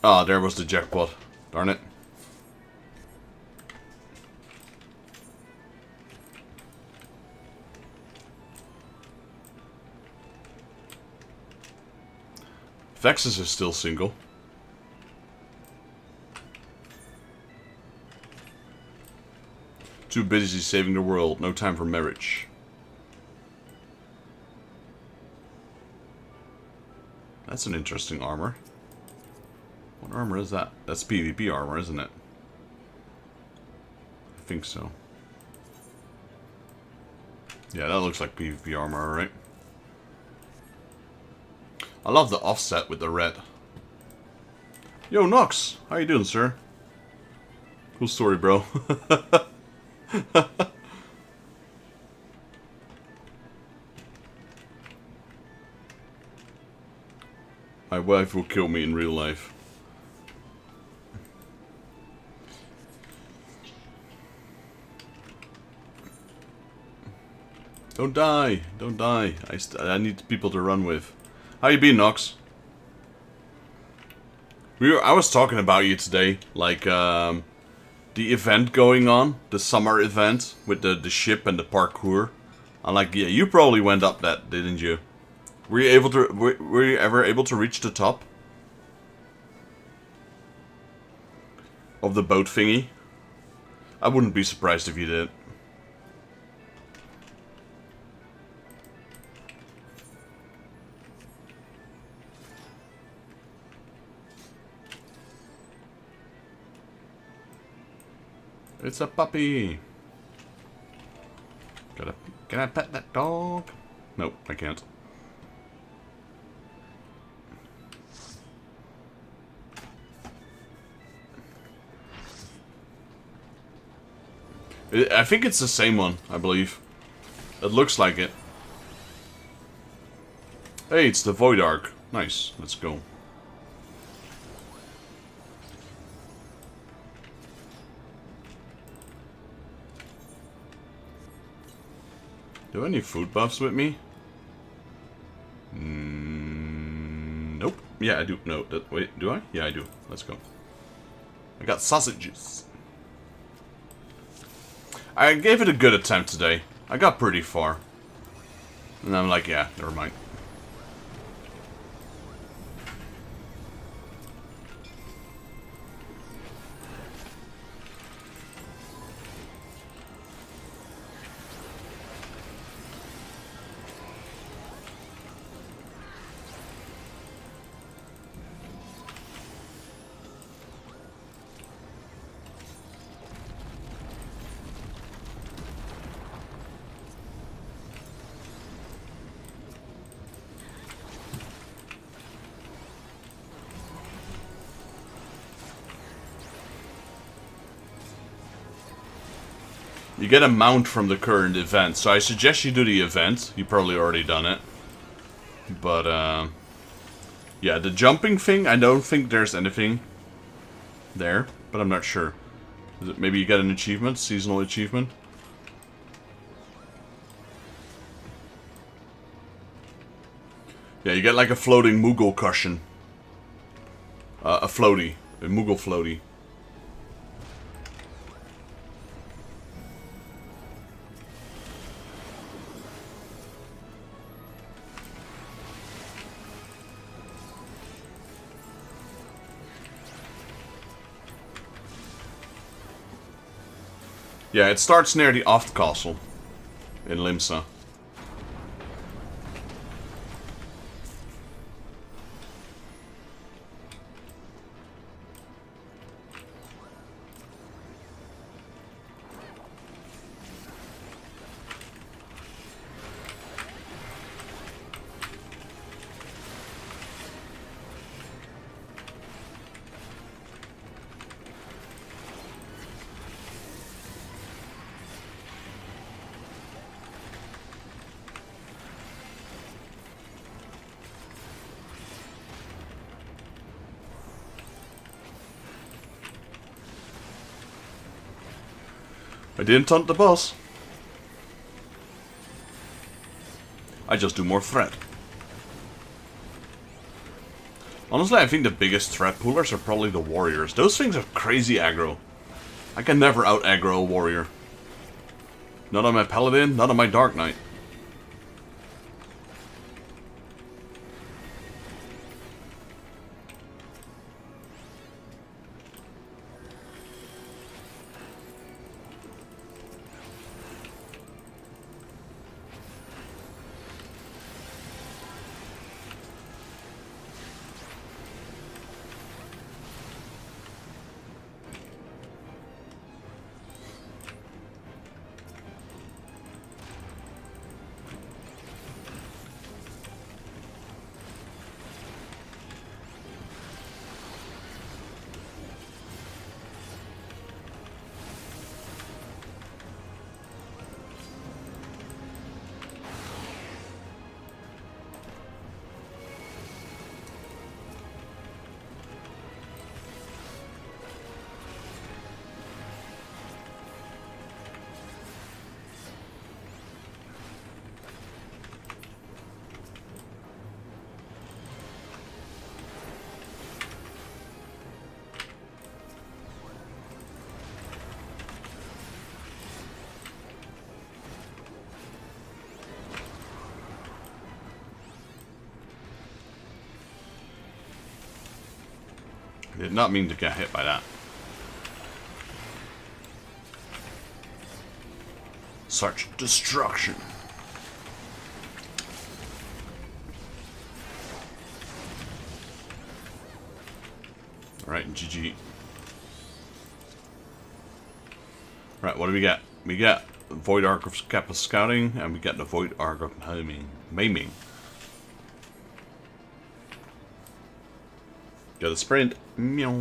A: Ah, there was the jackpot. Darn it. Vexus is still single. Too busy saving the world, no time for marriage. That's an interesting armor. What armor is that? That's PvP armor, isn't it? I think so. Yeah, that looks like PvP armor, alright. I love the offset with the red. Yo, Nox! How you doing, sir? Cool story, bro. My wife will kill me in real life. Don't die! Don't die! I need people to run with. How you been, Nox? I was talking about you today, like the event going on, the summer event with the ship and the parkour. I'm like, yeah, you probably went up that, didn't you? Were you able to? Were you ever able to reach the top of the boat thingy? I wouldn't be surprised if you did. It's a puppy. Can I pet that dog? Nope, I can't. I think it's the same one, I believe. It looks like it. Hey, it's the Void Ark. Nice. Let's go. Do I have any food buffs with me? Nope. Yeah, I do. No, wait, do I? Yeah, I do. Let's go. I got sausages. I gave it a good attempt today. I got pretty far. And I'm like, yeah, never mind. You get a mount from the current event, so I suggest you do the event. You've probably already done it. But, yeah, the jumping thing, I don't think there's anything there, but I'm not sure. Is it, maybe you get an achievement, seasonal achievement? Yeah, you get like a floating Moogle cushion. A floaty. A Moogle floaty. Yeah, it starts near the Oft Castle in Limsa. I didn't taunt the boss. I just do more threat. Honestly, I think the biggest threat poolers are probably the warriors. Those things are crazy aggro. I can never out aggro a warrior. Not on my paladin, not on my dark knight. I did not mean to get hit by that. Such destruction. Alright, GG. Right, what do we get? We get the Void Ark of Kappa Scouting, and we get the Void Ark of Maiming. Get a sprint. Meow.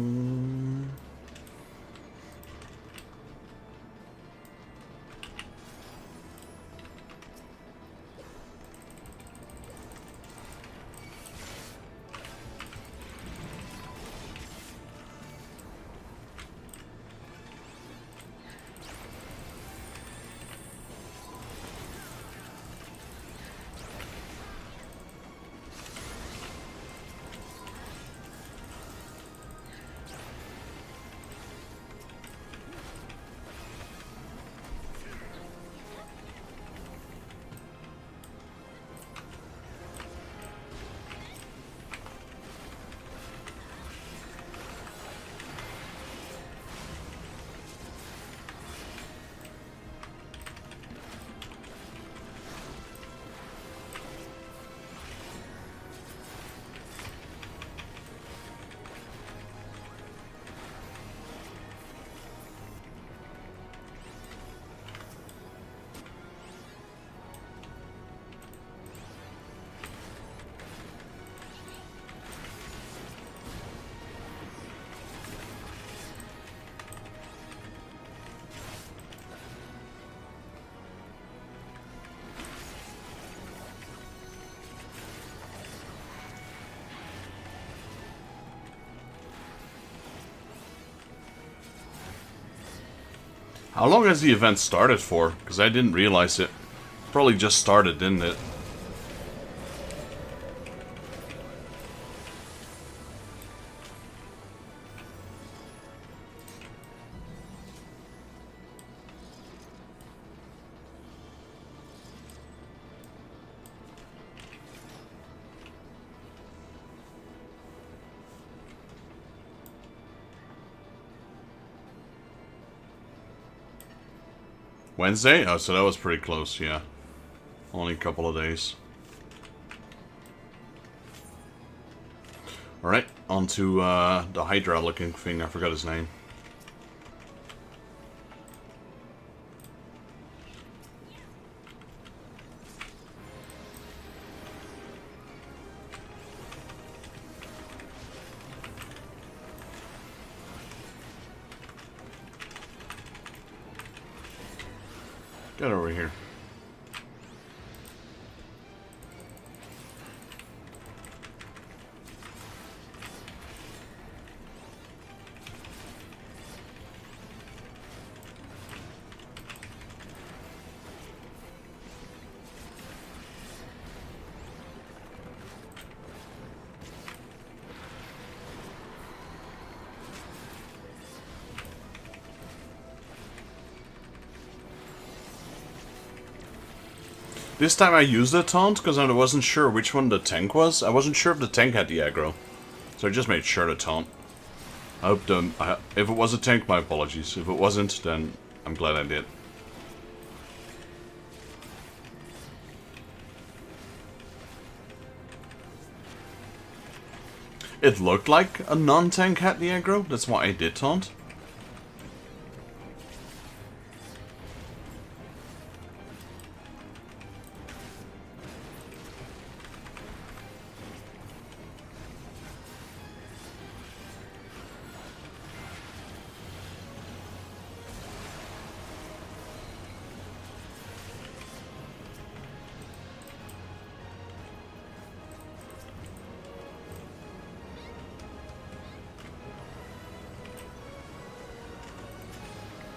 A: How long has the event started for? Because I didn't realize it. Probably just started, didn't it? Wednesday? Oh, so that was pretty close, yeah. Only a couple of days. Alright, on to the Hydra looking thing. I forgot his name. Get over here. This time I used the taunt because I wasn't sure which one the tank was. I wasn't sure if the tank had the aggro. So I just made sure to taunt. I hope if it was a tank, my apologies. If it wasn't, then I'm glad I did. It looked like a non-tank had the aggro. That's why I did taunt.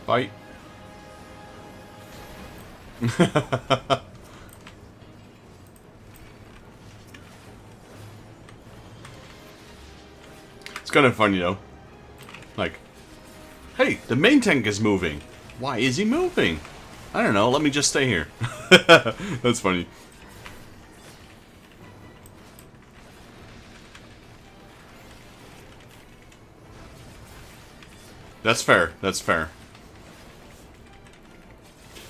A: Bye. It's kind of funny though. Like, hey, the main tank is moving. Why is he moving? I don't know, let me just stay here. That's funny. That's fair, that's fair.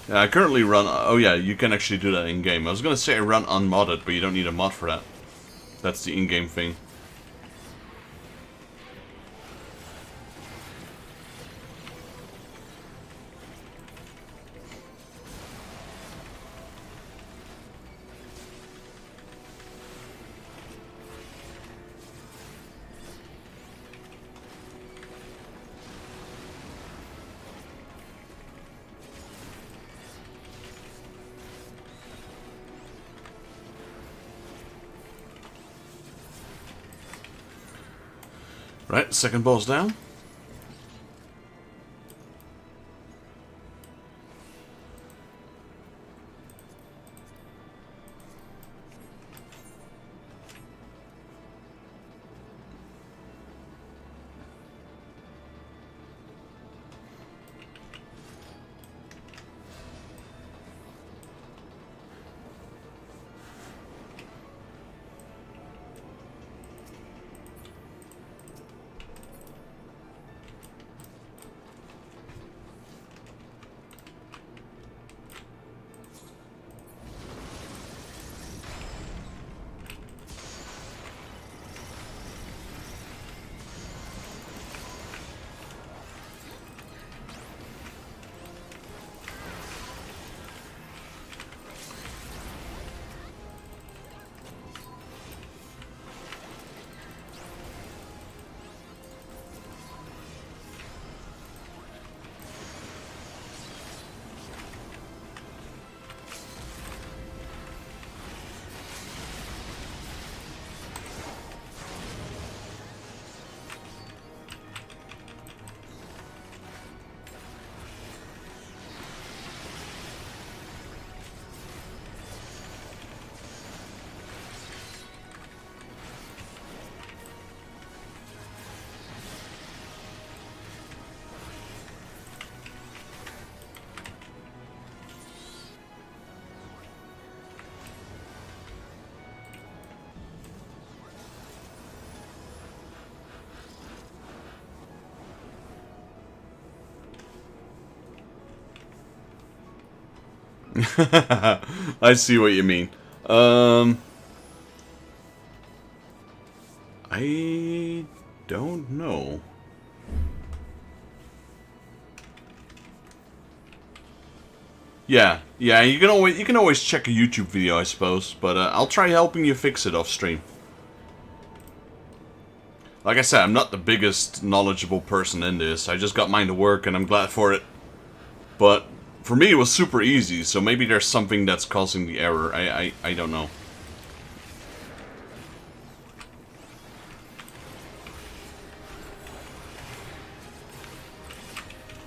A: Yeah, I currently run... Oh yeah, you can actually do that in-game. I was gonna say I run unmodded, but you don't need a mod for that. That's the in-game thing. Right, second boss down. I see what you mean. I don't know. Yeah, you can always check a YouTube video, I suppose, but I'll try helping you fix it off stream. Like I said, I'm not the biggest knowledgeable person in this. I just got mine to work, and I'm glad for it. But for me, it was super easy, so maybe there's something that's causing the error. I don't know.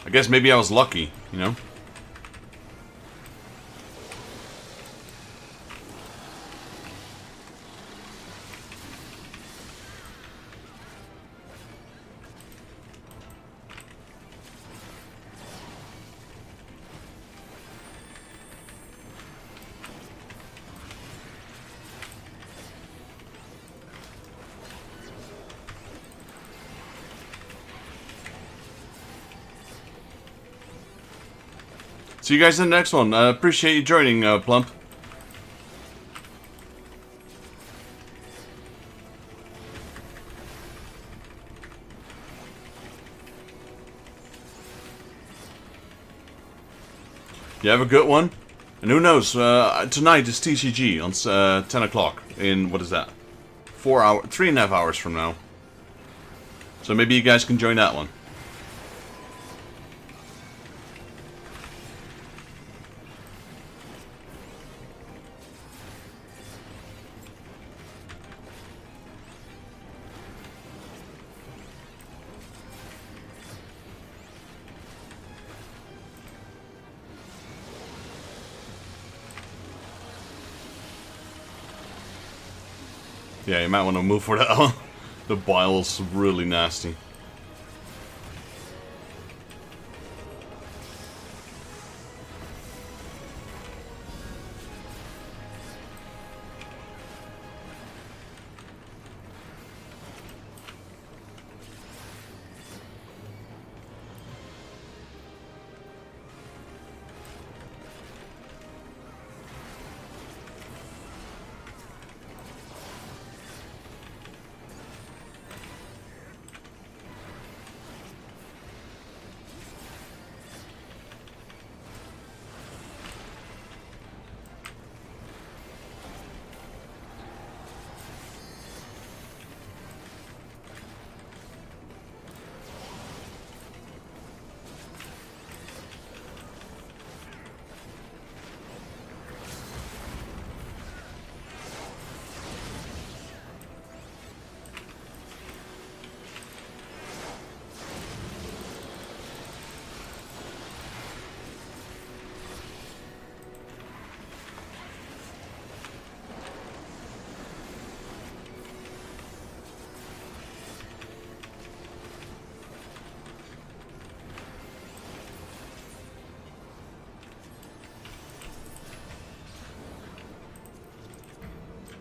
A: I guess maybe I was lucky, you know? See you guys in the next one. Appreciate you joining, Plump. You have a good one. And who knows, tonight is TCG on 10 o'clock in, what is that? 3.5 hours from now. So maybe you guys can join that one. Yeah, you might want to move for that one. The bile's really nasty.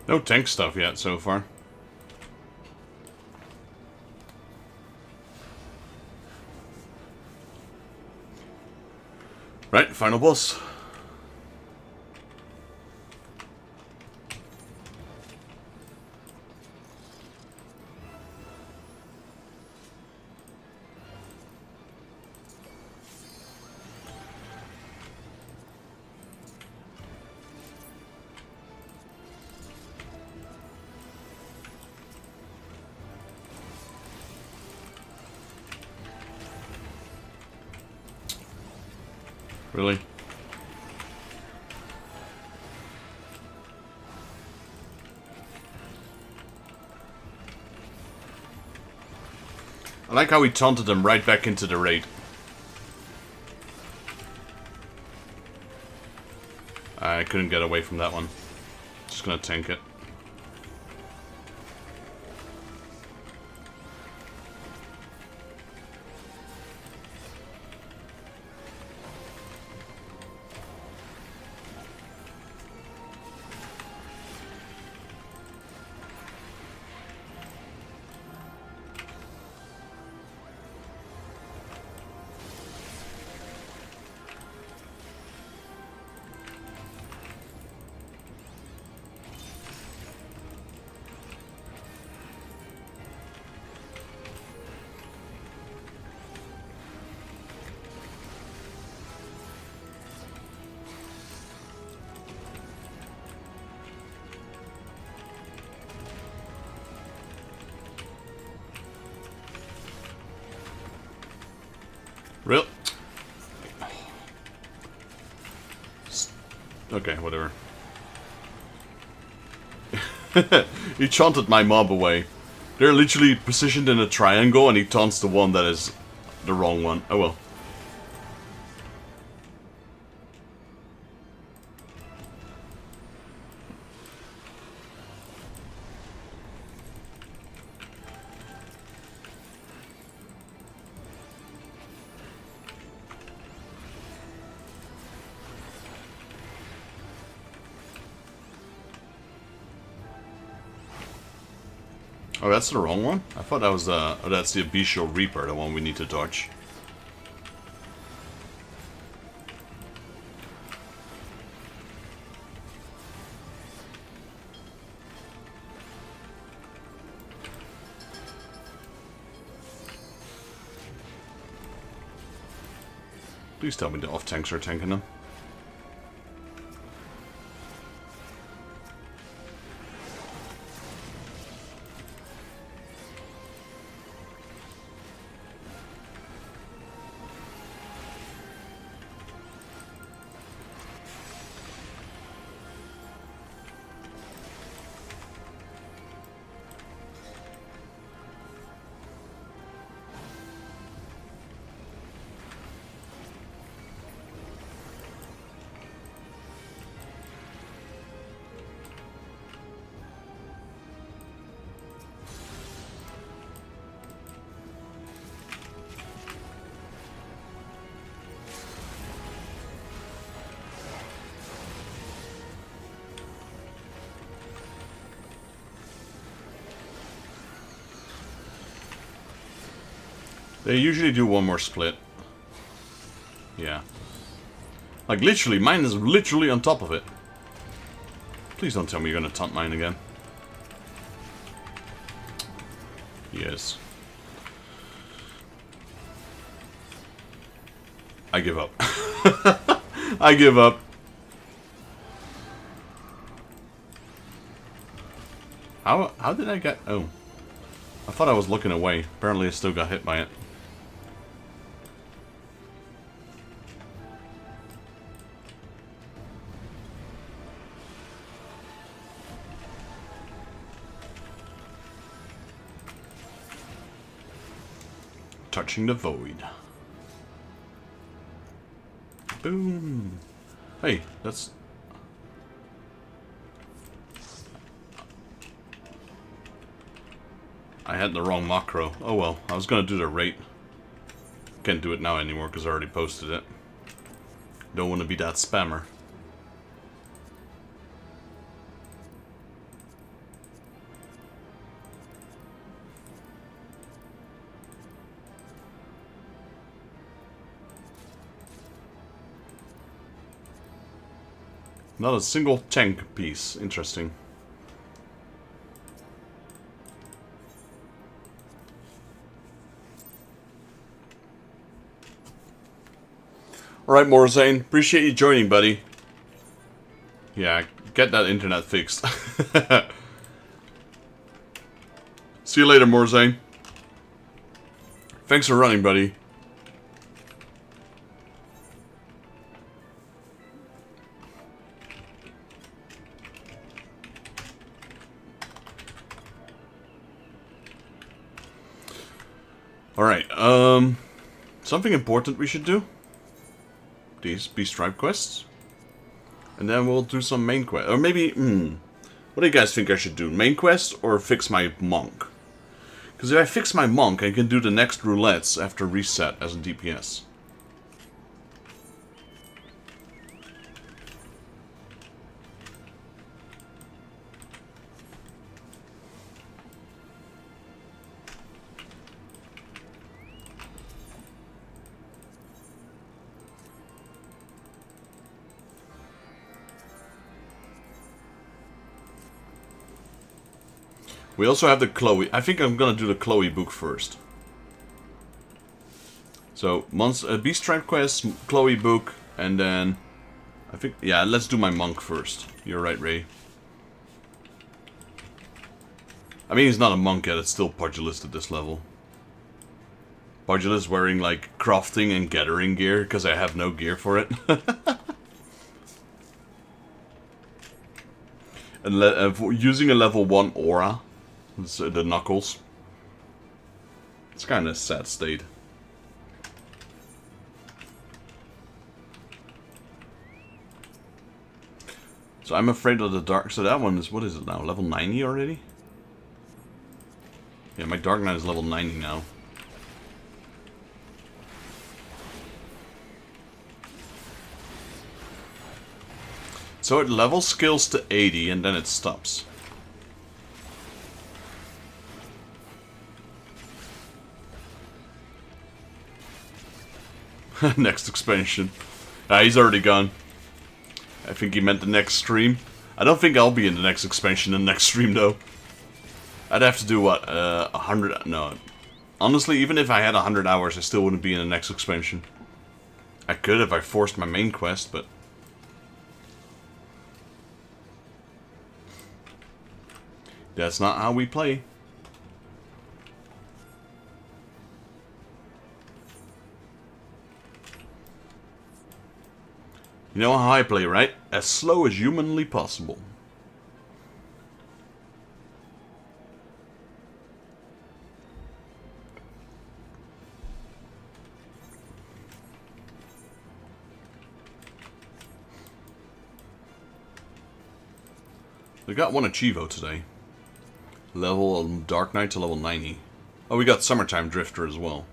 A: No tank stuff yet so far. Right, final boss. Really? I like how we taunted them right back into the raid. I couldn't get away from that one. Just gonna tank it. Okay, whatever. He taunted my mob away. They're literally positioned in a triangle, and he taunts the one that is the wrong one. Oh well. Oh, that's the wrong one? I thought that was the... Oh, that's the Abyssal Reaper, the one we need to dodge. Please tell me the off-tanks are tanking them. They usually do one more split. Yeah. Like, literally, mine is literally on top of it. Please don't tell me you're gonna taunt mine again. Yes. I give up. I give up. How did I get... Oh. I thought I was looking away. Apparently I still got hit by it. Touching the void. Boom. Hey, that's... I had the wrong macro. Oh well, I was gonna do the rate. Can't do it now anymore because I already posted it. Don't want to be that spammer. Not a single tank piece. Interesting. Alright, Morzane. Appreciate you joining, buddy. Yeah, get that internet fixed. See you later, Morzane. Thanks for running, buddy. Alright, something important we should do. These Beast Tribe quests. And then we'll do some main quest. Or maybe, what do you guys think I should do? Main quest or fix my monk? Because if I fix my monk, I can do the next roulettes after reset as a DPS. We also have the Chloe. I think I'm gonna do the Chloe book first. So, Beast Tribe quest, Chloe book, and then... I think... Yeah, let's do my monk first. You're right, Ray. I mean, he's not a monk yet. It's still Pugilist at this level. Pugilist wearing, like, crafting and gathering gear, because I have no gear for it. using a level 1 aura, the knuckles. It's kind of a sad state. So I'm afraid of the dark. So that one is, what is it now? Level 90 already? Yeah, my Dark Knight is level 90 now. So it levels skills to 80 and then it stops. Next expansion. He's already gone. I think he meant the next stream. I don't think I'll be in the next expansion in the next stream though. I'd have to do what? 100? No. Honestly, even if I had 100 hours, I still wouldn't be in the next expansion. I could if I forced my main quest, but... that's not how we play. You know how I play, right? As slow as humanly possible. We got one Achievo today. Level Dark Knight to level 90. Oh, we got Summertime Drifter as well.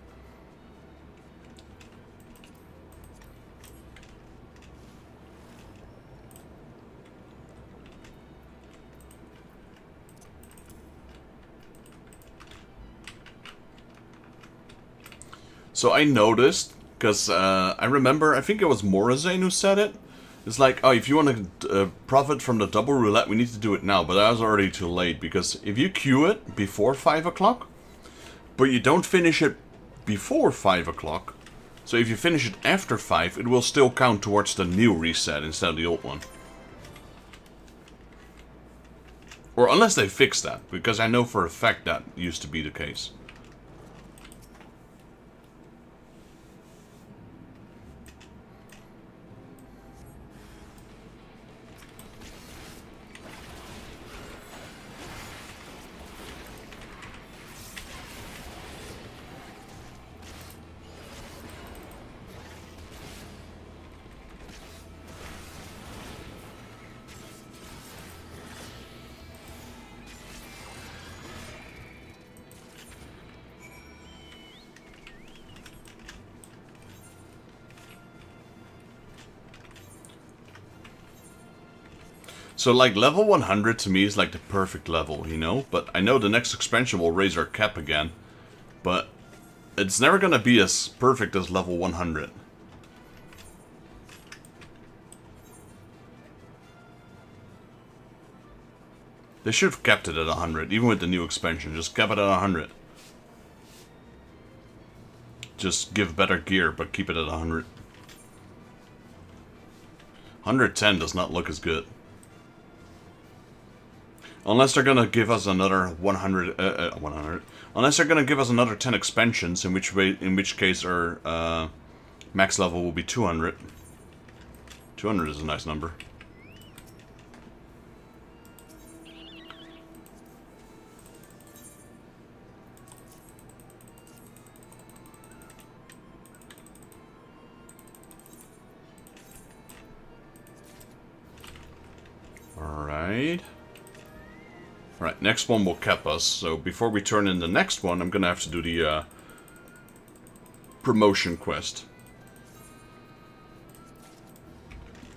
A: So I noticed, because I remember, I think it was Morazane who said it. It's like, oh, if you want to profit from the double roulette, we need to do it now. But that was already too late, because if you queue it before 5 o'clock, but you don't finish it before 5 o'clock, so if you finish it after 5, it will still count towards the new reset instead of the old one. Or unless they fix that, because I know for a fact that used to be the case. So, like, level 100 to me is like the perfect level, you know? But I know the next expansion will raise our cap again. But it's never gonna be as perfect as level 100. They should have kept it at 100, even with the new expansion. Just kept it at 100. Just give better gear, but keep it at 100. 110 does not look as good. Unless they're gonna give us another 100. Unless they're gonna give us another 10 expansions, in which case our max level will be 200. 200 is a nice number. Alright. Alright, next one will cap us, so before we turn in the next one, I'm gonna have to do the promotion quest.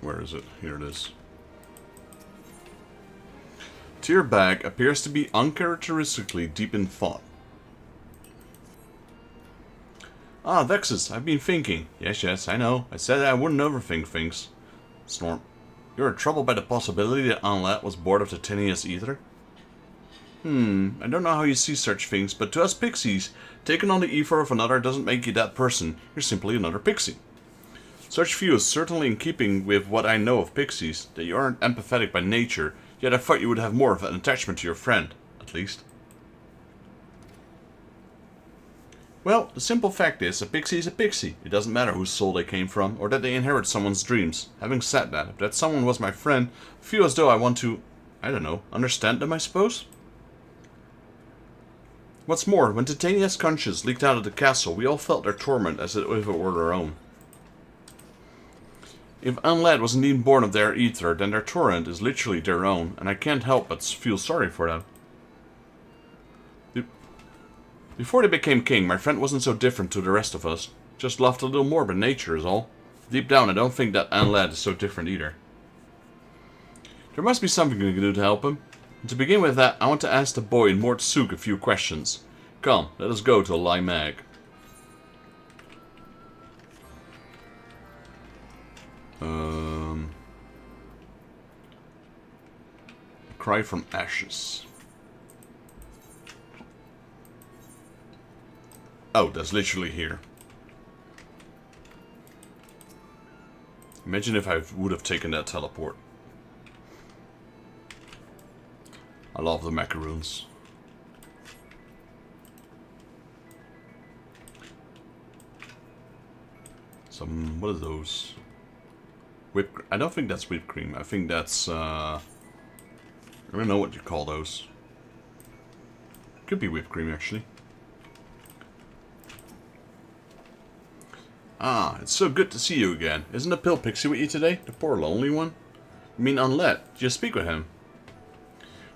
A: Where is it? Here it is. Tier bag appears to be uncharacteristically deep in thought. Ah, Vexus, I've been thinking. Yes, I know. I said I wouldn't overthink things. Snorp. You're troubled by the possibility that Anlat was bored of the Tinius either? I don't know how you see such things, but to us pixies, taking on the ether of another doesn't make you that person. You're simply another pixie. Such view is certainly in keeping with what I know of pixies, that you aren't empathetic by nature, yet I thought you would have more of an attachment to your friend, at least. Well, the simple fact is, a pixie is a pixie. It doesn't matter whose soul they came from, or that they inherit someone's dreams. Having said that, if that someone was my friend, I feel as though I want to I don't know, understand them, I suppose? What's more, when Titania's conscience leaked out of the castle, we all felt their torment as if it were our own. If Unlad was indeed born of their ether, then their torrent is literally their own, and I can't help but feel sorry for them. Before they became king, my friend wasn't so different to the rest of us. Just loved a little more by nature is all. Deep down, I don't think that Unlad is so different either. There must be something we can do to help him. And to begin with that, I want to ask the boy in Mort Sook a few questions. Come, let us go to Lai Mag. Cry from Ashes. Oh, that's literally here. Imagine if I would have taken that teleport. I love the macaroons. What are those? I don't think that's whipped cream. I think that's, I don't know what you call those. Could be whipped cream, actually. Ah, it's so good to see you again. Isn't the pill pixie with you today? The poor lonely one? You mean Unlet? Did you speak with him?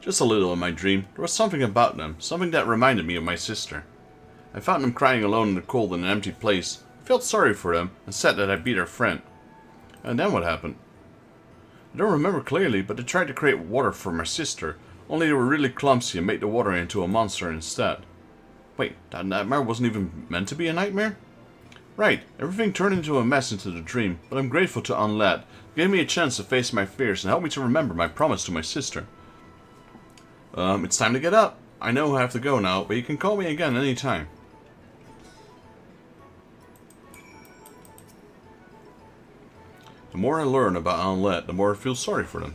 A: Just a little in my dream. There was something about them, something that reminded me of my sister. I found them crying alone in the cold in an empty place. I felt sorry for them, and said that I beat their friend. And then what happened? I don't remember clearly, but they tried to create water for my sister, only they were really clumsy and made the water into a monster instead. Wait, that nightmare wasn't even meant to be a nightmare? Right, everything turned into a mess into the dream, but I'm grateful to Unlad. It gave me a chance to face my fears and helped me to remember my promise to my sister. It's time to get up. I know I have to go now, but you can call me again anytime. The more I learn about Unlet, the more I feel sorry for them.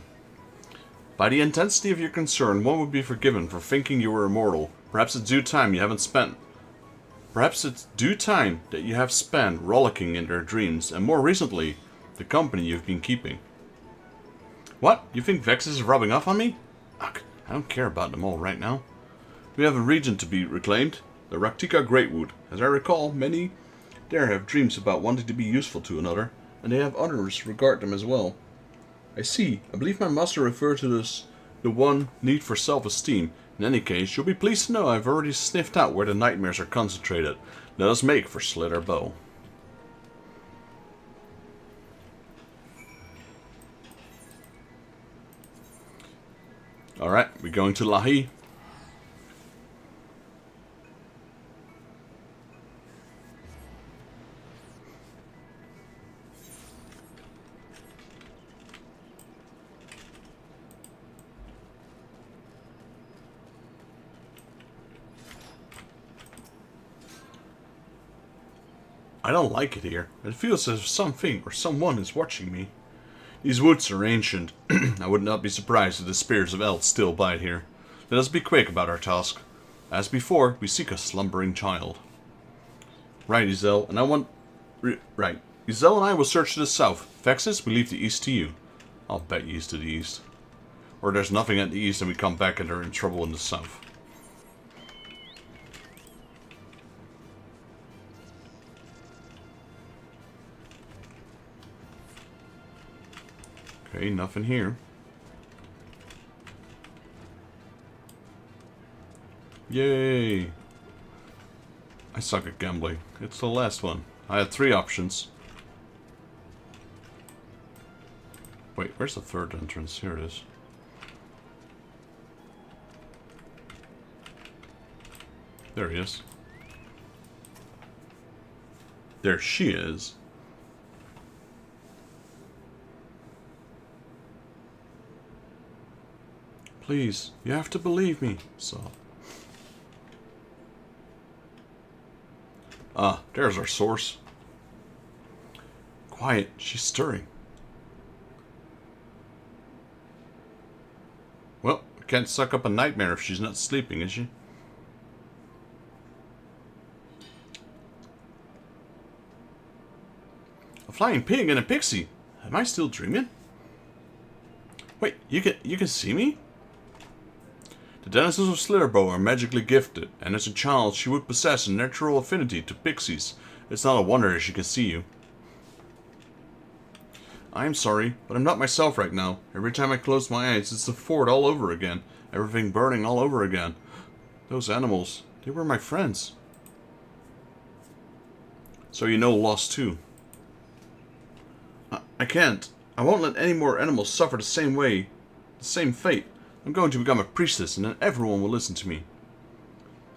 A: By the intensity of your concern, one would be forgiven for thinking you were immortal. Perhaps it's due time that you have spent rollicking in their dreams, and more recently, the company you've been keeping. What? You think Vexus is rubbing off on me? Ugh, I don't care about them all right now. We have a region to be reclaimed, the Raktika Greatwood. As I recall, many there have dreams about wanting to be useful to another, and they have others regard them as well. I see. I believe my master referred to this the one need for self-esteem. In any case, you'll be pleased to know I've already sniffed out where the nightmares are concentrated. Let us make for Slither Bow. Alright, we're going to Lahi. I don't like it here. It feels as if something or someone is watching me. These woods are ancient. I would not be surprised if the spirits of elves still bide here. Let us be quick about our task. As before, we seek a slumbering child. Right, Izel, and I want... Right. Izel and I will search to the south. Vexus, we leave the east to you. I'll bet you to the east. Or there's nothing at the east and we come back and are in trouble in the south. Okay, nothing here. Yay! I suck at gambling. It's the last one. I had 3 options. Wait, where's the third entrance? Here it is. There he is. There she is. Please, you have to believe me. So. Ah, there's our source. Quiet, she's stirring. Well, I can't suck up a nightmare if she's not sleeping, is she? A flying pig and a pixie. Am I still dreaming? Wait, you can see me? The denizens of Slitherbow are magically gifted, and as a child she would possess a natural affinity to pixies. It's not a wonder she can see you. I'm sorry, but I'm not myself right now. Every time I close my eyes, it's the fort all over again. Everything burning all over again. Those animals, they were my friends. So you know loss too. I can't. I won't let any more animals suffer the same way, the same fate. I'm going to become a priestess and then everyone will listen to me.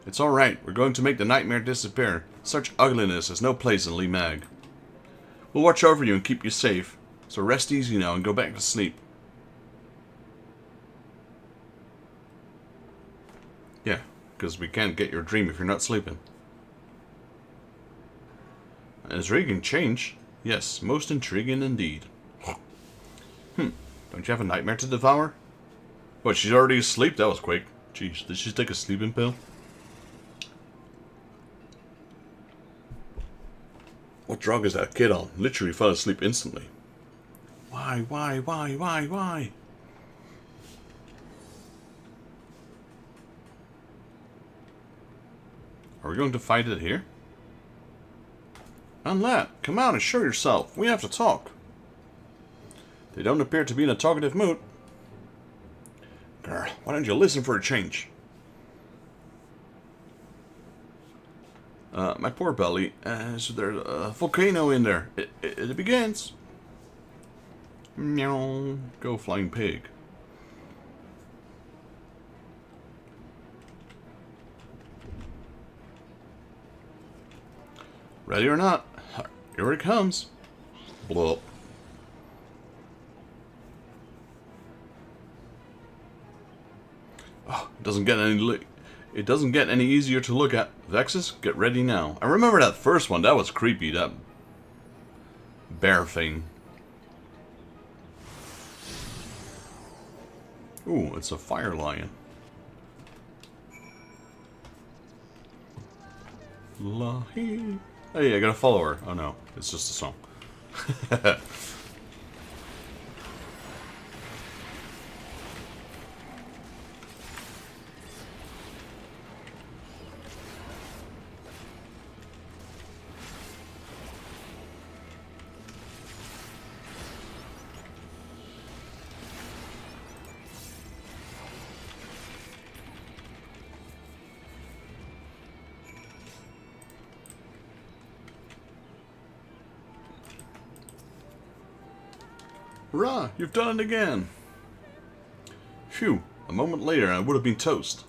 A: It's alright, we're going to make the nightmare disappear. Such ugliness has no place in Lee Mag. We'll watch over you and keep you safe. So rest easy now and go back to sleep. Yeah, because we can't get your dream if you're not sleeping. An intriguing change. Yes, most intriguing indeed. Don't you have a nightmare to devour? What, she's already asleep? That was quick. Jeez, did she take a sleeping pill? What drug is that kid on? Literally fell asleep instantly. Why? Are we going to fight it here? Unlat, come out and show yourself. We have to talk. They don't appear to be in a talkative mood. Girl, why don't you listen for a change? My poor belly. So there's a volcano in there. It begins. Meow. Go flying pig. Ready or not, here it comes. Blow up. Oh, it doesn't get any easier to look at. Vexus, get ready now. I remember that first one. That was creepy. That bear thing. Ooh, it's a fire lion. Lahi. Hey, I gotta follow her. Oh no, it's just a song. Hurrah! You've done it again! Phew, a moment later and I would have been toast.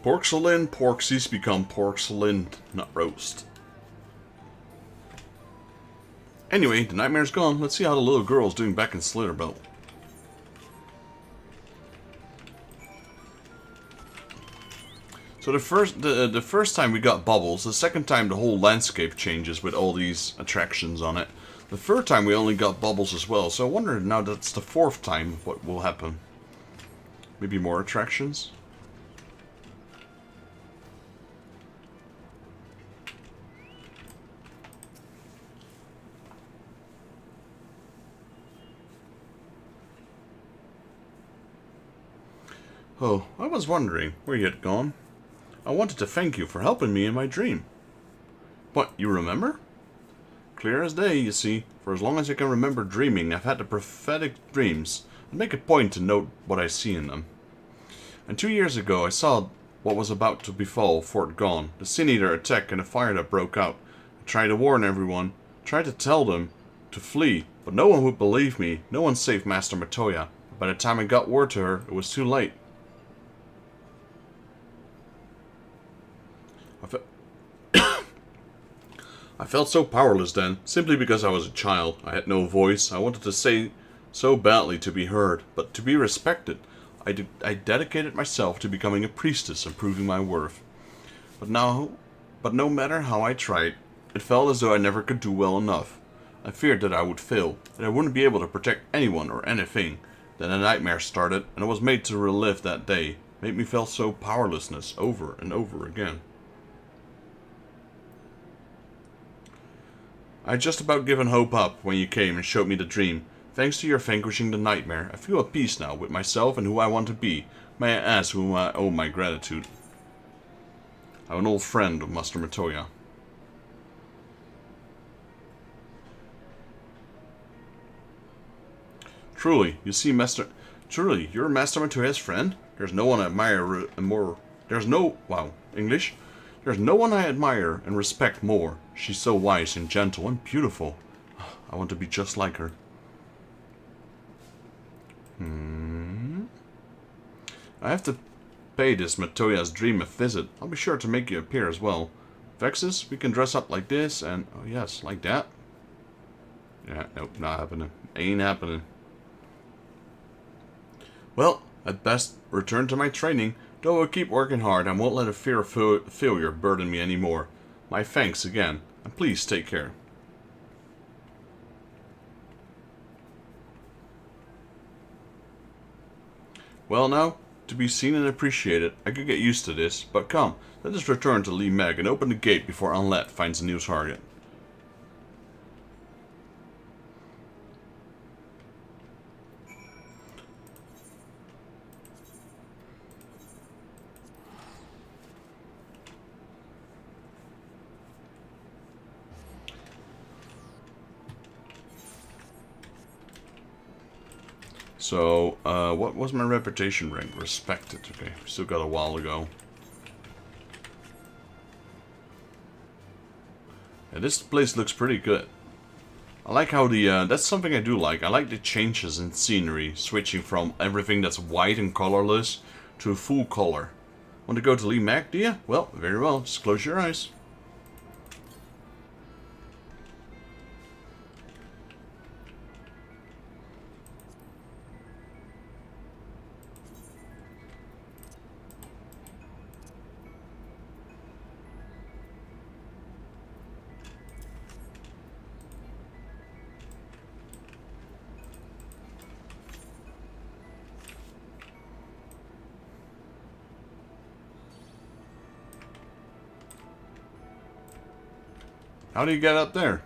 A: Porcelain, porksies become porcelain, not roast. Anyway, the nightmare's gone. Let's see how the little girl's doing back in Slitherbow. So the first time we got bubbles, the second time the whole landscape changes with all these attractions on it. The third time we only got bubbles as well, so I wonder now that's the fourth time what will happen. Maybe more attractions? Oh, I was wondering where you had gone. I wanted to thank you for helping me in my dream. What, you remember? Clear as day, you see. For as long as I can remember dreaming, I've had the prophetic dreams. I make a point to note what I see in them. And 2 years ago, I saw what was about to befall Fort Gone. The Sin Eater attack and the fire that broke out. I tried to warn everyone, tried to tell them to flee, but no one would believe me. No one saved Master Matoya. By the time I got word to her, it was too late. I felt so powerless then, simply because I was a child. I had no voice. I wanted to say so badly to be heard, but to be respected. I dedicated myself to becoming a priestess and proving my worth. But no matter how I tried, it felt as though I never could do well enough. I feared that I would fail, that I wouldn't be able to protect anyone or anything. Then a nightmare started, and I was made to relive that day. Made me feel so powerlessness over and over again. I had just about given hope up when you came and showed me the dream. Thanks to your vanquishing the nightmare, I feel at peace now with myself and who I want to be. May I ask whom I owe my gratitude? I'm an old friend of Master Matoya. Truly, you see, Truly, you're Master Matoya's friend? There's no one I admire more... There's no... Wow, English? There's no one I admire and respect more. She's so wise and gentle and beautiful. I want to be just like her. I have to pay this Matoya's dream a visit. I'll be sure to make you appear as well. Vexus, we can dress up like this and... Oh yes, like that. Yeah, nope, not happening. Ain't happening. Well, at best, return to my training, though I'll keep working hard and won't let a fear of failure burden me anymore. My thanks again, and please take care. Well now, to be seen and appreciated, I could get used to this, but come, let us return to Lee Meg and open the gate before Unlet finds a new target. So, what was my reputation rank? Respected. Okay, still got a while to go. Yeah, this place looks pretty good. I like how the, that's something I do like. I like the changes in scenery, switching from everything that's white and colorless to full color. Want to go to Lee Mac, do you? Well, very well. Just close your eyes. How do you get up there?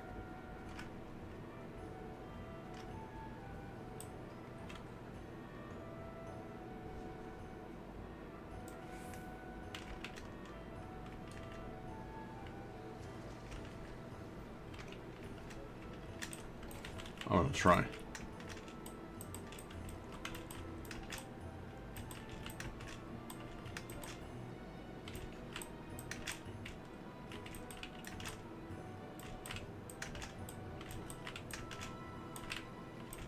A: I'm gonna try.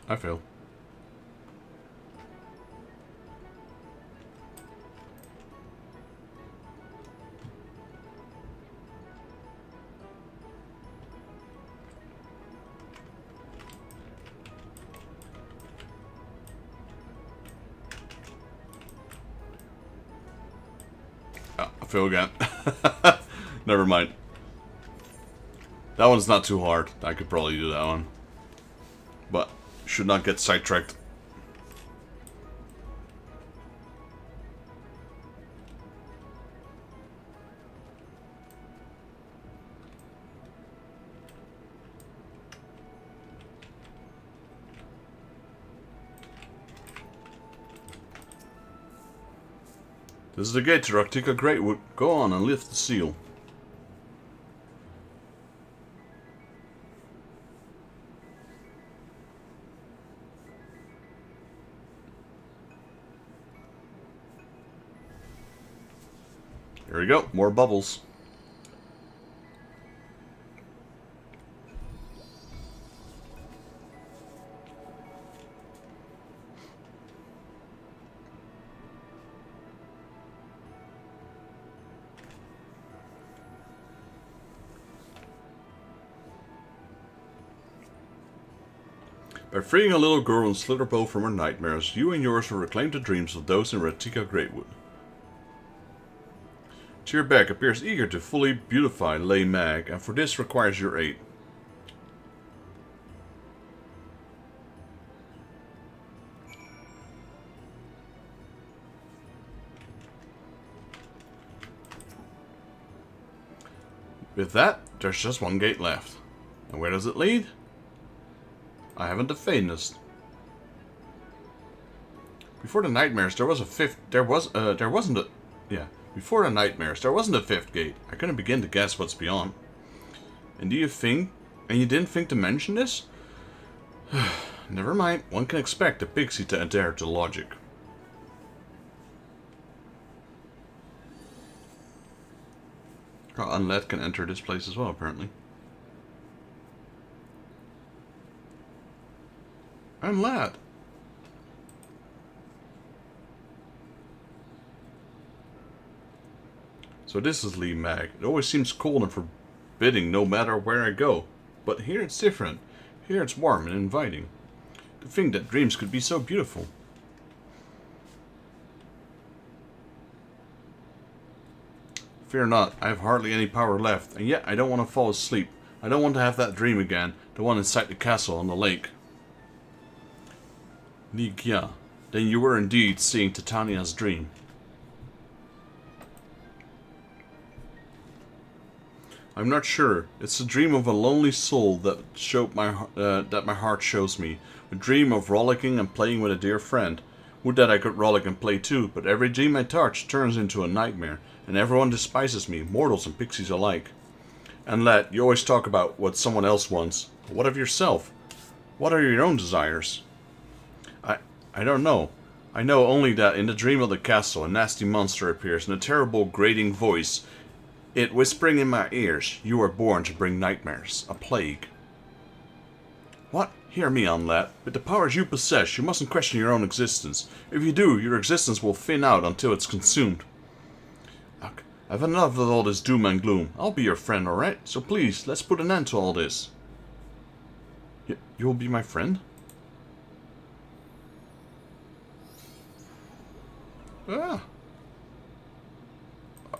A: I failed. Oh, I failed again. Never mind. That one's not too hard. I could probably do that one. But should not get sidetracked. This is the gate to Raktika Greatwood. Go on and lift the seal. Here we go, more bubbles. By freeing a little girl and Slitherbow from her nightmares, you and yours will reclaim the dreams of those in Raktika Greatwood. Tyrbeck appears eager to fully beautify Lay Mag, and for this requires your aid. With that, there's just one gate left. And where does it lead? I haven't the faintest. Before the nightmares, there was a fifth. There wasn't a. Yeah. Before the nightmares, there wasn't a fifth gate. I couldn't begin to guess what's beyond. And do you think? And you didn't think to mention this? Never mind. One can expect a pixie to adhere to logic. Unlet can enter this place as well, apparently. Unlet. So this is Lee Mag. It always seems cold and forbidding no matter where I go. But here it's different. Here it's warm and inviting. To think that dreams could be so beautiful. Fear not, I have hardly any power left, and yet I don't want to fall asleep. I don't want to have that dream again, the one inside the castle on the lake. Nikia, then you were indeed seeing Titania's dream. I'm not sure. It's a dream of a lonely soul that my heart shows me. A dream of rollicking and playing with a dear friend. Would that I could rollick and play too, but every dream I touch turns into a nightmare, and everyone despises me, mortals and pixies alike. And lad, you always talk about what someone else wants. But what of yourself? What are your own desires? I don't know. I know only that in the dream of the castle a nasty monster appears in a terrible grating voice, it whispering in my ears, you were born to bring nightmares, a plague. What? Hear me on that. With the powers you possess, you mustn't question your own existence. If you do, your existence will thin out until it's consumed. I've enough of all this doom and gloom. I'll be your friend, alright? So please, let's put an end to all this. You will be my friend? Ah.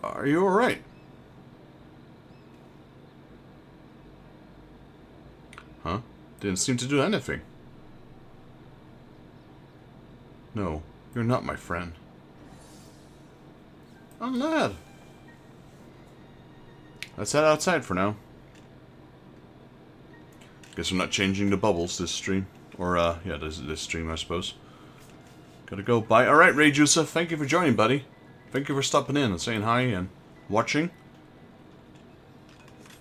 A: Are you alright? Huh? Didn't seem to do anything. No, you're not my friend. I'm lad. Let's head outside for now. Guess I'm not changing the bubbles this stream. Or, yeah, this stream, I suppose. Gotta go. Bye. Alright, Ray Jusa, thank you for joining, buddy. Thank you for stopping in and saying hi and watching.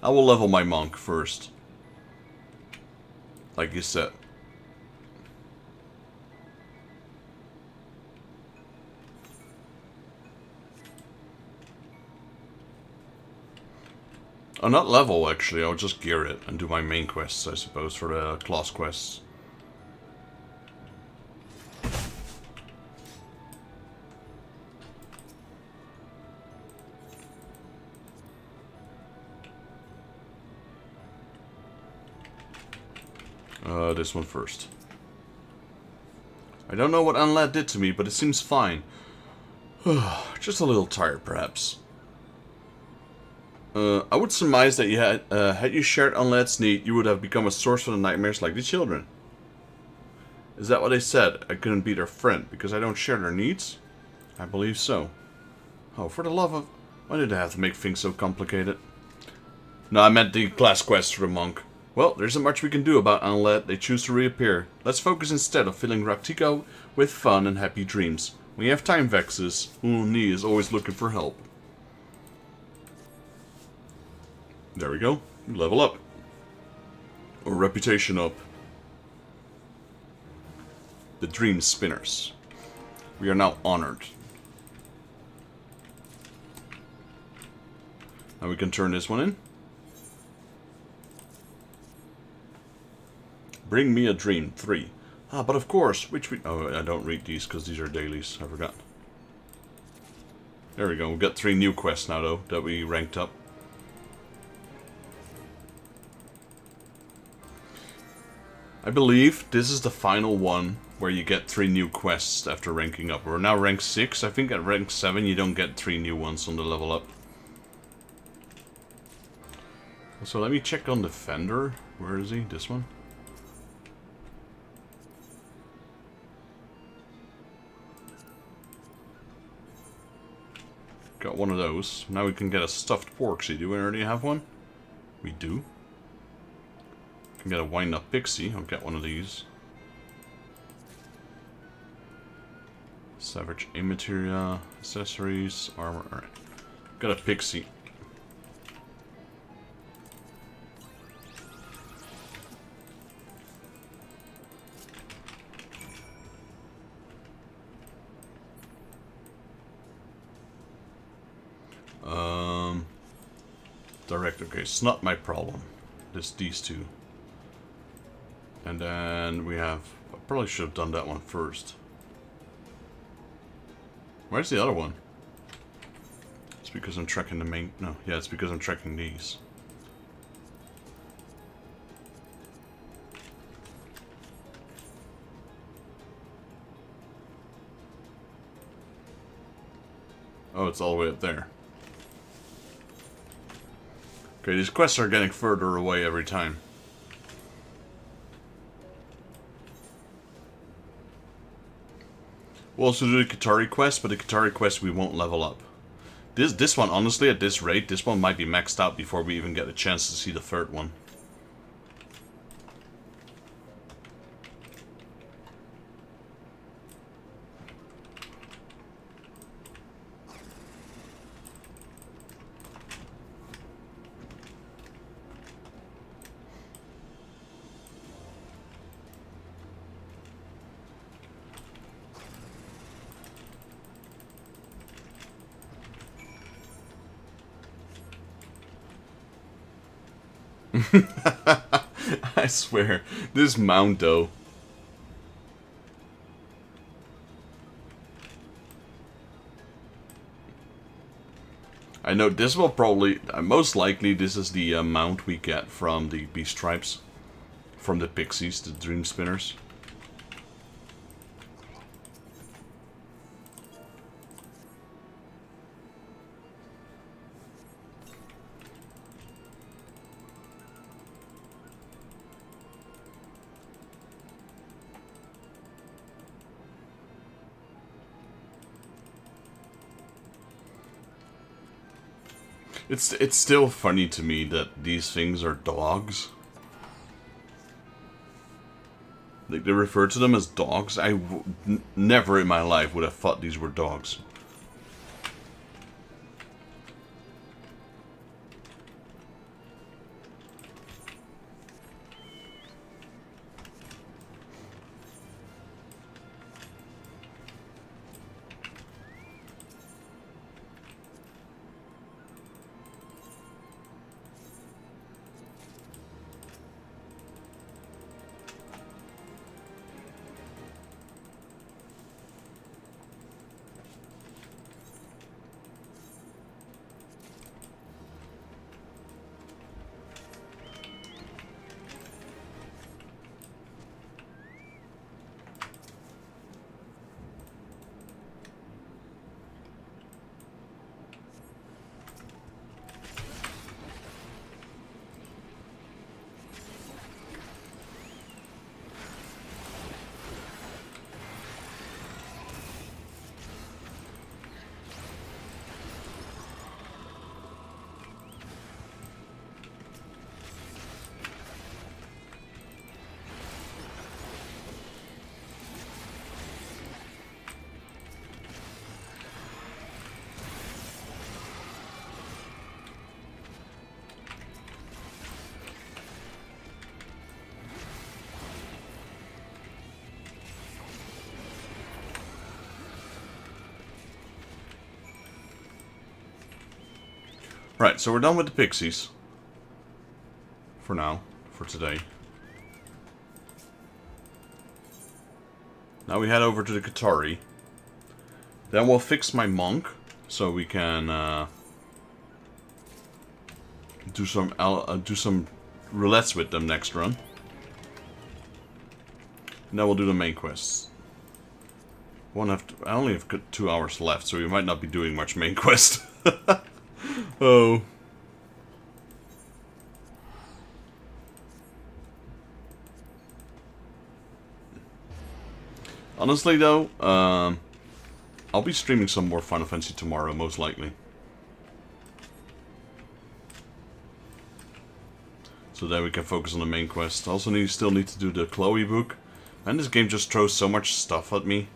A: I will level my monk first. Like you said. Oh, not level, actually. I'll just gear it and do my main quests, I suppose, for the class quests. This one first. I don't know what Unlad did to me, but it seems fine. Just a little tired, perhaps. I would surmise that you had you shared Unlad's need, you would have become a source for the nightmares like the children. Is that what they said? I couldn't be their friend because I don't share their needs? I believe so. Oh, for the love of... Why did I have to make things so complicated? No, I meant the class quest for the monk. Well, there isn't much we can do about Unlad. They choose to reappear. Let's focus instead on filling Raktika with fun and happy dreams. When you have time vexes, Uni is always looking for help. There we go. Level up. Or reputation up. The Dream Spinners. We are now honored. Now we can turn this one in. Bring me a dream, 3. Ah, but of course, which we... Oh, I don't read these because these are dailies. I forgot. There we go. We've got 3 new quests now, though, that we ranked up. I believe this is the final one where you get 3 new quests after ranking up. We're now rank 6. I think at rank 7 you don't get 3 new ones on the level up. So let me check on the Fender. Where is he? This one? Got one of those. Now we can get a stuffed porksy. Do we already have one? We do. Can get a wind-up pixie. I'll get one of these. Savage Immateria, accessories, armor. Alright. Got a pixie. Direct, okay, it's not my problem. Just these two. And then we have, I probably should have done that one first. Where's the other one? It's because I'm tracking the main, no, yeah, it's because I'm tracking these. Oh, it's all the way up there. Okay, these quests are getting further away every time. We'll also do the Qatari quest, but the Qatari quest we won't level up. This one, honestly, at this rate, this one might be maxed out before we even get a chance to see the third one. I swear, this mount though. I know this will probably, most likely this is the mount we get from the beast tribes. From the pixies, the dream spinners. It's still funny to me that these things are dogs. Like, they refer to them as dogs. Never in my life would have thought these were dogs. Right, so we're done with the pixies. For now. For today. Now we head over to the Qatari. Then we'll fix my monk. So we can do some roulettes with them next run. And then we'll do the main quests. I only have 2 hours left, so we might not be doing much main quest. Oh. Honestly though, I'll be streaming some more Final Fantasy tomorrow, most likely. So then we can focus on the main quest. Also still need to do the Chloe book. And this game just throws so much stuff at me.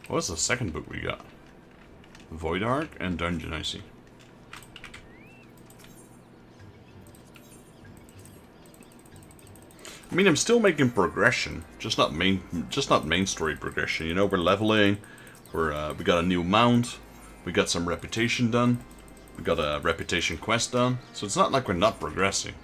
A: What's the second book we got? Void Ark and Dungeon, I see. I mean, I'm still making progression, just not main story progression. You know, we're leveling, we got a new mount, we got some reputation done, we got a reputation quest done. So it's not like we're not progressing.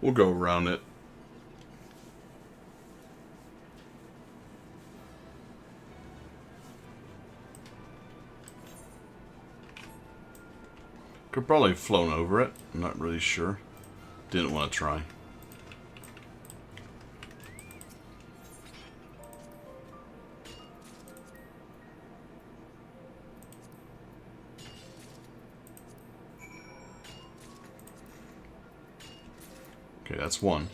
A: We'll go around it. Could probably have flown over it. I'm not really sure. Didn't want to try. Okay, that's one.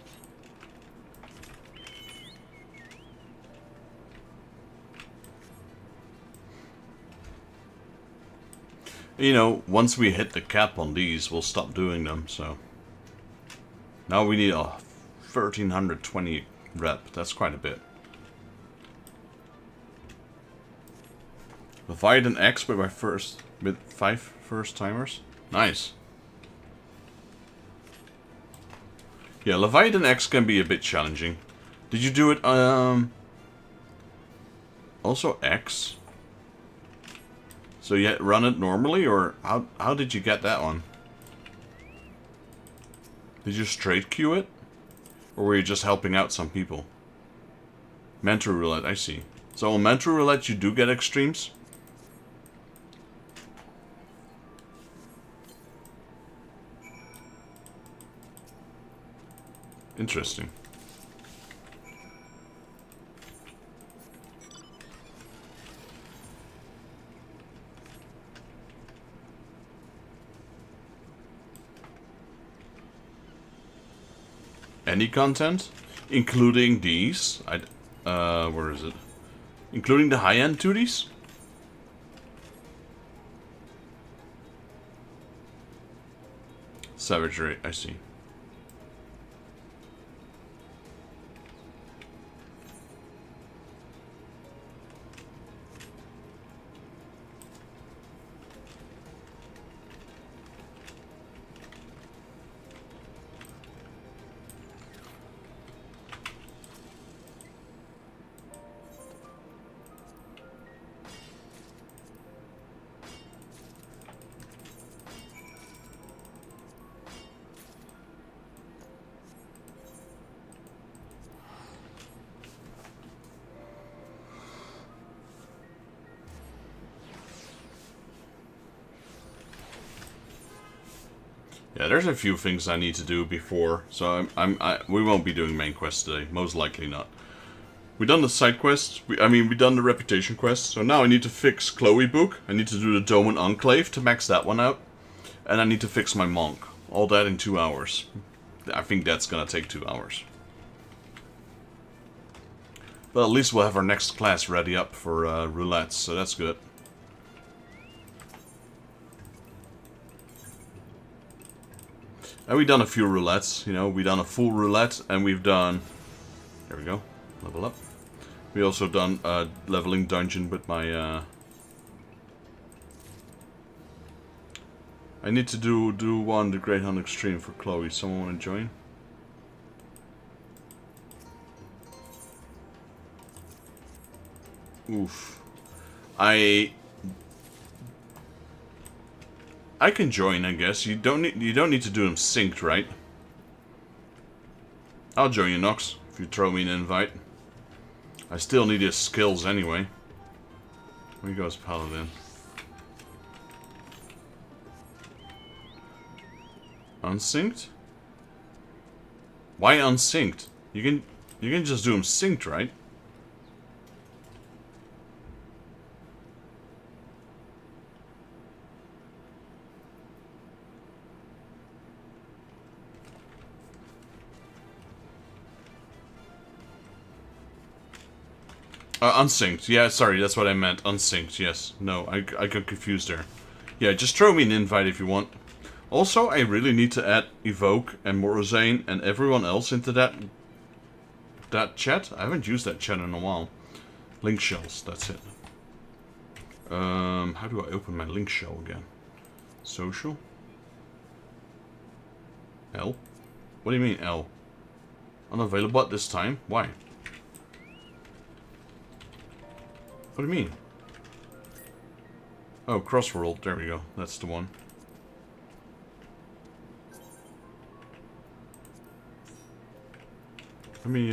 A: You know, once we hit the cap on these, we'll stop doing them, so. Now we need a 1320 rep. That's quite a bit. Leviathan X with with 5 first timers. Nice. Yeah, Leviathan X can be a bit challenging. Did you do it, also X? So you run it normally, or how did you get that one? Did you straight queue it? Or were you just helping out some people? Mentor Roulette, I see. So on Mentor Roulette you do get extremes? Interesting. Any content? Including these? Where is it? Including the high-end 2Ds? Savagery, I see. Yeah, there's a few things I need to do before, so we won't be doing main quests today, most likely not. We done the side quests, we done the reputation quest, so now I need to fix Chloe book, I need to do the Doman Enclave to max that one out, and I need to fix my monk. All that in 2 hours. I think that's gonna take 2 hours. But at least we'll have our next class ready up for roulettes, so that's good. And we've done a few roulettes, you know, we've done a full roulette, and we've done, there we go, level up. We also done a leveling dungeon with my, I need to do one, the Great Hunt Extreme for Chloe. Someone want to join? Oof. I can join, I guess. You don't need to do them synced, right? I'll join you, Nox, if you throw me an invite. I still need his skills anyway. Where goes Paladin? Unsynced? Why unsynced? You can just do them synced, right? Unsynced. Yeah, sorry, that's what I meant. Unsynced, yes. No, I got confused there. Yeah, just throw me an invite if you want. Also, I really need to add Evoke and Morozane and everyone else into that chat. I haven't used that chat in a while. Link shells, that's it. How do I open my link shell again? Social? L? What do you mean L? Unavailable at this time? Why? What do you mean? Oh, Crossworld. There we go. That's the one. Let me,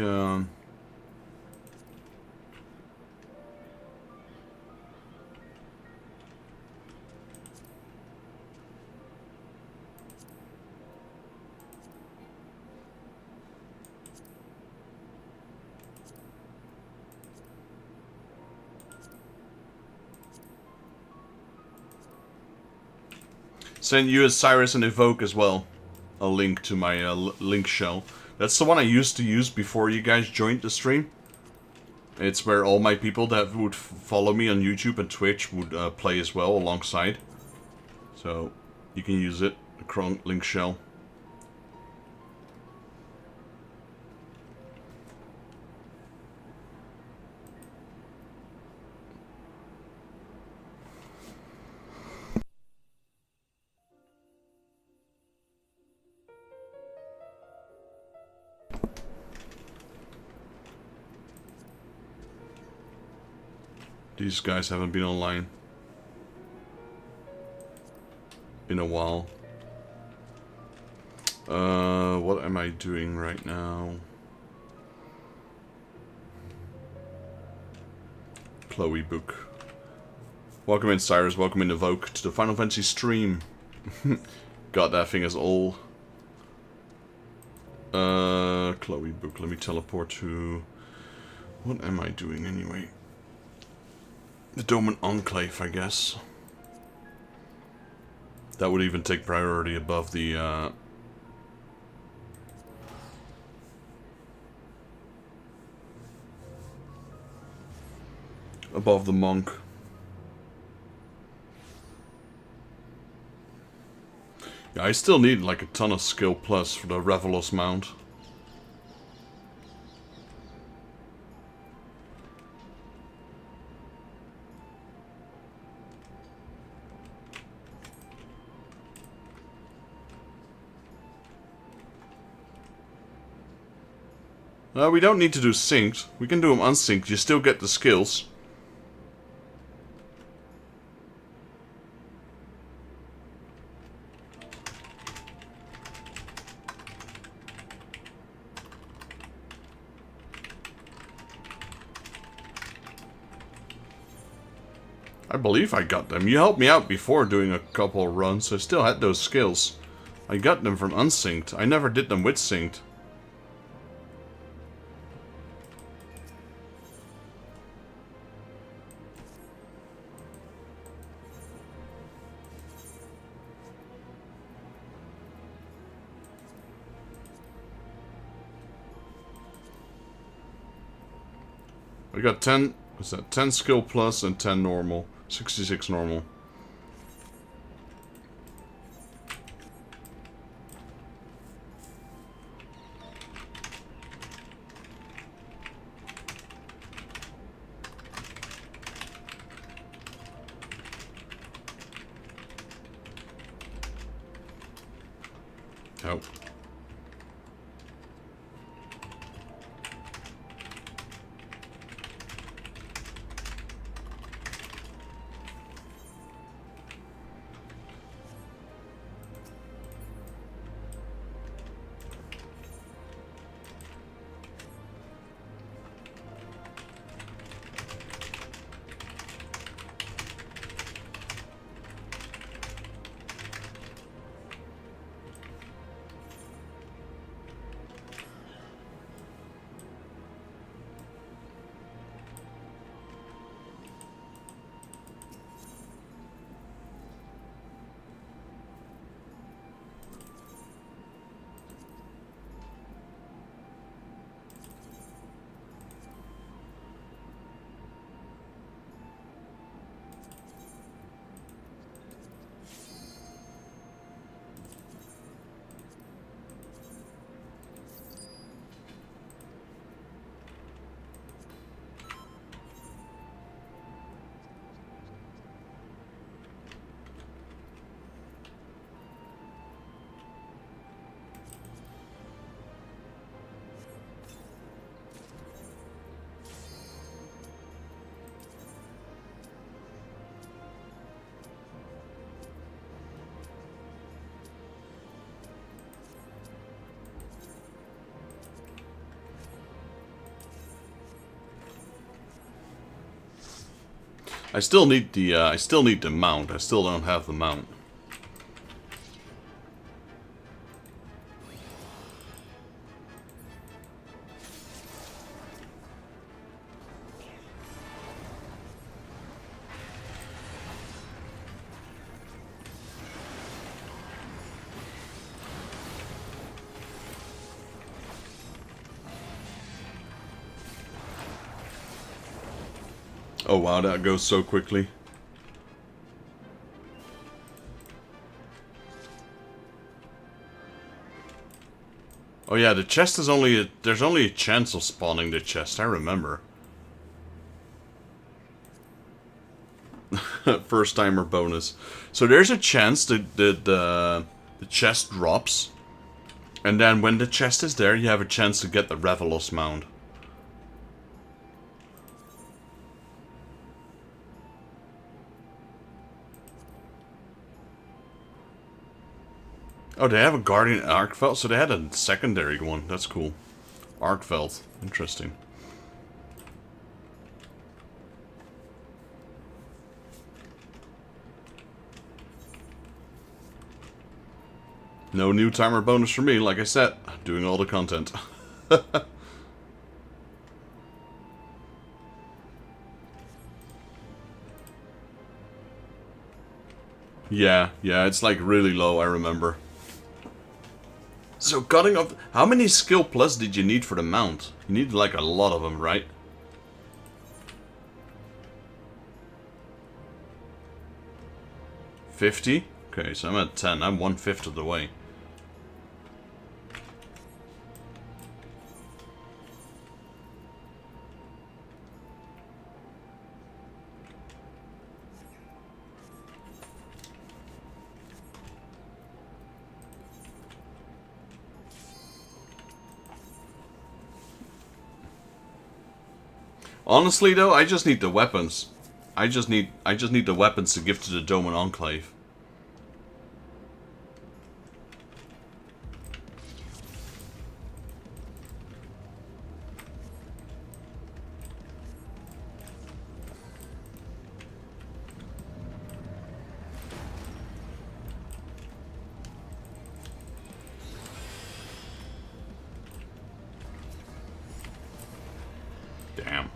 A: send you as Cyrus and Evoke as well. A link to my link shell. That's the one I used to use before you guys joined the stream. It's where all my people that would follow me on YouTube and Twitch would play as well alongside. So you can use it, the Cron link shell. These guys haven't been online in a while. What am I doing right now? Chloe book. Welcome in, Cyrus. Welcome in, Evoke, to the Final Fantasy stream. God, that thing is all. Chloe book. Let me teleport to. What am I doing anyway? The Doman Enclave, I guess. That would even take priority above the, above the monk. Yeah, I still need like a ton of skill plus for the Revelos mount. We don't need to do synced. We can do them unsynced. You still get the skills. I believe I got them. You helped me out before doing a couple of runs. I still had those skills. I got them from unsynced. I never did them with synced. I got 10, what's that, 10 skill plus and 10 normal. 66 normal. Oh. I still need the mount. I still don't have the mount. Oh wow, that goes so quickly. Oh yeah, the chest is there's only a chance of spawning the chest, I remember. First timer bonus. So there's a chance that the chest drops. And then when the chest is there, you have a chance to get the Revelos mount. Oh, they have a Guardian Arkveld, so they had a secondary one. That's cool. Arkveld. Interesting. No new timer bonus for me, like I said. Doing all the content. Yeah, it's like really low, I remember. So cutting off... How many skill plus did you need for the mount? You need like a lot of them, right? $50? Okay, so I'm at 10. I'm 1/5 of the way. Honestly though, I just need the weapons. I just need the weapons to give to the Doman Enclave. Damn.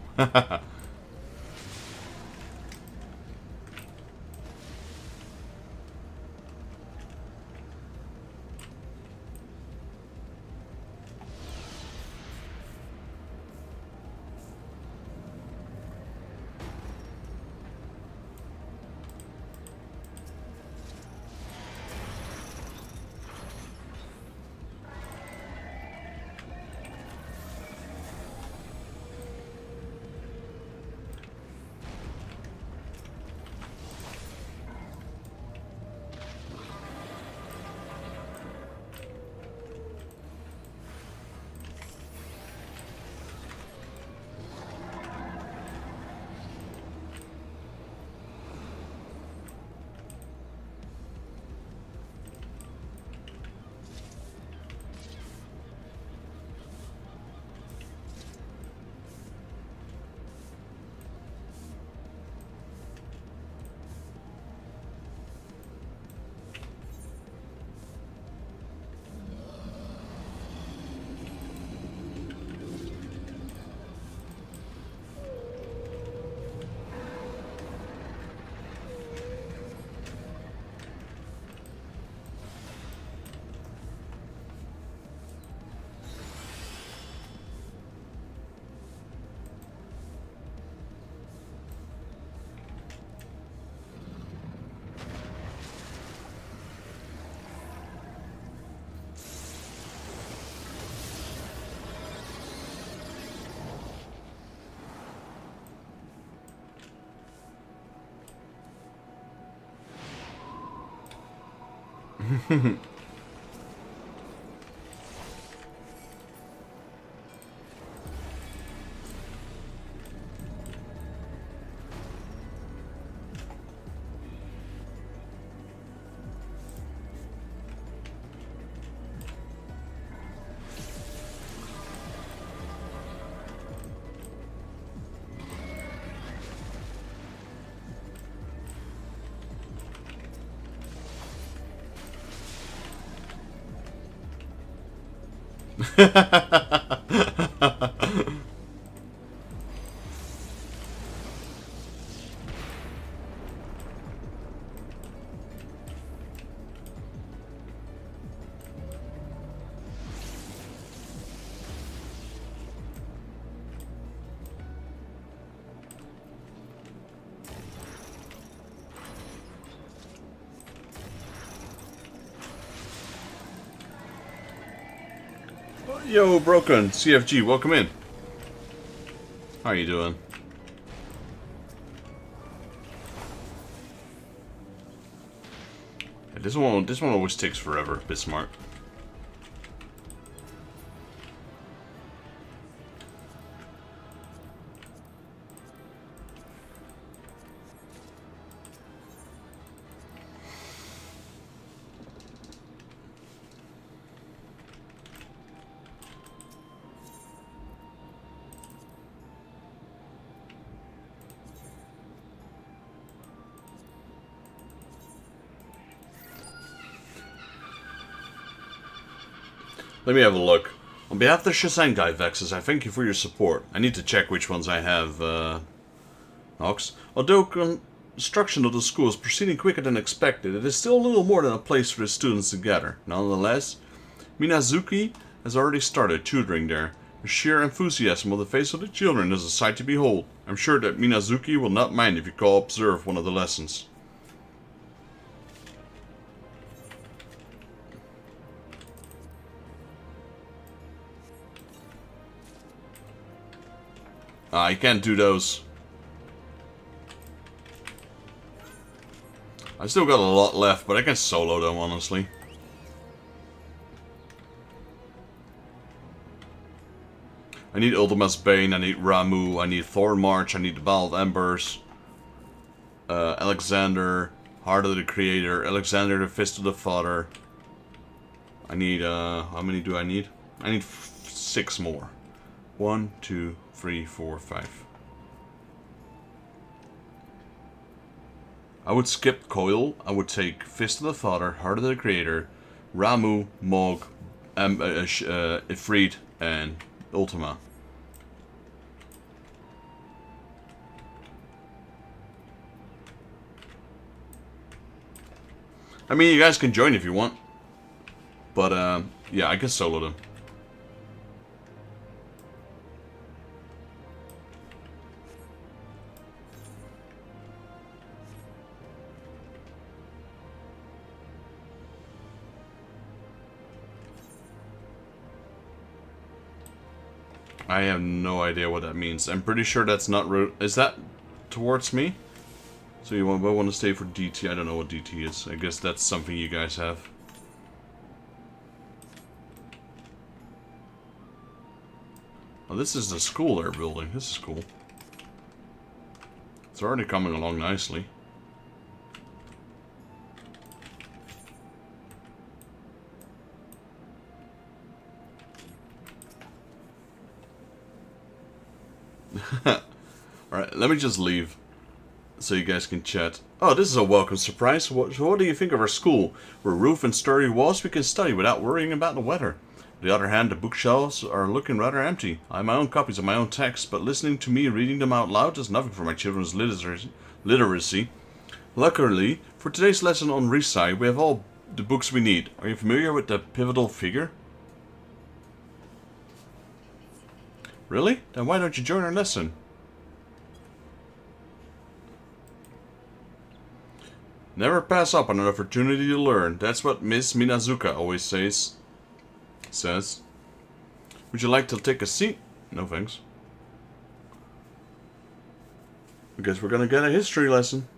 A: Yo, Broken CFG, welcome in. How are you doing? Yeah, this one always takes forever. Bismarck. Let me have a look. On behalf of the Shisengai Vexes, I thank you for your support. I need to check which ones I have, Nox. Although construction of the school is proceeding quicker than expected, it is still a little more than a place for the students to gather. Nonetheless, Minazuki has already started tutoring there. The sheer enthusiasm on the face of the children is a sight to behold. I'm sure that Minazuki will not mind if you go observe one of the lessons. I can't do those. I still got a lot left, but I can solo them, honestly. I need Ultima's Bane, I need Ramu, I need Thorn March, I need the Battle of Embers, Alexander, Heart of the Creator, Alexander the Fist of the Father. I need, how many do I need? I need 6 more. 1, 2, 3, 4, 5. I would skip Coil. I would take Fist of the Father, Heart of the Creator, Ramu, Mog, Ifrit, and Ultima. I mean, you guys can join if you want. But, yeah, I can solo them. I have no idea what that means. I'm pretty sure that's not... Is that towards me? So you want to stay for DT? I don't know what DT is. I guess that's something you guys have. Oh, this is the school they're building. This is cool. It's already coming along nicely. Alright, let me just leave so you guys can chat. Oh, this is a welcome surprise. So what do you think of our school? Where roof and sturdy walls we can study without worrying about the weather. On the other hand, the bookshelves are looking rather empty. I have my own copies of my own texts, but listening to me reading them out loud does nothing for my children's literacy. Luckily, for today's lesson on Risai, we have all the books we need. Are you familiar with the pivotal figure? Really? Then why don't you join our lesson? Never pass up on an opportunity to learn. That's what Miss Minazuka always says. Would you like to take a seat? No thanks. I guess we're gonna get a history lesson.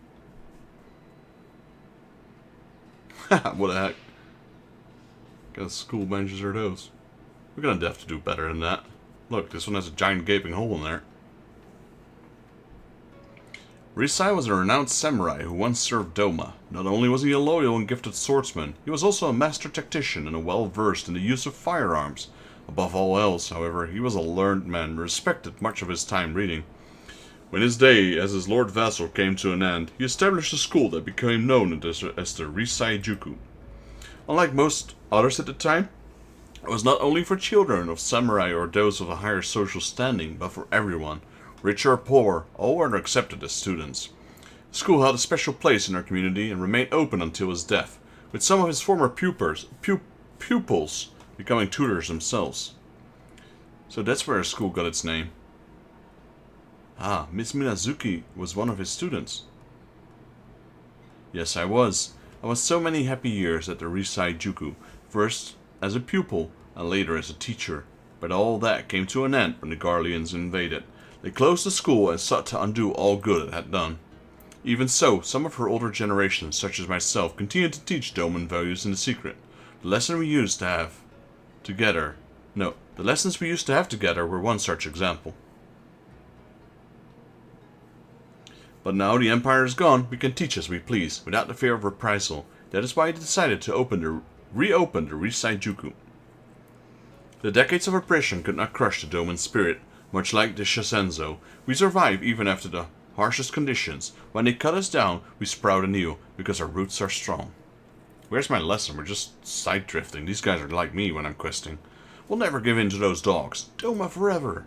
A: What the heck? What kind of school benches are those? We're gonna have to do better than that. Look, this one has a giant gaping hole in there. Risai was a renowned samurai who once served Doma. Not only was he a loyal and gifted swordsman, he was also a master tactician and well-versed in the use of firearms. Above all else, however, he was a learned man, respected much of his time reading. When his day as his lord vassal came to an end, he established a school that became known as the Risai Juku. Unlike most others at the time, It was not only for children of samurai or those of a higher social standing, but for everyone. Rich or poor, all were accepted as students. The school held a special place in our community and remained open until his death, with some of his former pupils becoming tutors themselves. So that's where his school got its name. Ah, Miss Minazuki was one of his students. Yes, I was. I was so many happy years at the Risai Juku, first as a pupil and later as a teacher. But all that came to an end when the Garleans invaded. They closed the school and sought to undo all good it had done. Even so, some of her older generations, such as myself, continued to teach Doman values in the secret. The lessons we used to have together were one such example. But now the Empire is gone, we can teach as we please, without the fear of reprisal. That is why I decided to reopen the Risai Juku. The decades of oppression could not crush the Doman spirit. Much like the Shisenzo, we survive even after the harshest conditions. When they cut us down, we sprout anew, because our roots are strong. Where's my lesson? We're just side drifting. These guys are like me when I'm questing. We'll never give in to those dogs. Doma forever.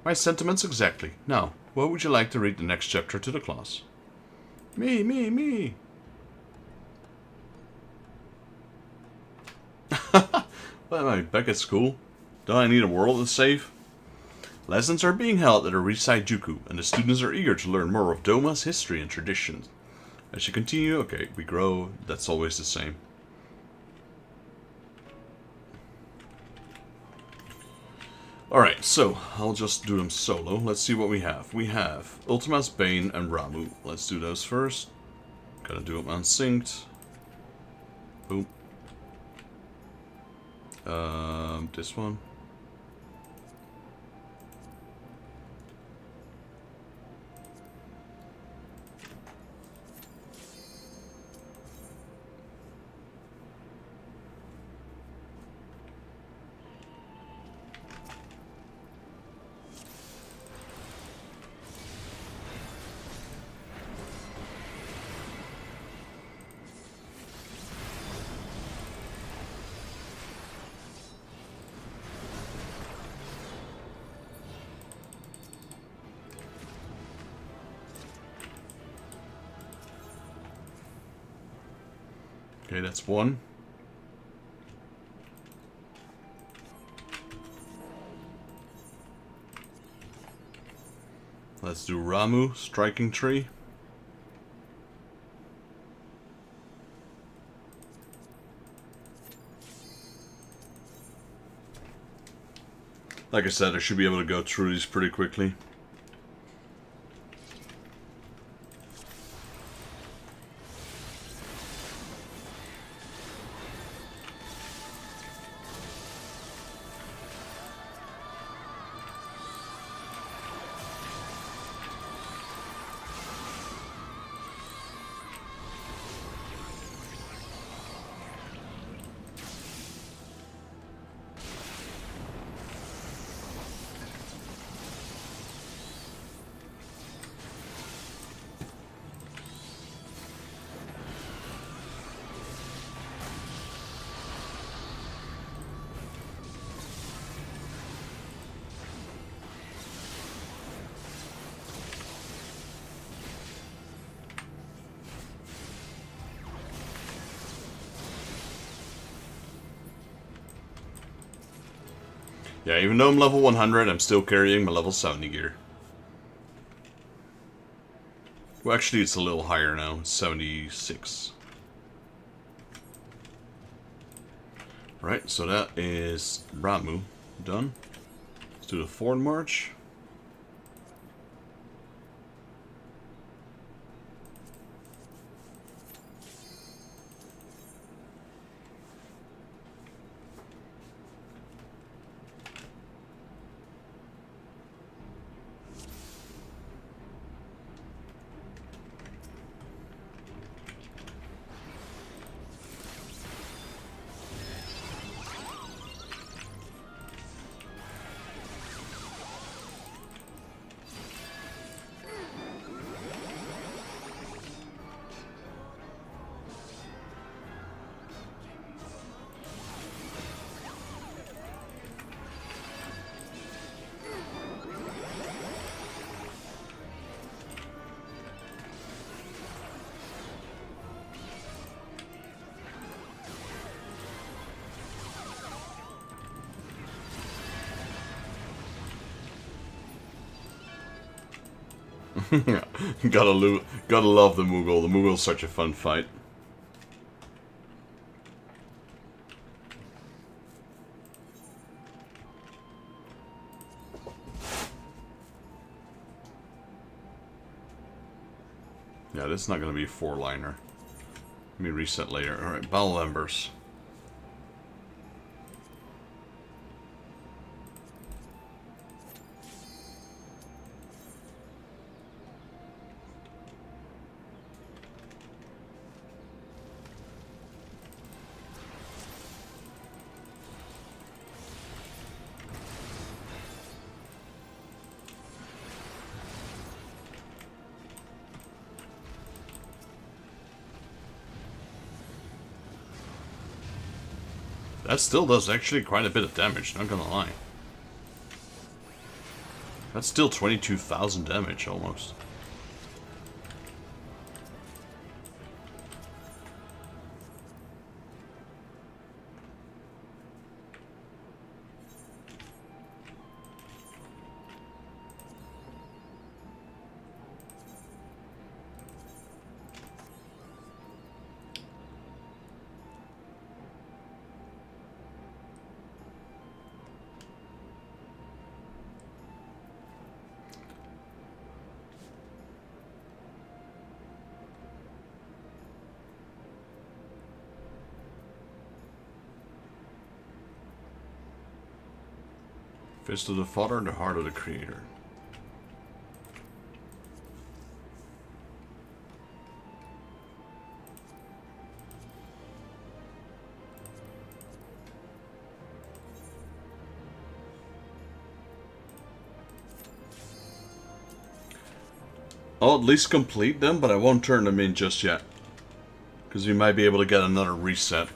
A: My sentiments exactly. Now, what would you like to read the next chapter to the class? Me. Well, am I back at school? Don't I need a world to save? Lessons are being held at a Risai Juku, and the students are eager to learn more of Doma's history and traditions. As you continue, okay, we grow, that's always the same. Alright, so, I'll just do them solo. Let's see what we have. We have Ultima's Bane and Ramu. Let's do those first. Gotta do them unsynced. Boom. This one. Okay, that's one. Let's do Ramu, Striking Tree. Like I said, I should be able to go through these pretty quickly. Yeah, even though I'm level 100, I'm still carrying my level 70 gear. Well, actually, it's a little higher now. It's 76. Right, so that is Ramu done. Let's do the forward march. Gotta love the Moogle. The Moogle's such a fun fight. Yeah, this is not gonna be a 4-liner. Let me reset later. Alright, Battle Embers. That still does actually quite a bit of damage, not gonna lie. That's still 22,000 damage, almost. Fist of the Father, the Heart of the Creator. I'll at least complete them, but I won't turn them in just yet. Because we might be able to get another reset.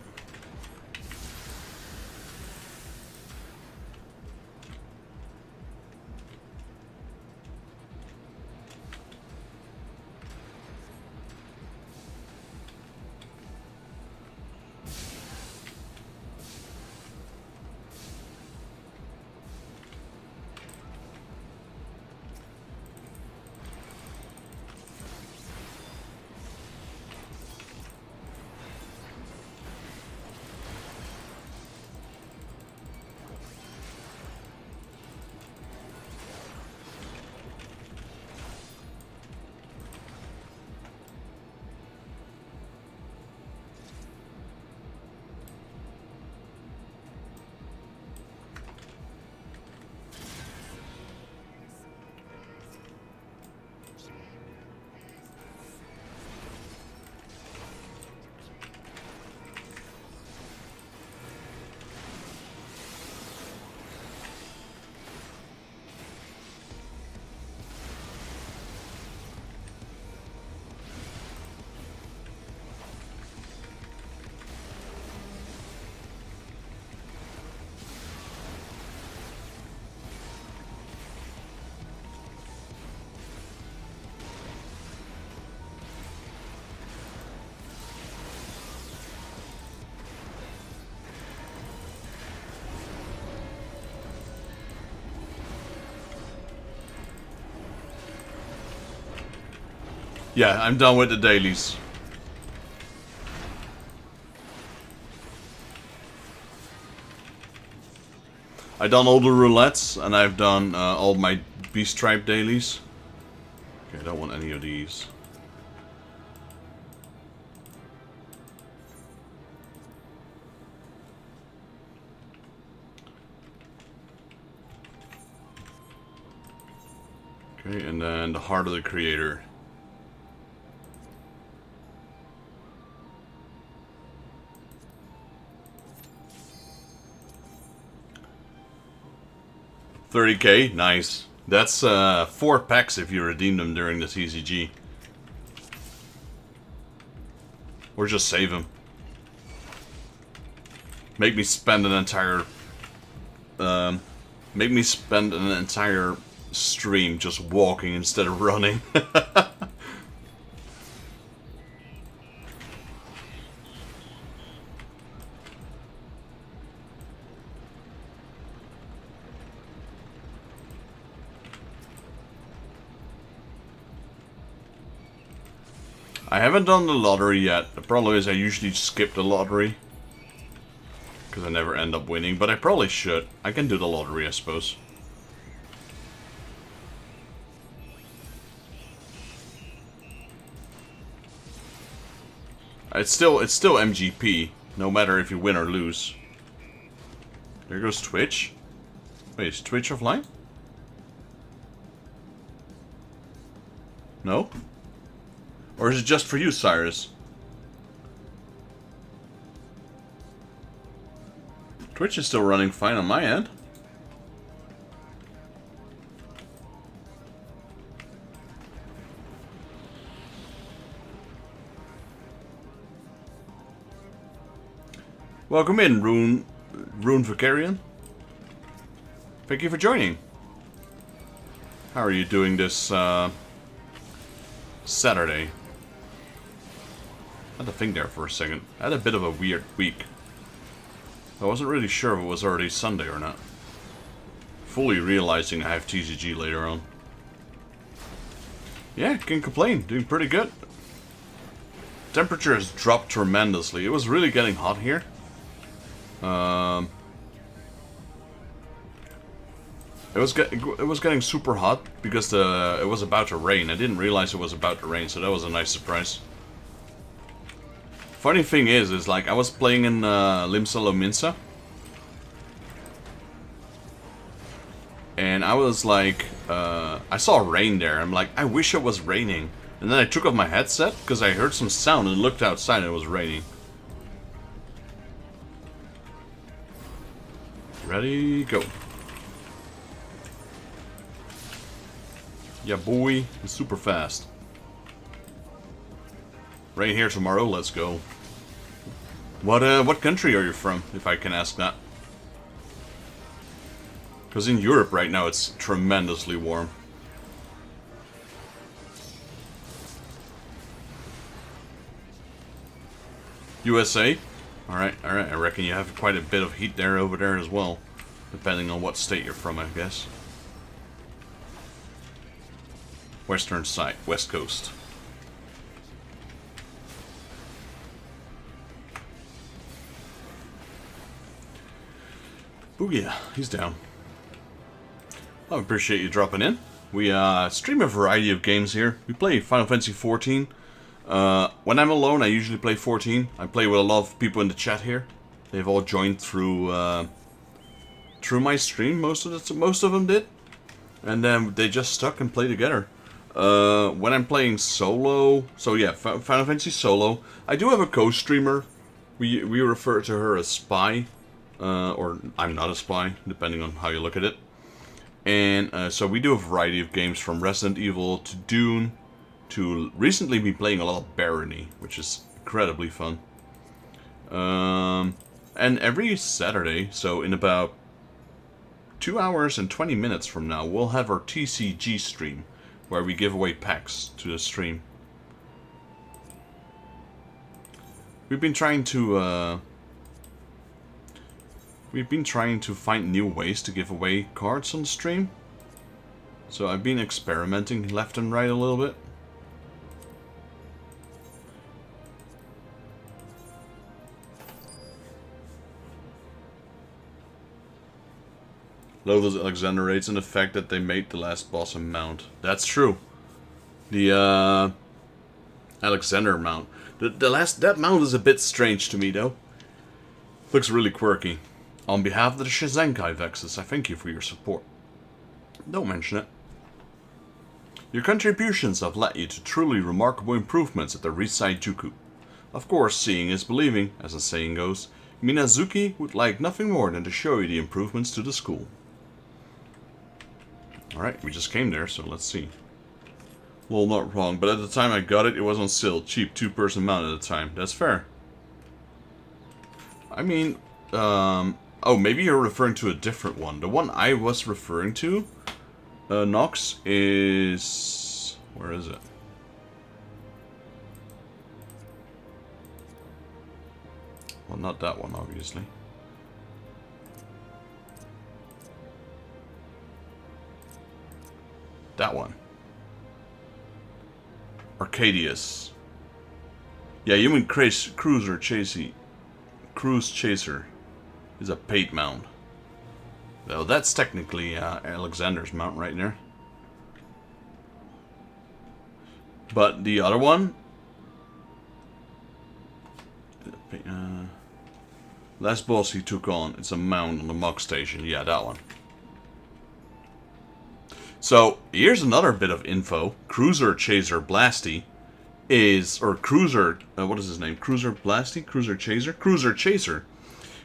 A: Yeah, I'm done with the dailies. I've done all the roulettes, and I've done all my beast tribe dailies. Okay, I don't want any of these. Okay, and then the Heart of the Creator. $30K, nice. That's 4 packs if you redeem them during the TCG. Or just save them. Make me spend an entire stream just walking instead of running. I haven't done the lottery yet. The problem is I usually skip the lottery. Because I never end up winning, but I probably should. I can do the lottery, I suppose. It's still MGP, no matter if you win or lose. There goes Twitch. Wait, is Twitch offline? No? Or is it just for you, Cyrus? Twitch is still running fine on my end. Welcome in, Rune Vicarian. Thank you for joining. How are you doing this Saturday? I had to think there for a second. I had a bit of a weird week. I wasn't really sure if it was already Sunday or not. Fully realizing I have TCG later on. Yeah, can't complain. Doing pretty good. Temperature has dropped tremendously. It was really getting hot here. It was getting super hot because it was about to rain. I didn't realize it was about to rain, so that was a nice surprise. Funny thing is like I was playing in Limsa Lominsa, and I was like, I saw rain there. I'm like, I wish it was raining. And then I took off my headset because I heard some sound and looked outside and it was raining. Ready, go. Yeah, boy, it's super fast. Rain here tomorrow, let's go. What country are you from, if I can ask that? Because in Europe right now it's tremendously warm. USA? Alright, I reckon you have quite a bit of heat there over there as well. Depending on what state you're from, I guess. Western side, West Coast. Boogia, he's down. I appreciate you dropping in. We stream a variety of games here. We play Final Fantasy XIV. When I'm alone, I usually play 14. I play with a lot of people in the chat here. They've all joined through my stream. Most of them did, and then they just stuck and play together. When I'm playing solo, so yeah, Final Fantasy solo. I do have a co-streamer. We refer to her as Spy, or I'm not a spy, depending on how you look at it. And so we do a variety of games from Resident Evil to Dune. To recently be playing a lot of Barony, which is incredibly fun. And every Saturday, so in about 2 hours and 20 minutes from now, we'll have our TCG stream, where we give away packs to the stream. We've been trying to find new ways to give away cards on the stream. So I've been experimenting left and right a little bit. Lothos Alexander rates in the fact that they made the last boss a mount. That's true. The Alexander mount. That mount is a bit strange to me though. Looks really quirky. On behalf of the Shizenkai Vexus, I thank you for your support. Don't mention it. Your contributions have led you to truly remarkable improvements at the Risai Juku. Of course, seeing is believing, as the saying goes. Minazuki would like nothing more than to show you the improvements to the school. Alright, we just came there, so let's see. Well, not wrong, but at the time I got it, it was on sale. Cheap, 2-person mount at the time. That's fair. I mean, oh, maybe you're referring to a different one. The one I was referring to, Nox, is... Where is it? Well, not that one, obviously. That one. Arcadius. Yeah, human cruiser cruise chaser is a paid mount. Well, that's technically Alexander's mount right there. But the other one, last boss he took on, it's a mount on the Mog Station. Yeah, that one. So here's another bit of info. Cruiser Chaser Blasty is, or Cruiser, what is his name? Cruiser Blasty? Cruiser Chaser? Cruiser Chaser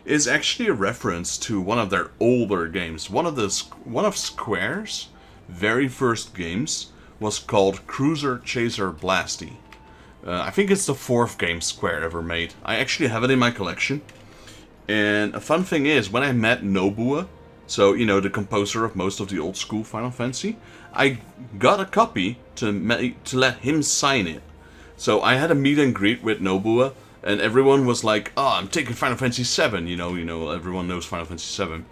A: is actually a reference to one of their older games. One of Square's very first games was called Cruiser Chaser Blasty. I think it's the 4th game Square ever made. I actually have it in my collection. And a fun thing is, when I met Nobuo, so, you know, the composer of most of the old school Final Fantasy, I got a copy to let him sign it. So I had a meet and greet with Nobuo, and everyone was like, "Oh, I'm taking Final Fantasy VII." You know, everyone knows Final Fantasy VII.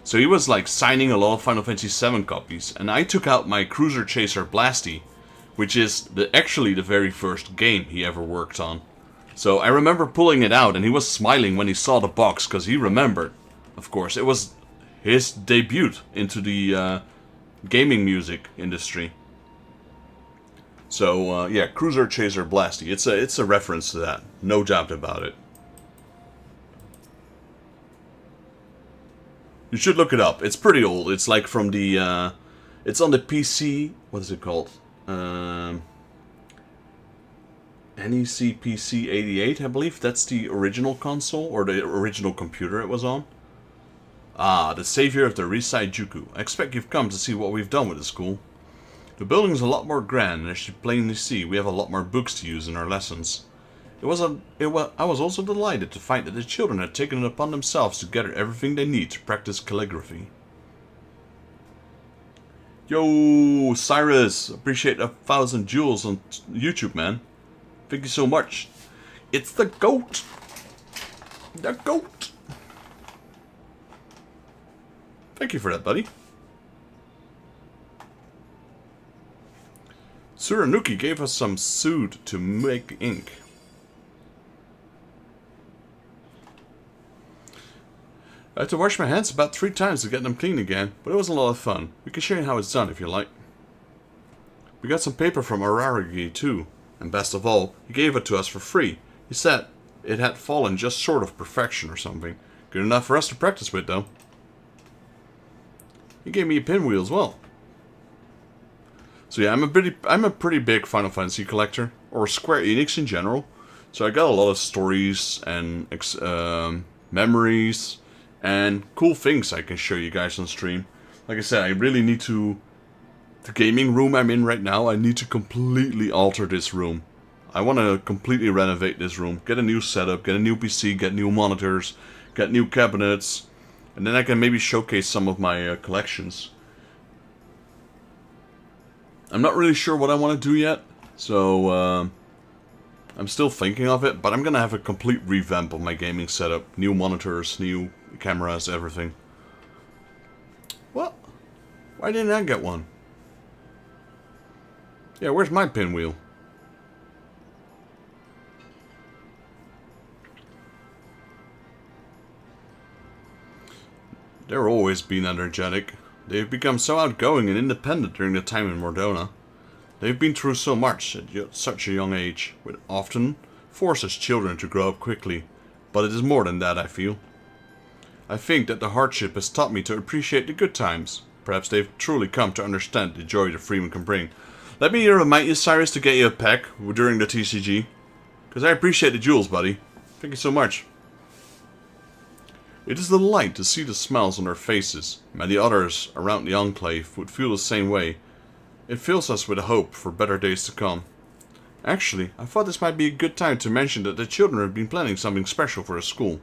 A: So he was like signing a lot of Final Fantasy VII copies, and I took out my Cruiser Chaser Blasty, which is actually the very first game he ever worked on. So I remember pulling it out, and he was smiling when he saw the box, because he remembered. Of course, it was his debut into the gaming music industry. So yeah, Cruiser Chaser Blasty. It's a reference to that, no doubt about it. You should look it up. It's pretty old. It's like from the it's on the PC. What is it called? NEC PC 88, I believe. That's the original console, or the original computer it was on. Ah, the savior of the Risai Juku. I expect you've come to see what we've done with the school. The building's a lot more grand, and as you plainly see, we have a lot more books to use in our lessons. I was also delighted to find that the children had taken it upon themselves to gather everything they need to practice calligraphy. Yo, Cyrus! Appreciate 1,000 jewels on YouTube, man. Thank you so much. It's the GOAT! The GOAT! Thank you for that, buddy. Suranuki gave us some soot to make ink. I had to wash my hands about 3 times to get them clean again, but it was a lot of fun. We can show you how it's done if you like. We got some paper from Araragi too, and best of all, he gave it to us for free. He said it had fallen just short of perfection or something. Good enough for us to practice with though. He gave me a pinwheel as well. So yeah, I'm a pretty big Final Fantasy collector, or Square Enix in general. So I got a lot of stories and memories and cool things I can show you guys on stream. Like I said, I really need to... The gaming room I'm in right now, I need to completely alter this room. I want to completely renovate this room. Get a new setup, get a new PC, get new monitors, get new cabinets. And then I can maybe showcase some of my collections. I'm not really sure what I want to do yet. So, I'm still thinking of it, but I'm gonna have a complete revamp of my gaming setup. New monitors, new cameras, everything. What? Why didn't I get one? Yeah, where's my pinwheel? They're always been energetic. They've become so outgoing and independent during the time in Mordona. They've been through so much at such a young age, which often forces children to grow up quickly. But it is more than that, I feel. I think that the hardship has taught me to appreciate the good times. Perhaps they've truly come to understand the joy that freedom can bring. Let me remind you, Cyrus, to get you a pack during the TCG. Because I appreciate the jewels, buddy. Thank you so much. It is a delight to see the smiles on their faces. Many others around the Enclave would feel the same way. It fills us with hope for better days to come. Actually, I thought this might be a good time to mention that the children have been planning something special for the school.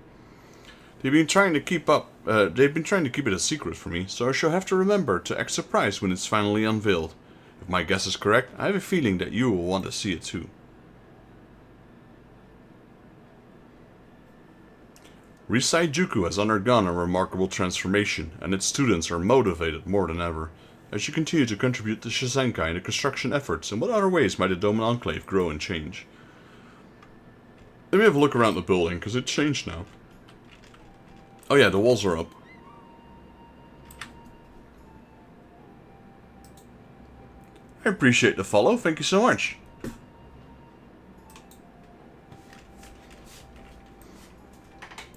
A: They've been trying to keep it a secret for me, so I shall have to remember to act surprised when it's finally unveiled. If my guess is correct, I have a feeling that you will want to see it too. Risai Juku has undergone a remarkable transformation, and its students are motivated more than ever. As you continue to contribute to Shisenkai and the construction efforts, in what other ways might the Dome Enclave grow and change? Let me have a look around the building, because it changed now. Oh yeah, the walls are up. I appreciate the follow, thank you so much.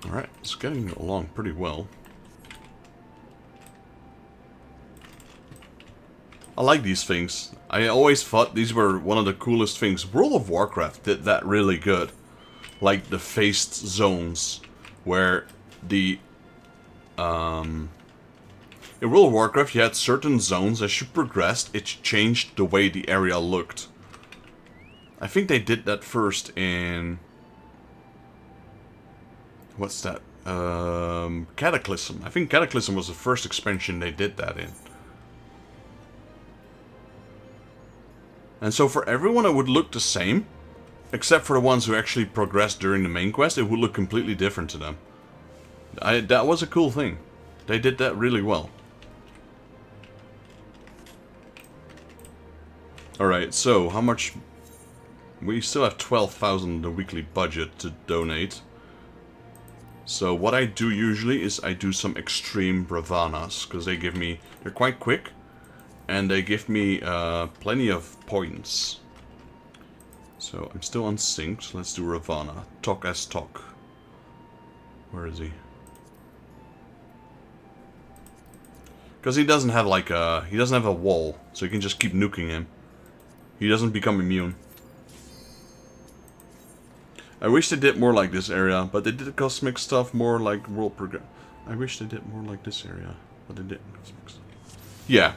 A: Alright, it's getting along pretty well. I like these things. I always thought these were one of the coolest things. World of Warcraft did that really good. Like the faced zones, where the... in World of Warcraft you had certain zones, as you progressed, it changed the way the area looked. I think they did that first in... What's that? Cataclysm. I think Cataclysm was the first expansion they did that in. And so for everyone it would look the same, except for the ones who actually progressed during the main quest, it would look completely different to them. That was a cool thing. They did that really well. Alright, so how much... We still have 12,000 the weekly budget to donate. So what I do usually is I do some extreme bravanas, because they give me... They're quite quick. And they give me plenty of points. So I'm still unsynced. Let's do Ravana. Talk as talk. Where is he? Because he doesn't have like a... He doesn't have a wall. So you can just keep nuking him. He doesn't become immune. I wish they did more like this area. But they did cosmic stuff more like world progress. I wish they did more like this area. But they didn't cosmic stuff. Yeah.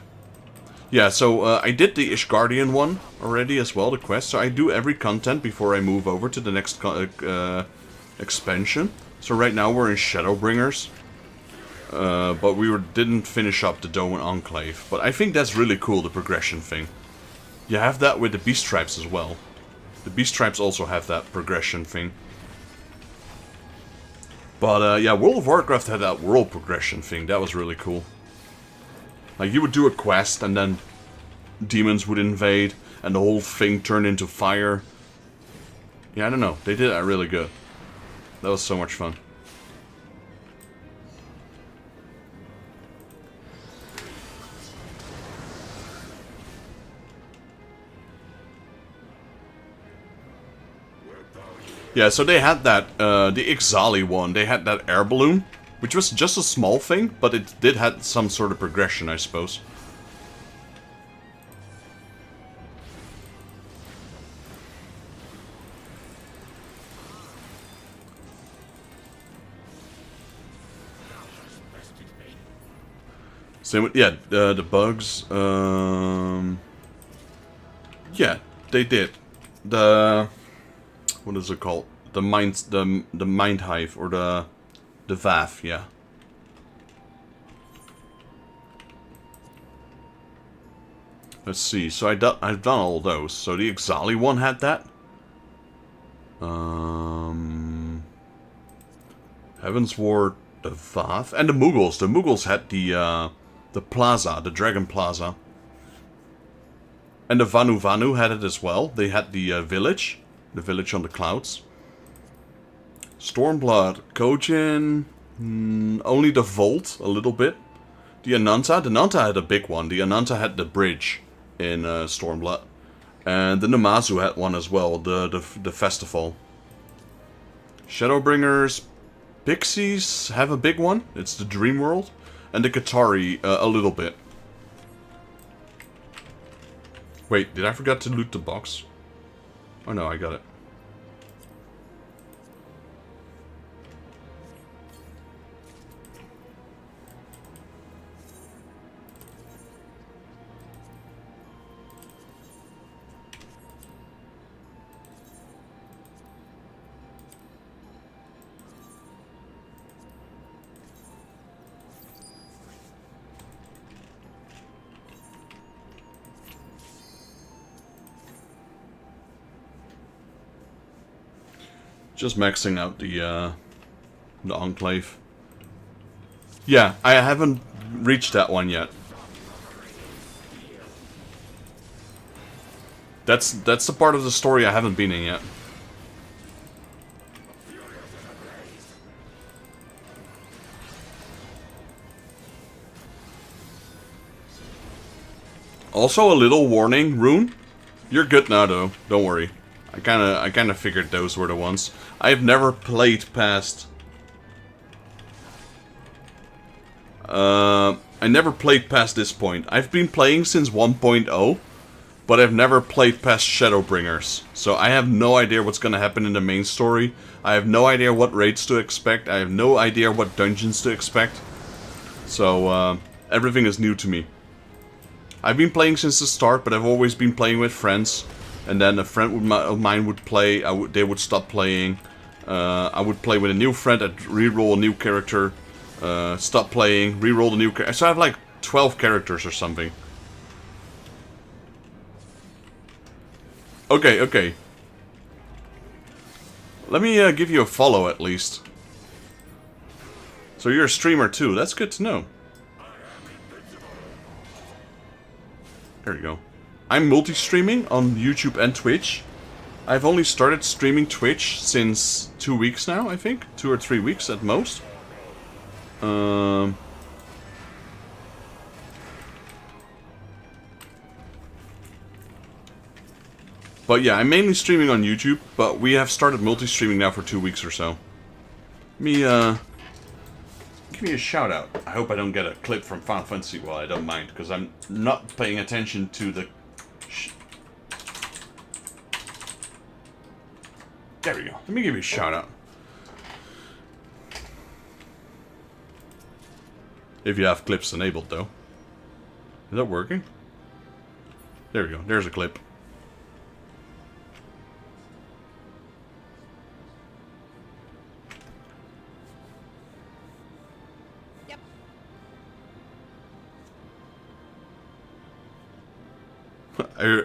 A: Yeah, so I did the Ishgardian one already as well, the quest. So I do every content before I move over to the next expansion. So right now we're in Shadowbringers. But we didn't finish up the Doman Enclave. But I think that's really cool, the progression thing. You have that with the Beast Tribes as well. The Beast Tribes also have that progression thing. But yeah, World of Warcraft had that world progression thing. That was really cool. Like, you would do a quest, and then demons would invade, and the whole thing turned into fire. Yeah, I don't know. They did that really good. That was so much fun. Yeah, so they had that, the Ixali one, they had that air balloon. Which was just a small thing, but it did have some sort of progression, I suppose. Same with, yeah, the bugs, yeah, they did. What is it called? The mind hive, or the VAF, yeah. Let's see, so I've done all those. So the Ixali one had that. Heaven's Ward, the VAF, and the Mughals. The Mughals had the Plaza, the Dragon Plaza. And the Vanu Vanu had it as well. They had the village on the clouds. Stormblood, Kojin, only the Vault, a little bit. The Ananta had a big one. The Ananta had the bridge in Stormblood. And the Namazu had one as well, the festival. Shadowbringers, Pixies have a big one. It's the Dream World. And the Qatari, a little bit. Wait, did I forget to loot the box? Oh no, I got it. Just maxing out the Enclave. Yeah, I haven't reached that one yet. That's the part of the story I haven't been in yet. Also, a little warning, Rune. You're good now, though. Don't worry. I kind of figured those were the ones. I've never played past. I never played past this point. I've been playing since 1.0, but I've never played past Shadowbringers. So I have no idea what's gonna happen in the main story. I have no idea what raids to expect. I have no idea what dungeons to expect. So everything is new to me. I've been playing since the start, but I've always been playing with friends. And then a friend of mine would play, they would stop playing. I would play with a new friend, I'd reroll a new character, stop playing, reroll the new character. So I have like 12 characters or something. Okay, okay. Let me give you a follow at least. So you're a streamer too, that's good to know. There you go. I'm multi-streaming on YouTube and Twitch. I've only started streaming Twitch since 2 weeks now, I think. 2 or 3 weeks at most. But yeah, I'm mainly streaming on YouTube, but we have started multi-streaming now for 2 weeks or so. Let me, give me a shout out. I hope I don't get a clip from Final Fantasy. Well, I don't mind, because I'm not paying attention to the... There we go. Let me give you a shout out. If you have clips enabled, though. Is that working? There we go. There's a clip.
C: Yep.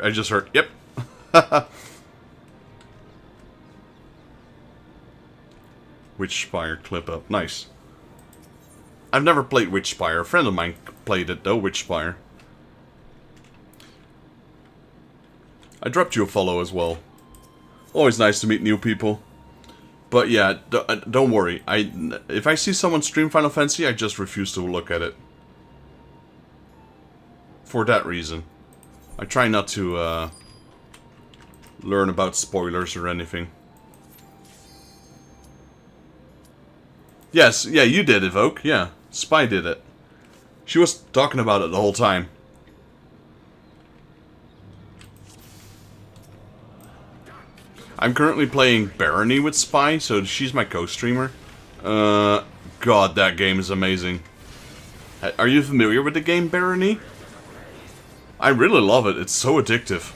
A: I just heard, yep. Witchspire clip up. Nice. I've never played Witchspire. A friend of mine played it though, Witchspire. I dropped you a follow as well. Always nice to meet new people. But yeah, don't worry. If I see someone stream Final Fantasy, I just refuse to look at it. For that reason. I try not to learn about spoilers or anything. Yes, yeah, you did, Evoke. Yeah, Spy did it. She was talking about it the whole time. I'm currently playing Barony with Spy, so she's my co-streamer. God, that game is amazing. Are you familiar with the game Barony? I really love it. It's so addictive.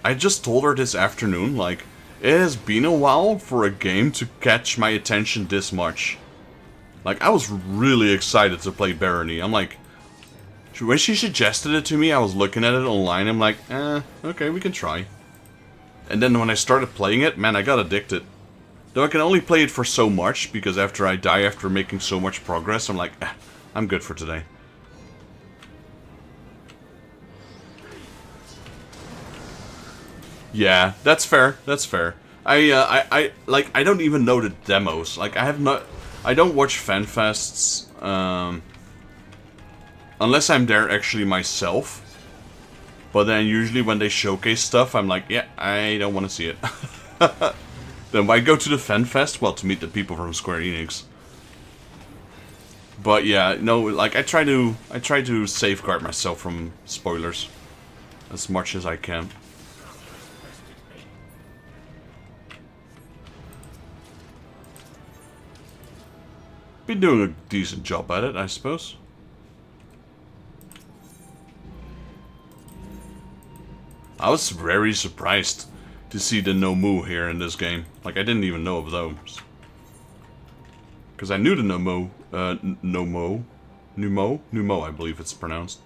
A: I just told her this afternoon, like, it has been a while for a game to catch my attention this much. Like, I was really excited to play Barony. I'm like... When she suggested it to me, I was looking at it online. I'm like, okay, we can try. And then when I started playing it, man, I got addicted. Though I can only play it for so much, because after I die after making so much progress, I'm like, I'm good for today. Yeah, that's fair. That's fair. I don't even know the demos. Like, I don't watch fan fests, unless I'm there actually myself. But then usually when they showcase stuff, I'm like, yeah, I don't want to see it. Then why go to the fan fest? Well, to meet the people from Square Enix. But yeah, no, like I try to safeguard myself from spoilers as much as I can. Been doing a decent job at it, I suppose. I was very surprised to see the Nomu here in this game. Like, I didn't even know of those. Because I knew the Numo, I believe it's pronounced,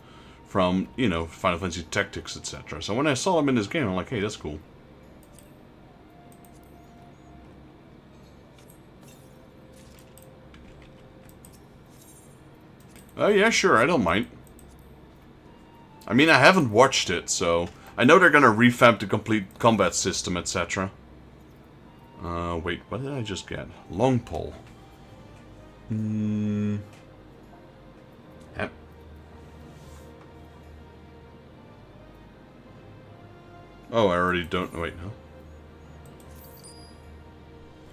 A: from, you know, Final Fantasy Tactics, etc. So when I saw them in this game, I'm like, hey, that's cool. Oh, yeah, sure, I don't mind. I mean, I haven't watched it, so... I know they're gonna revamp the complete combat system, etc. Wait, what did I just get? Long pole. Yep. Oh, I already don't... Wait, no.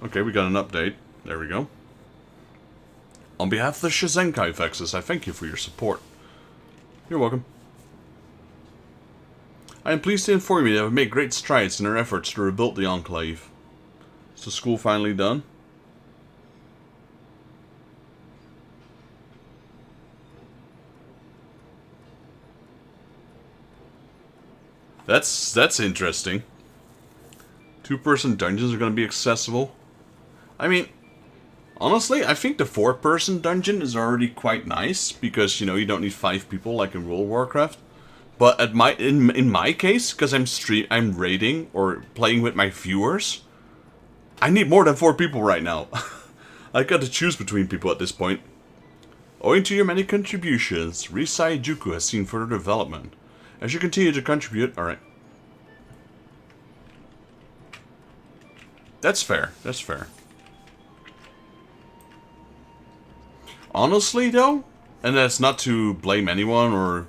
A: Okay, we got an update. There we go. On behalf of the Shizenkai Vexus, I thank you for your support. You're welcome. I am pleased to inform you that we've made great strides in our efforts to rebuild the Enclave. Is the school finally done? That's interesting. 2-person dungeons are going to be accessible. I mean, honestly, I think the 4-person dungeon is already quite nice because, you know, you don't need 5 people like in World of Warcraft. But at in my case, because I'm raiding or playing with my viewers, I need more than 4 people right now. I got to choose between people at this point. Owing to your many contributions, Risai Juku has seen further development. As you continue to contribute, alright. That's fair, that's fair. Honestly though, and that's not to blame anyone or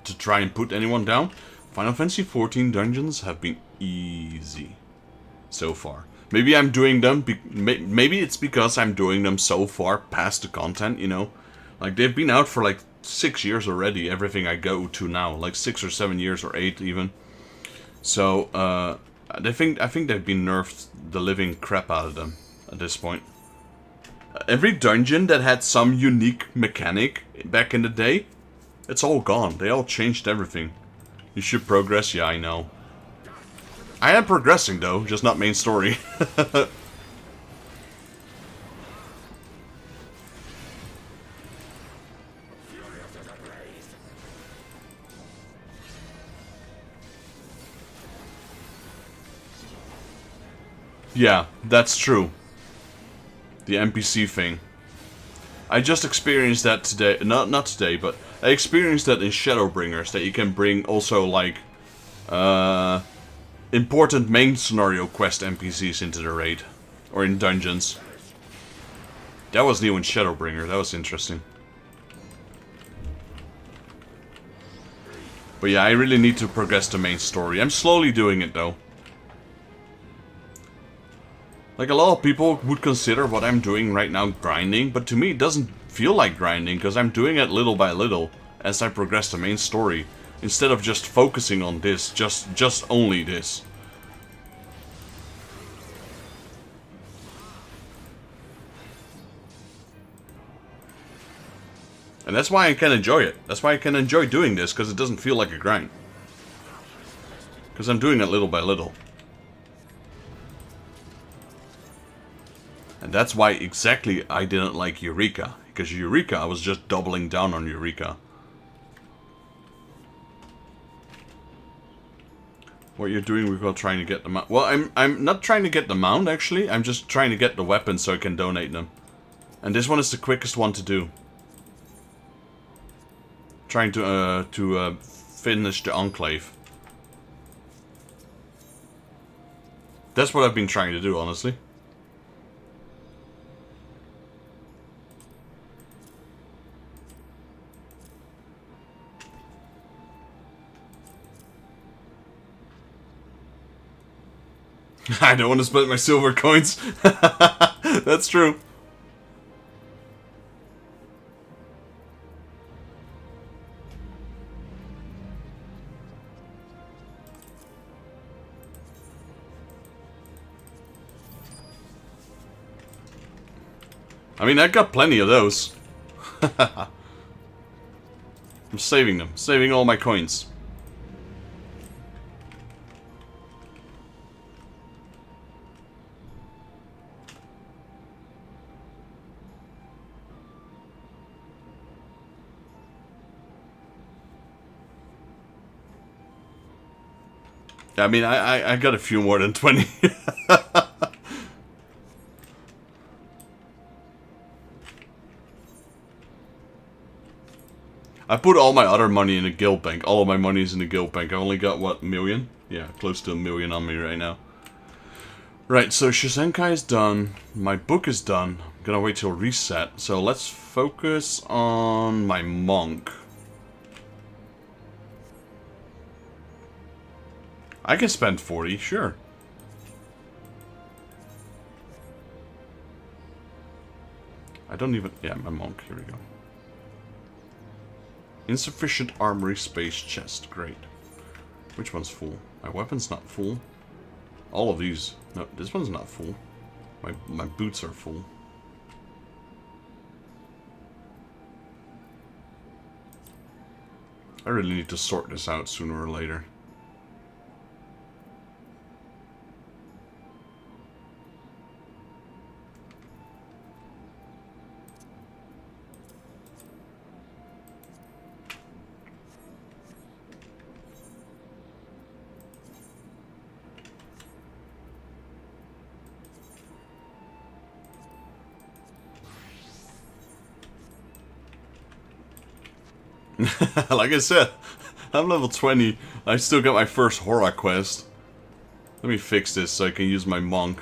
A: to try and put anyone down, Final Fantasy XIV dungeons have been easy so far. Maybe I'm doing them, maybe it's because I'm doing them so far past the content, you know. Like, they've been out for like 6 years already, everything I go to now. Like 6 or 7 years or 8 even. So, I think they've been nerfed the living crap out of them at this point. Every dungeon that had some unique mechanic back in the day, it's all gone. They all changed everything. You should progress, yeah, I know. I am progressing though, just not main story. Yeah, that's true. The NPC thing. I just experienced that today, not today, but I experienced that in Shadowbringers, that you can bring also like important main scenario quest NPCs into the raid, or in dungeons. That was new in Shadowbringer, that was interesting. But yeah, I really need to progress the main story. I'm slowly doing it though. Like, a lot of people would consider what I'm doing right now grinding, but to me it doesn't feel like grinding, because I'm doing it little by little as I progress the main story, instead of just focusing on this, just only this. And that's why I can enjoy it. That's why I can enjoy doing this, because it doesn't feel like a grind. Because I'm doing it little by little. And that's why exactly I didn't like Eureka. Because Eureka, I was just doubling down on Eureka. What you're doing while trying to get the mount? Well, I'm not trying to get the mount, actually. I'm just trying to get the weapons so I can donate them. And this one is the quickest one to do. Trying to finish the Enclave. That's what I've been trying to do, honestly. I don't want to split my silver coins. That's true. I mean, I got plenty of those. I'm saving them. Saving all my coins. I mean, I got a few more than 20. I put all my other money in a guild bank. All of my money is in the guild bank. I only got, what, $1 million? Yeah, close to $1 million on me right now. Right, so Shizenkai is done. My book is done. I'm gonna wait till reset. So let's focus on my monk. I can spend 40, sure. I don't even... Yeah, my monk. Here we go. Insufficient armory space chest. Great. Which one's full? My weapon's not full. All of these... No, this one's not full. My boots are full. I really need to sort this out sooner or later. Like I said, I'm level 20. I still got my first Hora quest. Let me fix this so I can use my monk.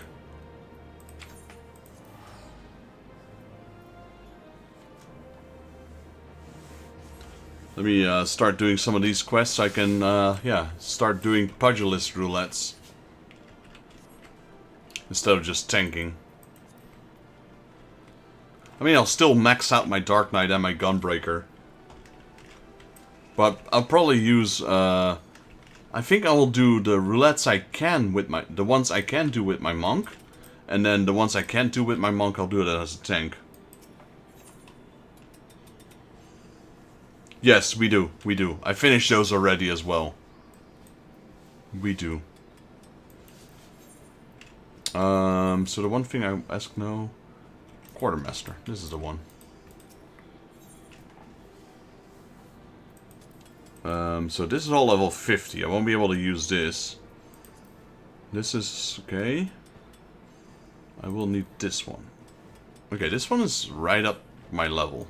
A: Let me start doing some of these quests so I can, yeah, start doing pugilist roulettes. Instead of just tanking. I mean, I'll still max out my Dark Knight and my Gunbreaker. But I'll probably use, I think I will do the roulettes I can with my, the ones I can do with my monk. And then the ones I can't do with my monk, I'll do it as a tank. Yes, we do. We do. I finished those already as well. We do. So the one thing I ask no... Quartermaster. This is the one. So this is all level 50. I won't be able to use this. This is... okay. I will need this one. Okay, this one is right up my level.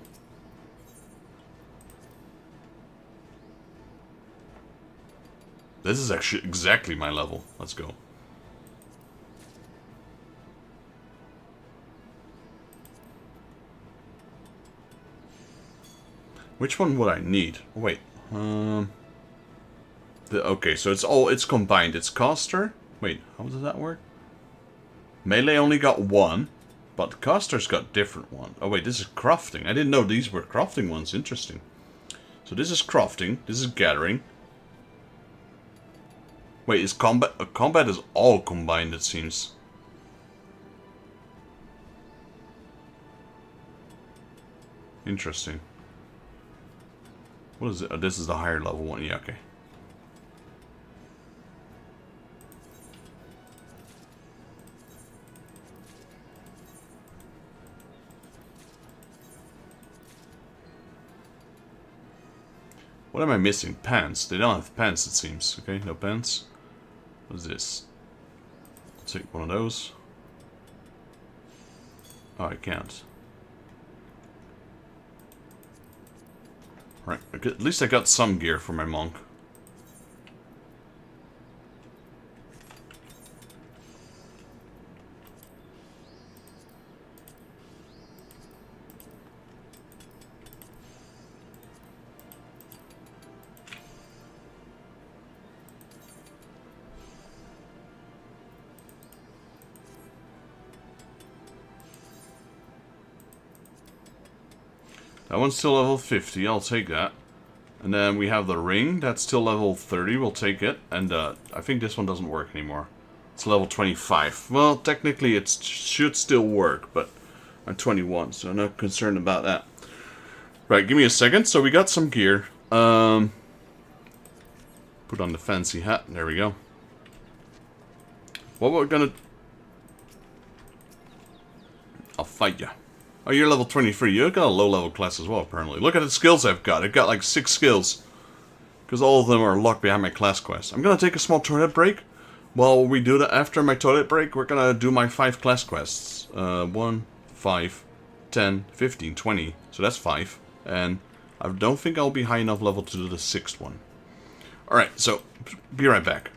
A: This is actually exactly my level. Let's go. Which one would I need? Oh, wait. Okay, so it's combined. It's caster. Wait, how does that work? Melee only got one, but caster's got different one. Oh wait, this is crafting. I didn't know these were crafting ones. Interesting. So this is crafting. This is gathering. Wait, is combat? Combat is all combined, it seems. Interesting. What is it? Oh, this is the higher level one. Yeah, okay. What am I missing? Pants. They don't have pants, it seems. Okay, no pants. What is this? I'll take one of those. Oh, I can't. Right, at least I got some gear for my monk. That one's still level 50, I'll take that. And then we have the ring, that's still level 30, we'll take it. And I think this one doesn't work anymore. It's level 25. Well, technically it should still work, but I'm 21, so I'm not concerned about that. Right, give me a second. So we got some gear. Put on the fancy hat, there we go. What we're gonna... I'll fight ya. Oh, you're level 23. You've got a low-level class as well, apparently. Look at the skills I've got. I've got like 6 skills. Because all of them are locked behind my class quest. I'm going to take a small toilet break. While we do that, after my toilet break, we're going to do my 5 class quests. 1, 5, 10, 15, 20. So that's 5. And I don't think I'll be high enough level to do the 6th one. Alright, so be right back.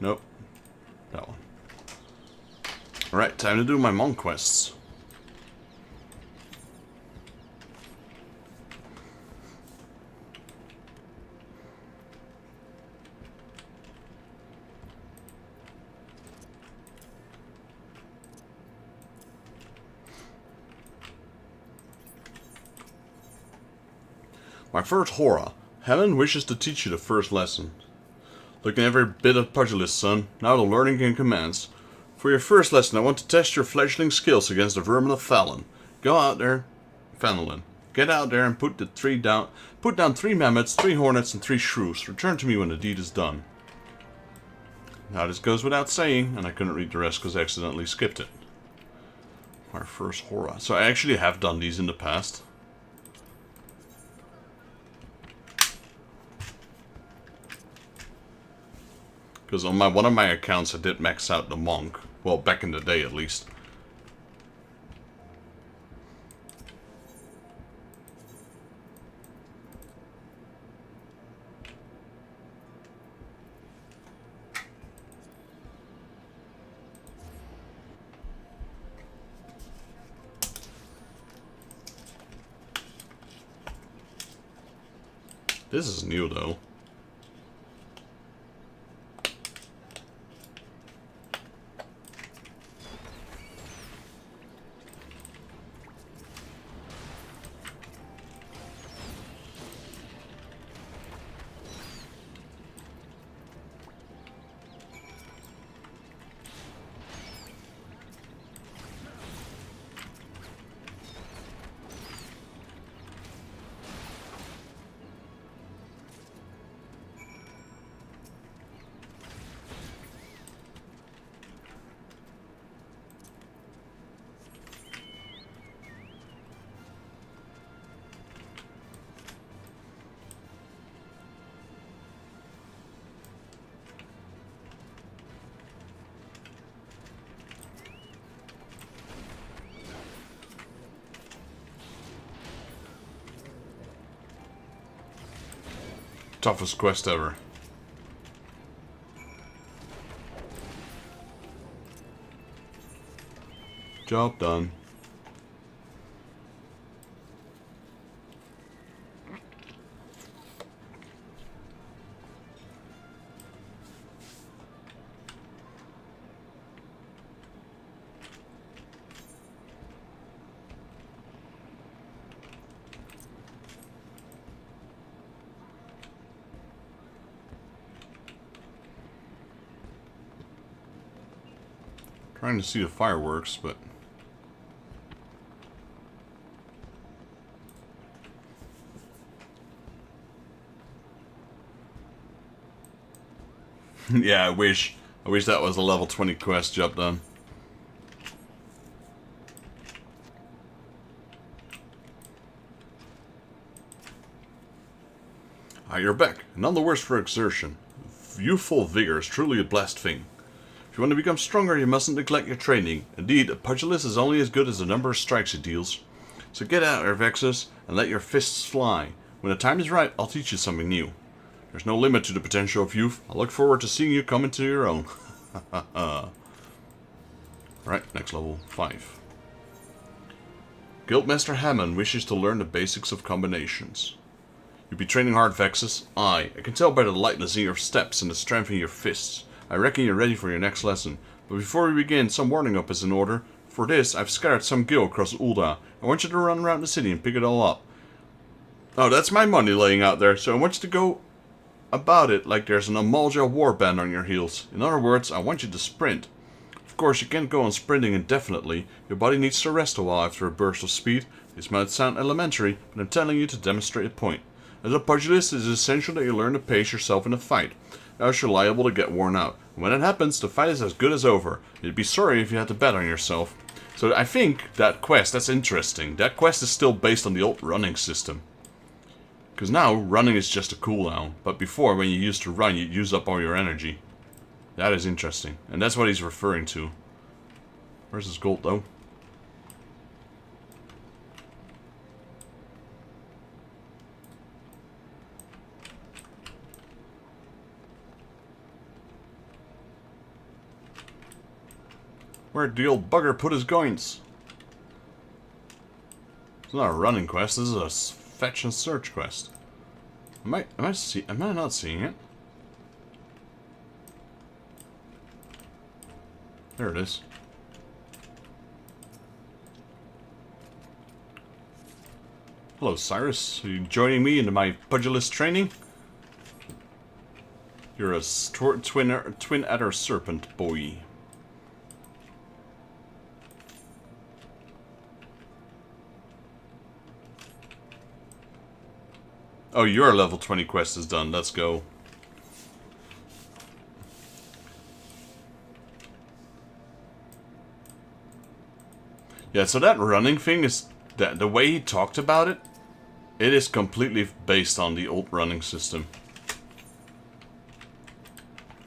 A: Nope. That one. Alright, time to do my monk quests. My first horror. Helen wishes to teach you the first lesson. Looking every bit of pugilist, son. Now the learning can commence. For your first lesson, I want to test your fledgling skills against the vermin of Fallon. Go out there, Fenelon. Get out there and put down 3 mammoths, 3 hornets, and 3 shrews. Return to me when the deed is done. Now this goes without saying, and I couldn't read the rest because I accidentally skipped it. My first horror. So I actually have done these in the past. Because on one of my accounts I did max out the monk. Well, back in the day at least. This is new though. Toughest quest ever. Job done. Trying to see the fireworks, but yeah, I wish that was a level 20 quest job done. Ah, you're back. None the worse for exertion. Youthful vigor is truly a blessed thing. If you want to become stronger, you mustn't neglect your training. Indeed, a pugilist is only as good as the number of strikes it deals. So get out there, Vexus, and let your fists fly. When the time is right, I'll teach you something new. There's no limit to the potential of youth. I look forward to seeing you come into your own. Right, next level, 5. Guildmaster Hammond wishes to learn the basics of combinations. You'll be training hard, Vexus. I can tell by the lightness in your steps and the strength in your fists. I reckon you're ready for your next lesson. But before we begin, some warning up is in order. For this, I've scattered some gil across Ul'dah. I want you to run around the city and pick it all up. Oh, that's my money laying out there, so I want you to go about it like there's an Amalja warband on your heels. In other words, I want you to sprint. Of course, you can't go on sprinting indefinitely. Your body needs to rest a while after a burst of speed. This might sound elementary, but I'm telling you to demonstrate a point. As a pugilist, it is essential that you learn to pace yourself in a fight. Else you're liable to get worn out. When it happens, the fight is as good as over. You'd be sorry if you had to bet on yourself. So I think that quest, that's interesting. That quest is still based on the old running system. Because now, running is just a cooldown. But before, when you used to run, you'd use up all your energy. That is interesting. And that's what he's referring to. Where's his gold, though? Where'd the old bugger put his goins? It's not a running quest, this is a fetch and search quest. Am I not seeing it? There it is. Hello, Cyrus. Are you joining me into my pugilist training? You're a twin adder serpent boy. Oh, your level 20 quest is done. Let's go. Yeah, so that running thing is... the way he talked about it, it is completely based on the old running system.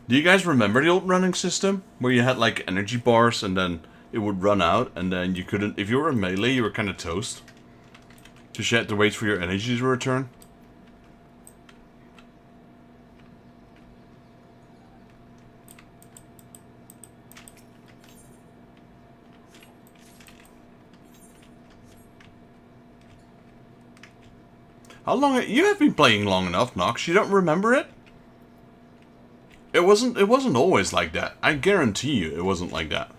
A: Do you guys remember the old running system? Where you had like energy bars and then it would run out and then you couldn't... If you were a melee, you were kind of toast. Because you had to wait for your energy to return. How long... You have been playing long enough, Nox. You don't remember it? It wasn't always like that. I guarantee you it wasn't like that.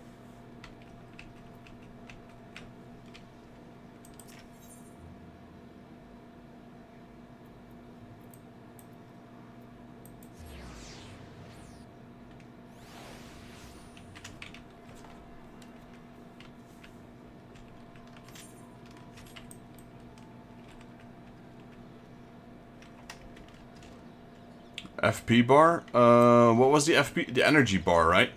A: FP bar? What was the FP? The energy bar, right?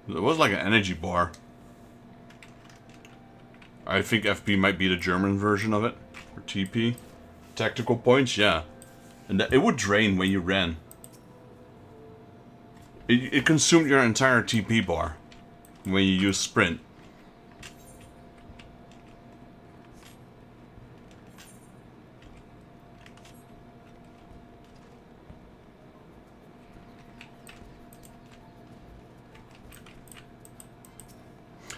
A: It was like an energy bar. I think FP might be the German version of it. Or TP. Tactical points, yeah. And it would drain when you ran. It consumed your entire TP bar when you use sprint.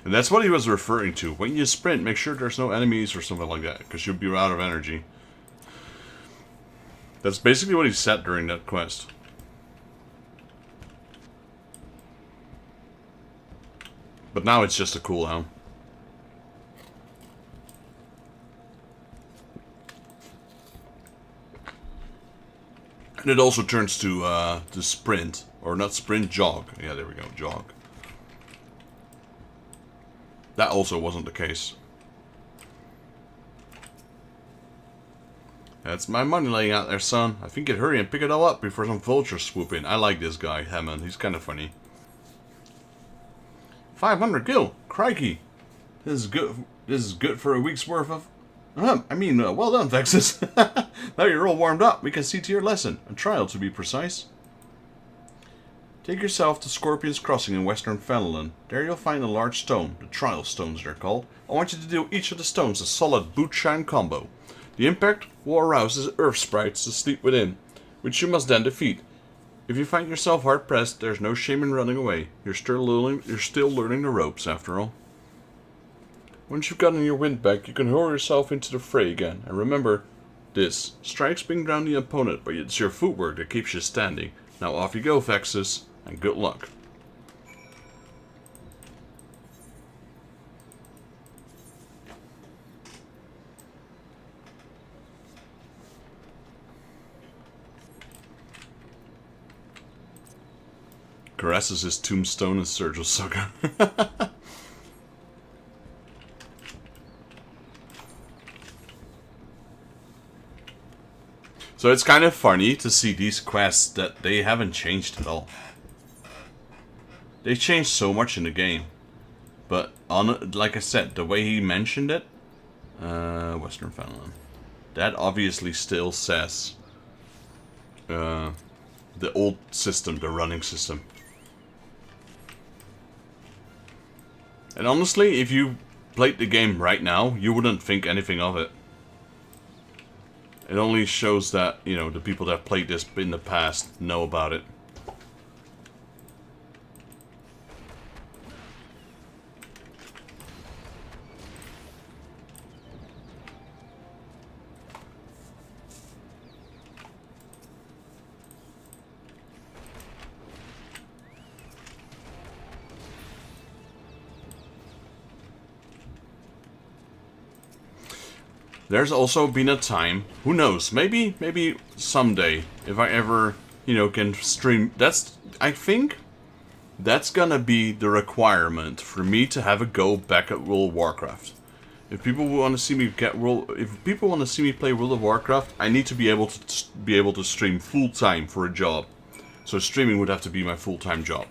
A: And that's what he was referring to. When you sprint, make sure there's no enemies or something like that, because you'll be out of energy. That's basically what he said during that quest. But now it's just a cooldown. And it also turns to sprint. Or not sprint, jog. Yeah, there we go, jog. That also wasn't the case. That's my money laying out there, son. I think you'd hurry and pick it all up before some vultures swoop in. I like this guy, Hammond. He's kind of funny. 500 gil. Crikey. This is good. This is good for a week's worth of... well done, Vexus. Now you're all warmed up. We can see to your lesson. A trial, to be precise. Take yourself to Scorpion's Crossing in Western Fenland. There you'll find a large stone, the trial stones they're called. I want you to do each of the stones a solid boot-shine combo. The impact will arouse the earth sprites to sleep within, which you must then defeat. If you find yourself hard-pressed, there's no shame in running away. You're still learning the ropes, after all. Once you've gotten your wind back, you can hurl yourself into the fray again. And remember this, strikes bring down the opponent, but it's your footwork that keeps you standing. Now off you go, Vexus. And good luck. Caresses his tombstone and Sergil Sucker. So it's kind of funny to see these quests that they haven't changed at all. They changed so much in the game, but like I said, the way he mentioned it, Western Fenland, that obviously still says the old system, the running system. And honestly, if you played the game right now, you wouldn't think anything of it. It only shows that, you know, the people that played this in the past know about it. There's also been a time, who knows, maybe someday, if I ever, you know, can stream, I think that's gonna be the requirement for me to have a go back at World of Warcraft. If people want to see me if people want to see me play World of Warcraft, I need to be able to stream full time for a job. So streaming would have to be my full-time job.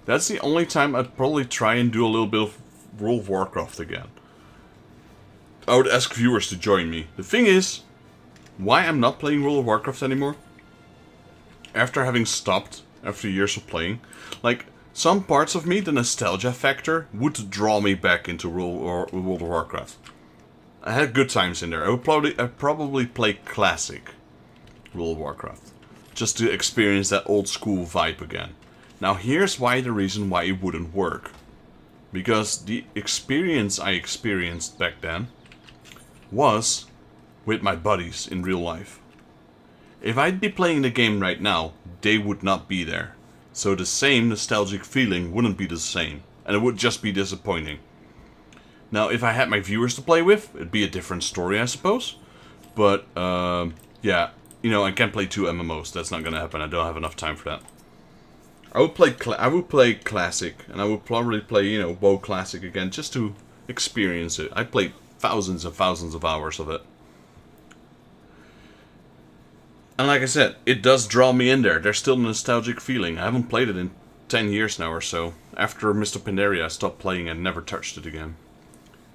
A: That's the only time I'd probably try and do a little bit of World of Warcraft again. I would ask viewers to join me. The thing is, why I'm not playing World of Warcraft anymore, after having stopped after years of playing, like, some parts of me, the nostalgia factor, would draw me back into World of Warcraft. I had good times in there. I'd probably play Classic World of Warcraft, just to experience that old school vibe again. Now here's the reason why it wouldn't work. Because the experience I experienced back then was with my buddies in real life. If I'd be playing the game right now, they would not be there. So the same nostalgic feeling wouldn't be the same, and it would just be disappointing. Now, if I had my viewers to play with, it'd be a different story, I suppose. But, yeah, you know, I can't play 2 MMOs. That's not gonna happen. I don't have enough time for that. I would play Classic, and I would probably play, you know, WoW Classic again, just to experience it. I played thousands and thousands of hours of it. And like I said, it does draw me in there. There's still a nostalgic feeling. I haven't played it in 10 years now or so. After Mr. Pandaria, I stopped playing and never touched it again.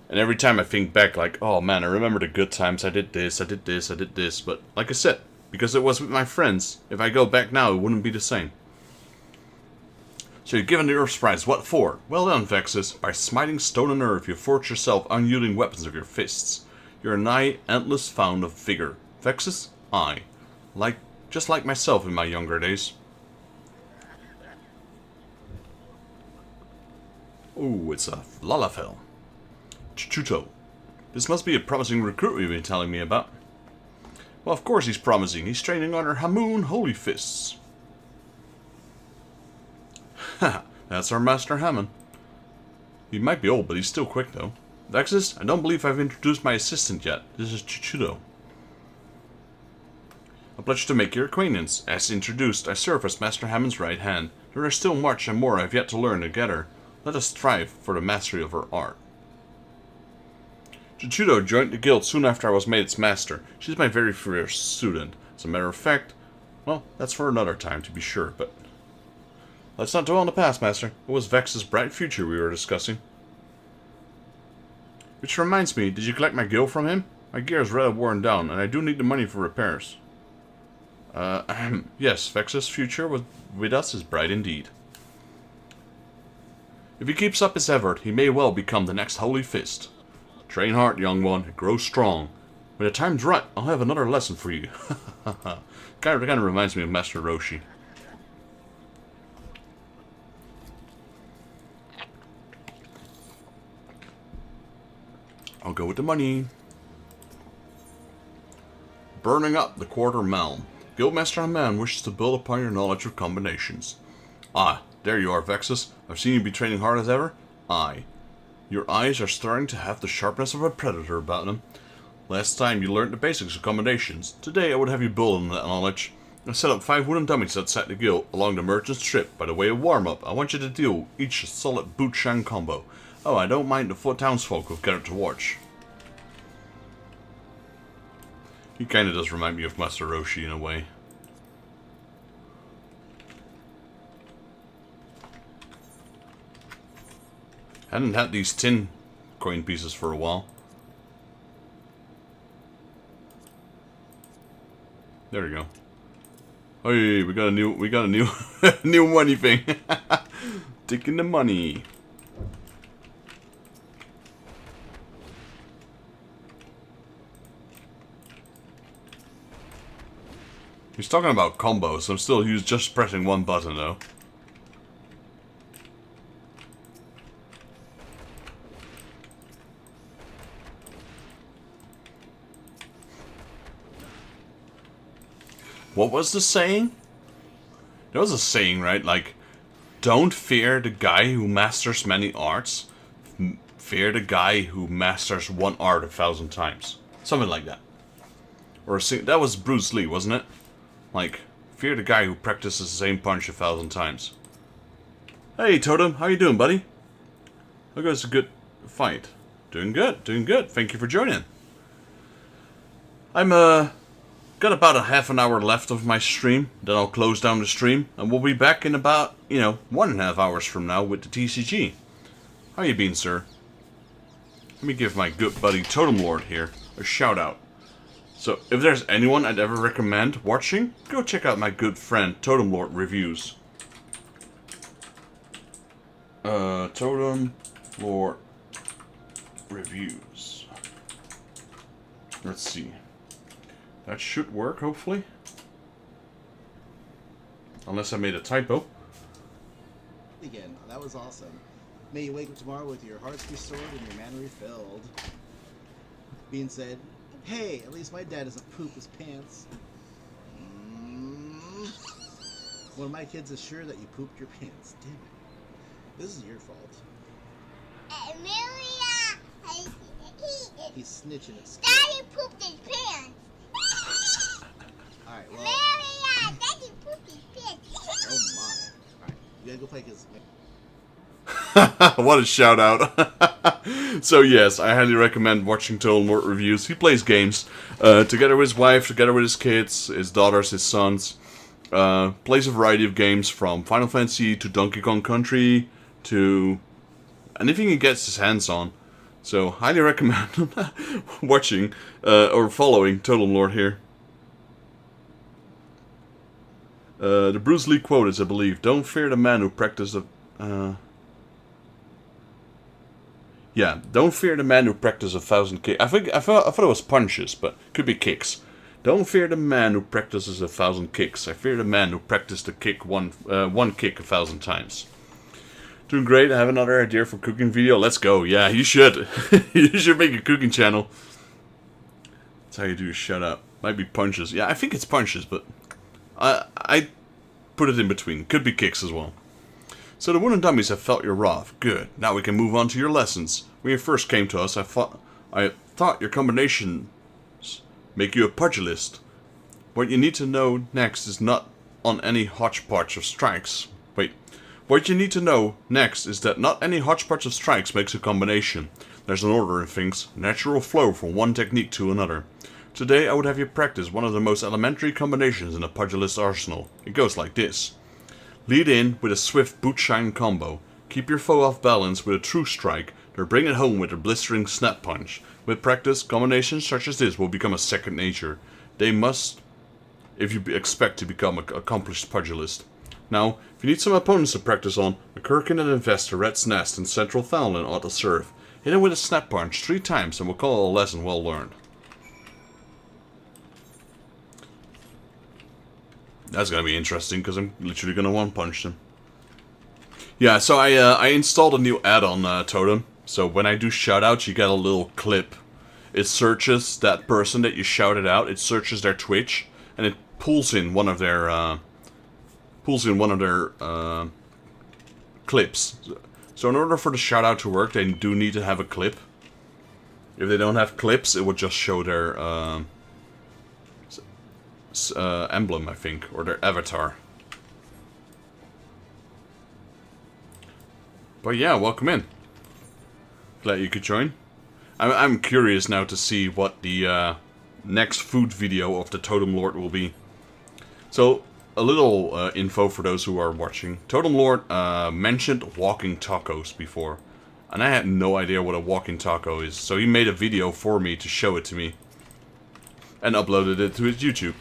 A: And every time I think back, like, oh man, I remember the good times. I did this, I did this, I did this. But like I said, because it was with my friends, if I go back now, it wouldn't be the same. So you're given the Earth's prize. What for? Well done, Vexus. By smiting stone and earth, you forge yourself unyielding weapons of your fists. You're a nigh endless fount of vigor. Vexus? Aye. Just like myself in my younger days. Ooh, it's a Lalafell. Chuchuto. This must be a promising recruit you've been telling me about. Well, of course he's promising. He's training under Hamoon Holy Fists. Haha, that's our Master Hammond. He might be old, but he's still quick, though. Vexus, I don't believe I've introduced my assistant yet. This is Chuchuto. A pleasure to make your acquaintance. As introduced, I serve as Master Hammond's right hand. There is still much and more I have yet to learn together. Let us strive for the mastery of her art. Chuchuto joined the guild soon after I was made its master. She's my very first student. As a matter of fact, well, that's for another time to be sure, but... Let's not dwell on the past, Master. It was Vex's bright future we were discussing. Which reminds me, did you collect my gil from him? My gear is rather worn down, and I do need the money for repairs. Yes, Vex's future with us is bright indeed. If he keeps up his effort, he may well become the next Holy Fist. Train hard, young one, and grow strong. When the time's right, I'll have another lesson for you. Kind of reminds me of Master Roshi. I'll go with the money. Burning up the Quarter Malm. Guildmaster Haman wishes to build upon your knowledge of combinations. Ah, there you are, Vexus. I've seen you be training hard as ever. Aye. Your eyes are starting to have the sharpness of a predator about them. Last time you learned the basics of combinations. Today I would have you build on that knowledge. I set up 5 wooden dummies outside the guild along the merchant's trip. By the way of warm-up, I want you to deal each a solid boot-shang combo. Oh, I don't mind the 4 townsfolk who've gathered to watch. He kinda does remind me of Master Roshi in a way. Hadn't had these tin coin pieces for a while. There we go. Hey, we got a new new money thing. Taking the money. He's talking about combos. I'm still just pressing one button though. What was the saying? There was a saying, right? Like, don't fear the guy who masters many arts. Fear the guy who masters one art 1,000 times. Something like that. Or that was Bruce Lee, wasn't it? Like, fear the guy who practices the same punch 1,000 times. Hey, Totem, how you doing, buddy? Hope it was a good fight. Doing good, doing good. Thank you for joining. I'm, got about a half an hour left of my stream. Then I'll close down the stream. And we'll be back in about, 1.5 hours from now with the TCG. How you been, sir? Let me give my good buddy Totem Lord here a shout out. So, if there's anyone I'd ever recommend watching, go check out my good friend Totem Lord Reviews. Totem Lord Reviews. Let's see. That should work, hopefully. Unless I made a typo.
H: Again, that was awesome. May you wake up tomorrow with your hearts restored and your mana refilled. Being said, hey, at least my dad doesn't poop his pants. One of my kids is sure that you pooped your pants. Damn it. This is your fault.
I: Amelia,
H: He's snitching at school.
I: Daddy pooped his pants.
H: Alright, well.
I: Amelia, Daddy pooped his pants.
H: Oh my. Alright, you gotta go play because.
A: What a shout out. So yes, I highly recommend watching Totem Lord Reviews. He plays games together with his wife, together with his kids, his daughters, his sons. Plays a variety of games from Final Fantasy to Donkey Kong Country to anything he gets his hands on. So highly recommend watching or following Totem Lord here. The Bruce Lee quote is, I believe, "Don't fear the man who practices the..." Yeah, don't fear the man who practices 1,000 kicks. I thought it was punches, but could be kicks. Don't fear the man who practices 1,000 kicks. I fear the man who practiced the kick one kick 1,000 times. Doing great. I have another idea for cooking video. Let's go. Yeah, you should. You should make a cooking channel. That's how you do a shout out. Might be punches. Yeah, I think it's punches, but I put it in between. Could be kicks as well. So the wooden dummies have felt your wrath. Good. Now we can move on to your lessons. When you first came to us, I thought your combinations make you a pugilist. What you need to know next is not on any hodgepodge of strikes. Wait. What you need to know next is that not any hodgepodge of strikes makes a combination. There's an order in things, natural flow from one technique to another. Today I would have you practice one of the most elementary combinations in a pugilist arsenal. It goes like this. Lead in with a swift boot-shine combo. Keep your foe off balance with a true strike, then bring it home with a blistering snap punch. With practice, combinations such as this will become a second nature. They must, if you expect to become an accomplished pugilist. Now, if you need some opponents to practice on, a Kirkin and Investor, Red's Nest, and Central Thowland ought to serve. Hit him with a snap punch 3 times and we'll call it a lesson well learned. That's gonna be interesting because I'm literally gonna one-punch them. Yeah, so I installed a new add-on, Totem. So when I do shoutouts, you get a little clip. It searches that person that you shouted out. It searches their Twitch, and it pulls in one of their clips. So in order for the shoutout to work, they do need to have a clip. If they don't have clips, it would just show their emblem, I think, or their avatar. But yeah, welcome in. Glad you could join. I'm curious now to see what the next food video of the Totem Lord will be. So, a little info for those who are watching. Totem Lord mentioned walking tacos before, and I had no idea what a walking taco is. So he made a video for me to show it to me, and uploaded it to his YouTube.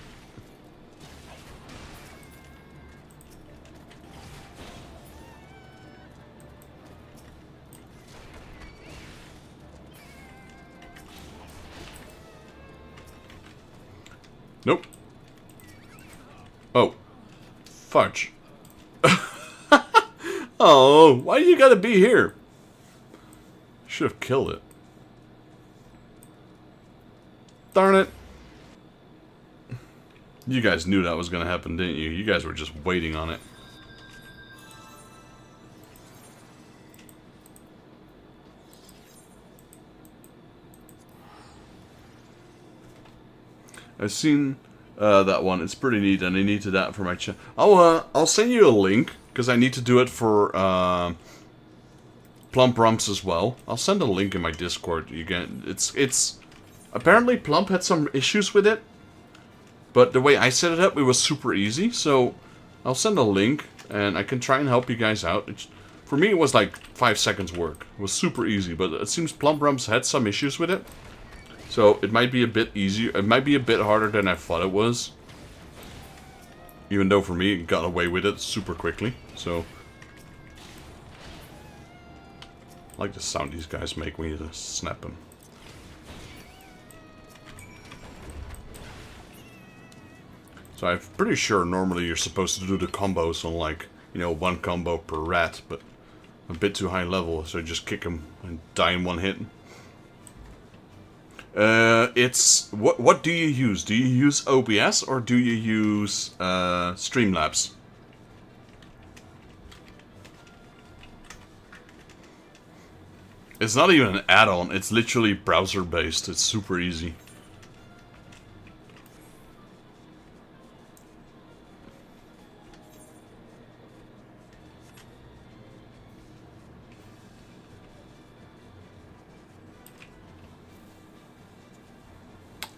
A: Nope. Fudge. Oh, why do you gotta be here? Should have killed it. Darn it. You guys knew that was gonna happen, didn't you? You guys were just waiting on it. I've seen that one. It's pretty neat, and I need to do that for my channel. I'll send you a link because I need to do it for Plump Rumps as well. I'll send a link in my Discord. You can. It's apparently Plump had some issues with it, but the way I set it up, it was super easy. So I'll send a link, and I can try and help you guys out. For me, it was like 5 seconds work. It was super easy, but it seems Plump Rumps had some issues with it. So it might be a bit easier. It might be a bit harder than I thought it was. Even though for me, it got away with it super quickly. So I like the sound these guys make when you snap them. So I'm pretty sure normally you're supposed to do the combos on like, you know, 1 combo per rat, but a bit too high level, so just kick them and die in 1 hit. It's what do you use? Do you use OBS or do you use Streamlabs? It's not even an add-on, it's literally browser based. It's super easy.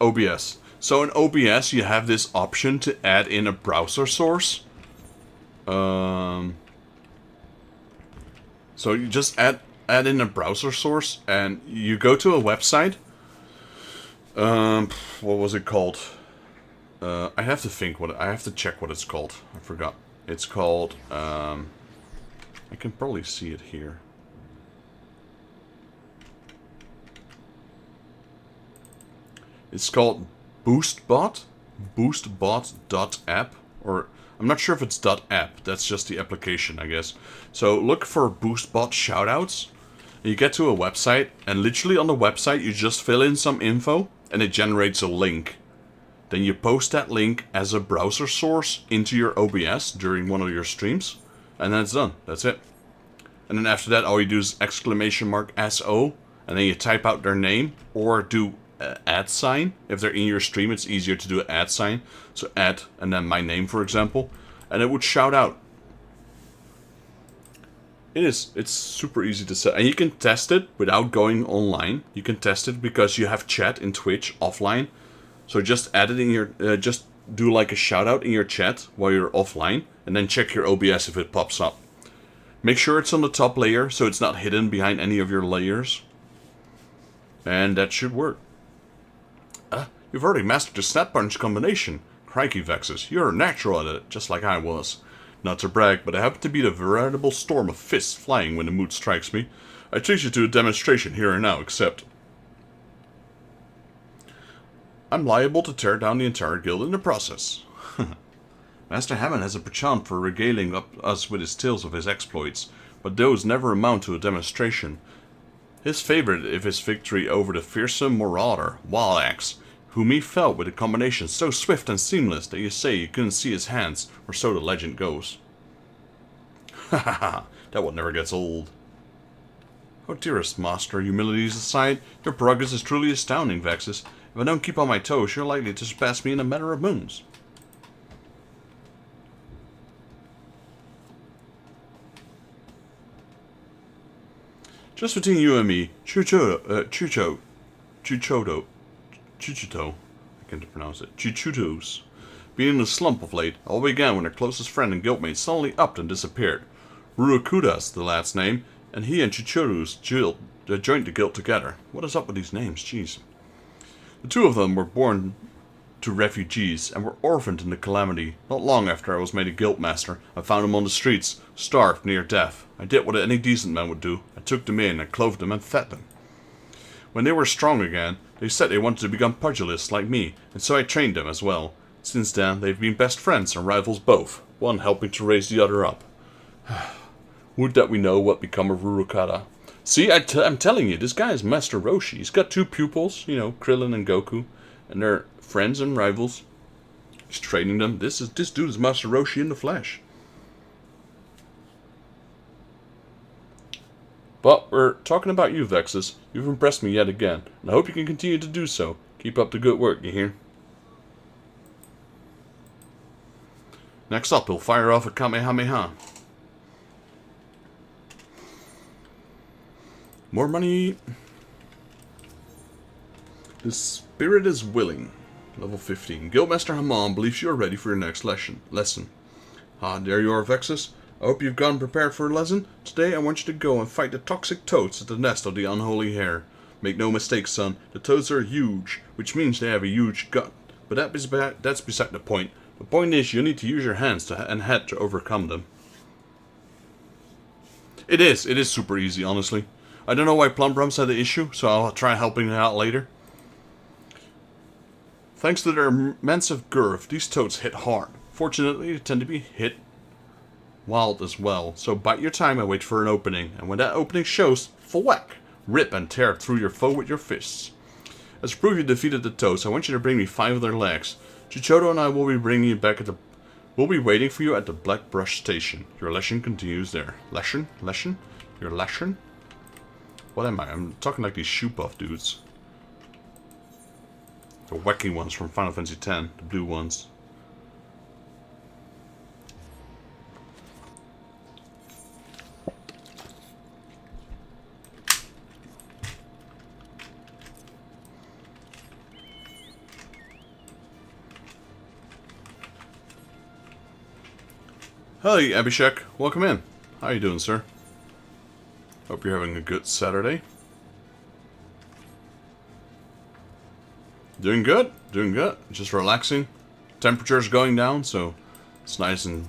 A: OBS. So in OBS you have this option to add in a browser source. So you just add in a browser source and you go to a website. What was it called? I have to think I have to check what it's called. I forgot. It's called I can probably see it here. It's called BoostBot, boostbot.app, or I'm not sure if it's .app, that's just the application, I guess. So look for BoostBot shoutouts, and you get to a website, and literally on the website you just fill in some info, and it generates a link. Then you post that link as a browser source into your OBS during one of your streams, and then it's done, that's it. And then after that all you do is !SO, and then you type out their name, or do @ sign. If they're in your stream, it's easier to do an @ sign. So @ and then my name, for example, and it would shout out. It's super easy to set, and you can test it without going online. You can test it because you have chat in Twitch offline. So just add it in your, just do like a shout out in your chat while you're offline, and then check your OBS if it pops up. Make sure it's on the top layer so it's not hidden behind any of your layers, and that should work. You've already mastered the snap punch combination. Crikey, Vexus, you're a natural at it, just like I was. Not to brag, but I happen to be the veritable storm of fists flying when the mood strikes me. I treat you to a demonstration here and now, except I'm liable to tear down the entire guild in the process. Master Hammond has a penchant for regaling us with his tales of his exploits, but those never amount to a demonstration. His favorite is his victory over the fearsome marauder, Wild-Axe, whom he felled with a combination so swift and seamless that you say you couldn't see his hands, or so the legend goes. Ha ha ha, that one never gets old. Oh dearest master, humilities aside, your progress is truly astounding, Vexus. If I don't keep on my toes, you're likely to surpass me in a matter of moons. Just between you and me, Chuchoto, I can't pronounce it, Chuchotos, being in a slump of late, all began when her closest friend and guildmate suddenly upped and disappeared. Ruakuda's the lad's name, and he and Chuchotos joined the guild together. What is up with these names, jeez. The two of them were born to refugees, and were orphaned in the Calamity. Not long after I was made a guildmaster, I found them on the streets, starved near death. I did what any decent man would do. I took them in, I clothed them, and fed them. When they were strong again, they said they wanted to become pugilists like me, and so I trained them as well. Since then, they've been best friends and rivals both. one helping to raise the other up. Would that we know what become of Rurukata. See, I'm telling you, this guy is Master Roshi. He's got 2 pupils, you know, Krillin and Goku, and they're friends and rivals. He's training them. This dude is Master Roshi in the flesh. But we're talking about you, Vexus. You've impressed me yet again, and I hope you can continue to do so. Keep up the good work, you hear? Next up, he'll fire off a Kamehameha. More money. The spirit is willing. Level 15. Guildmaster Hammam believes you are ready for your next lesson. Ah, there you are, Vexus. I hope you've gone prepared for a lesson. Today I want you to go and fight the toxic toads at the nest of the unholy hare. Make no mistake, son. The toads are huge, which means they have a huge gut. But that's beside the point. The point is you need to use your hands and head to overcome them. It is super easy, honestly. I don't know why Plumbrums had the issue, so I'll try helping it out later. Thanks to their massive girth, these toads hit hard. Fortunately, they tend to be hit wild as well, so bite your time and wait for an opening. And when that opening shows, thwack! Rip and tear through your foe with your fists. As proof you defeated the toads, I want you to bring me 5 of their legs. Chichoto and I will be bringing you back We'll be waiting for you at the Black Brush Station. Your lesson continues there. Lesson? Your lesson? What am I? I'm talking like these shoe puff dudes. The wacky ones from Final Fantasy X, the blue ones. Hey, Abhishek. Welcome in. How you doing, sir? Hope you're having a good Saturday. Doing good. Just relaxing. Temperature's going down, so it's nice and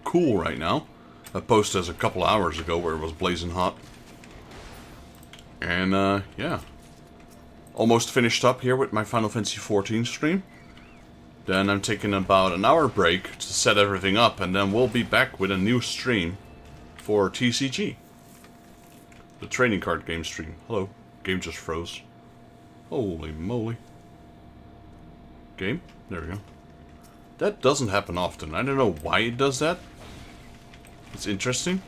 A: cool right now. I posted as a couple hours ago where it was blazing hot. And, yeah. Almost finished up here with my Final Fantasy XIV stream. Then I'm taking about an hour break to set everything up, and then we'll be back with a new stream for TCG. The trading card game stream. Hello. Game just froze. Holy moly. Game? There we go. That doesn't happen often. I don't know why it does that. It's interesting.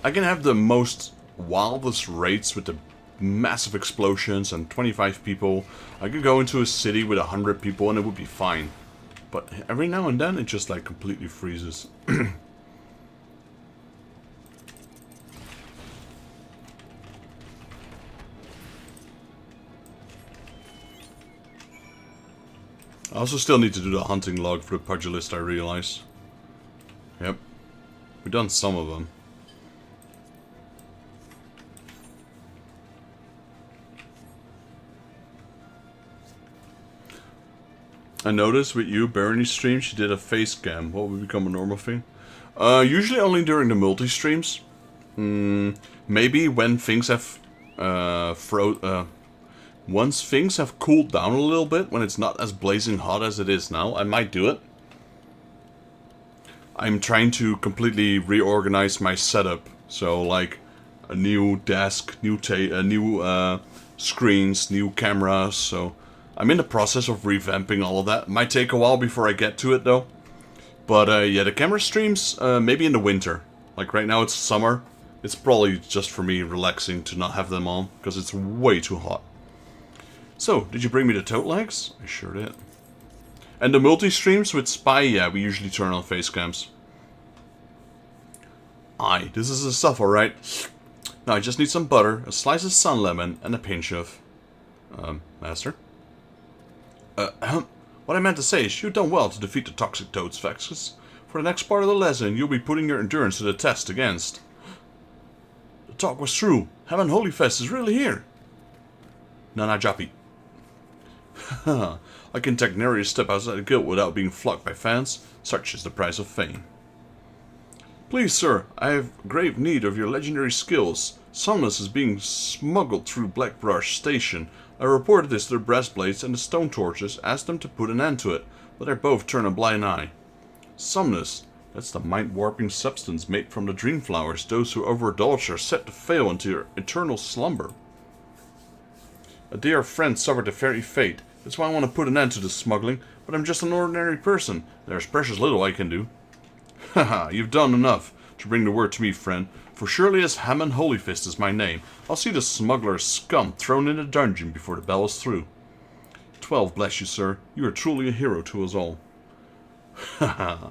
A: I can have the most wildest raids with the massive explosions and 25 people. I could go into a city with 100 people and it would be fine. But every now and then it just like completely freezes. I also still need to do the hunting log for the pugilist, I realize. Yep. We've done some of them. I noticed with you, Barony's stream, she did a face cam. What would become a normal thing? Usually only during the multi-streams. Maybe when things have once things have cooled down a little bit, when it's not as blazing hot as it is now, I might do it. I'm trying to completely reorganize my setup. So, like, a new desk, new screens, new cameras, so I'm in the process of revamping all of that. Might take a while before I get to it, though. But, yeah, the camera streams, maybe in the winter. Like, right now it's summer. It's probably just for me relaxing to not have them on, because it's way too hot. So, did you bring me the tote legs? I sure did. And the multi-streams with Spy, yeah, we usually turn on face cams. Aye, this is the stuff, alright. Now I just need some butter, a slice of sun lemon, and a pinch of... Master? What I meant to say is, you've done well to defeat the toxic toads, Vexus. For the next part of the lesson, you'll be putting your endurance to the test against. The talk was true. Heaven Holy Fest is really here. Nana Japi. I can take nary a step outside the guild without being flogged by fans. Such is the price of fame. Please, sir, I have grave need of your legendary skills. Somnus is being smuggled through Blackbrush Station. I reported this to the breastplates and the stone torches, asked them to put an end to it, but they both turn a blind eye. Somnus, That's the mind-warping substance made from the dream flowers. Those who overindulge are set to fail into eternal slumber. A dear friend suffered a very fate. That's why I want to put an end to the smuggling, but I'm just an ordinary person. There's precious little I can do. Haha, you've done enough to bring the word to me, friend. For surely as Hammond Holyfist is my name, I'll see the smuggler's scum thrown in a dungeon before the bell is through. 12 bless you, sir. You are truly a hero to us all. Haha.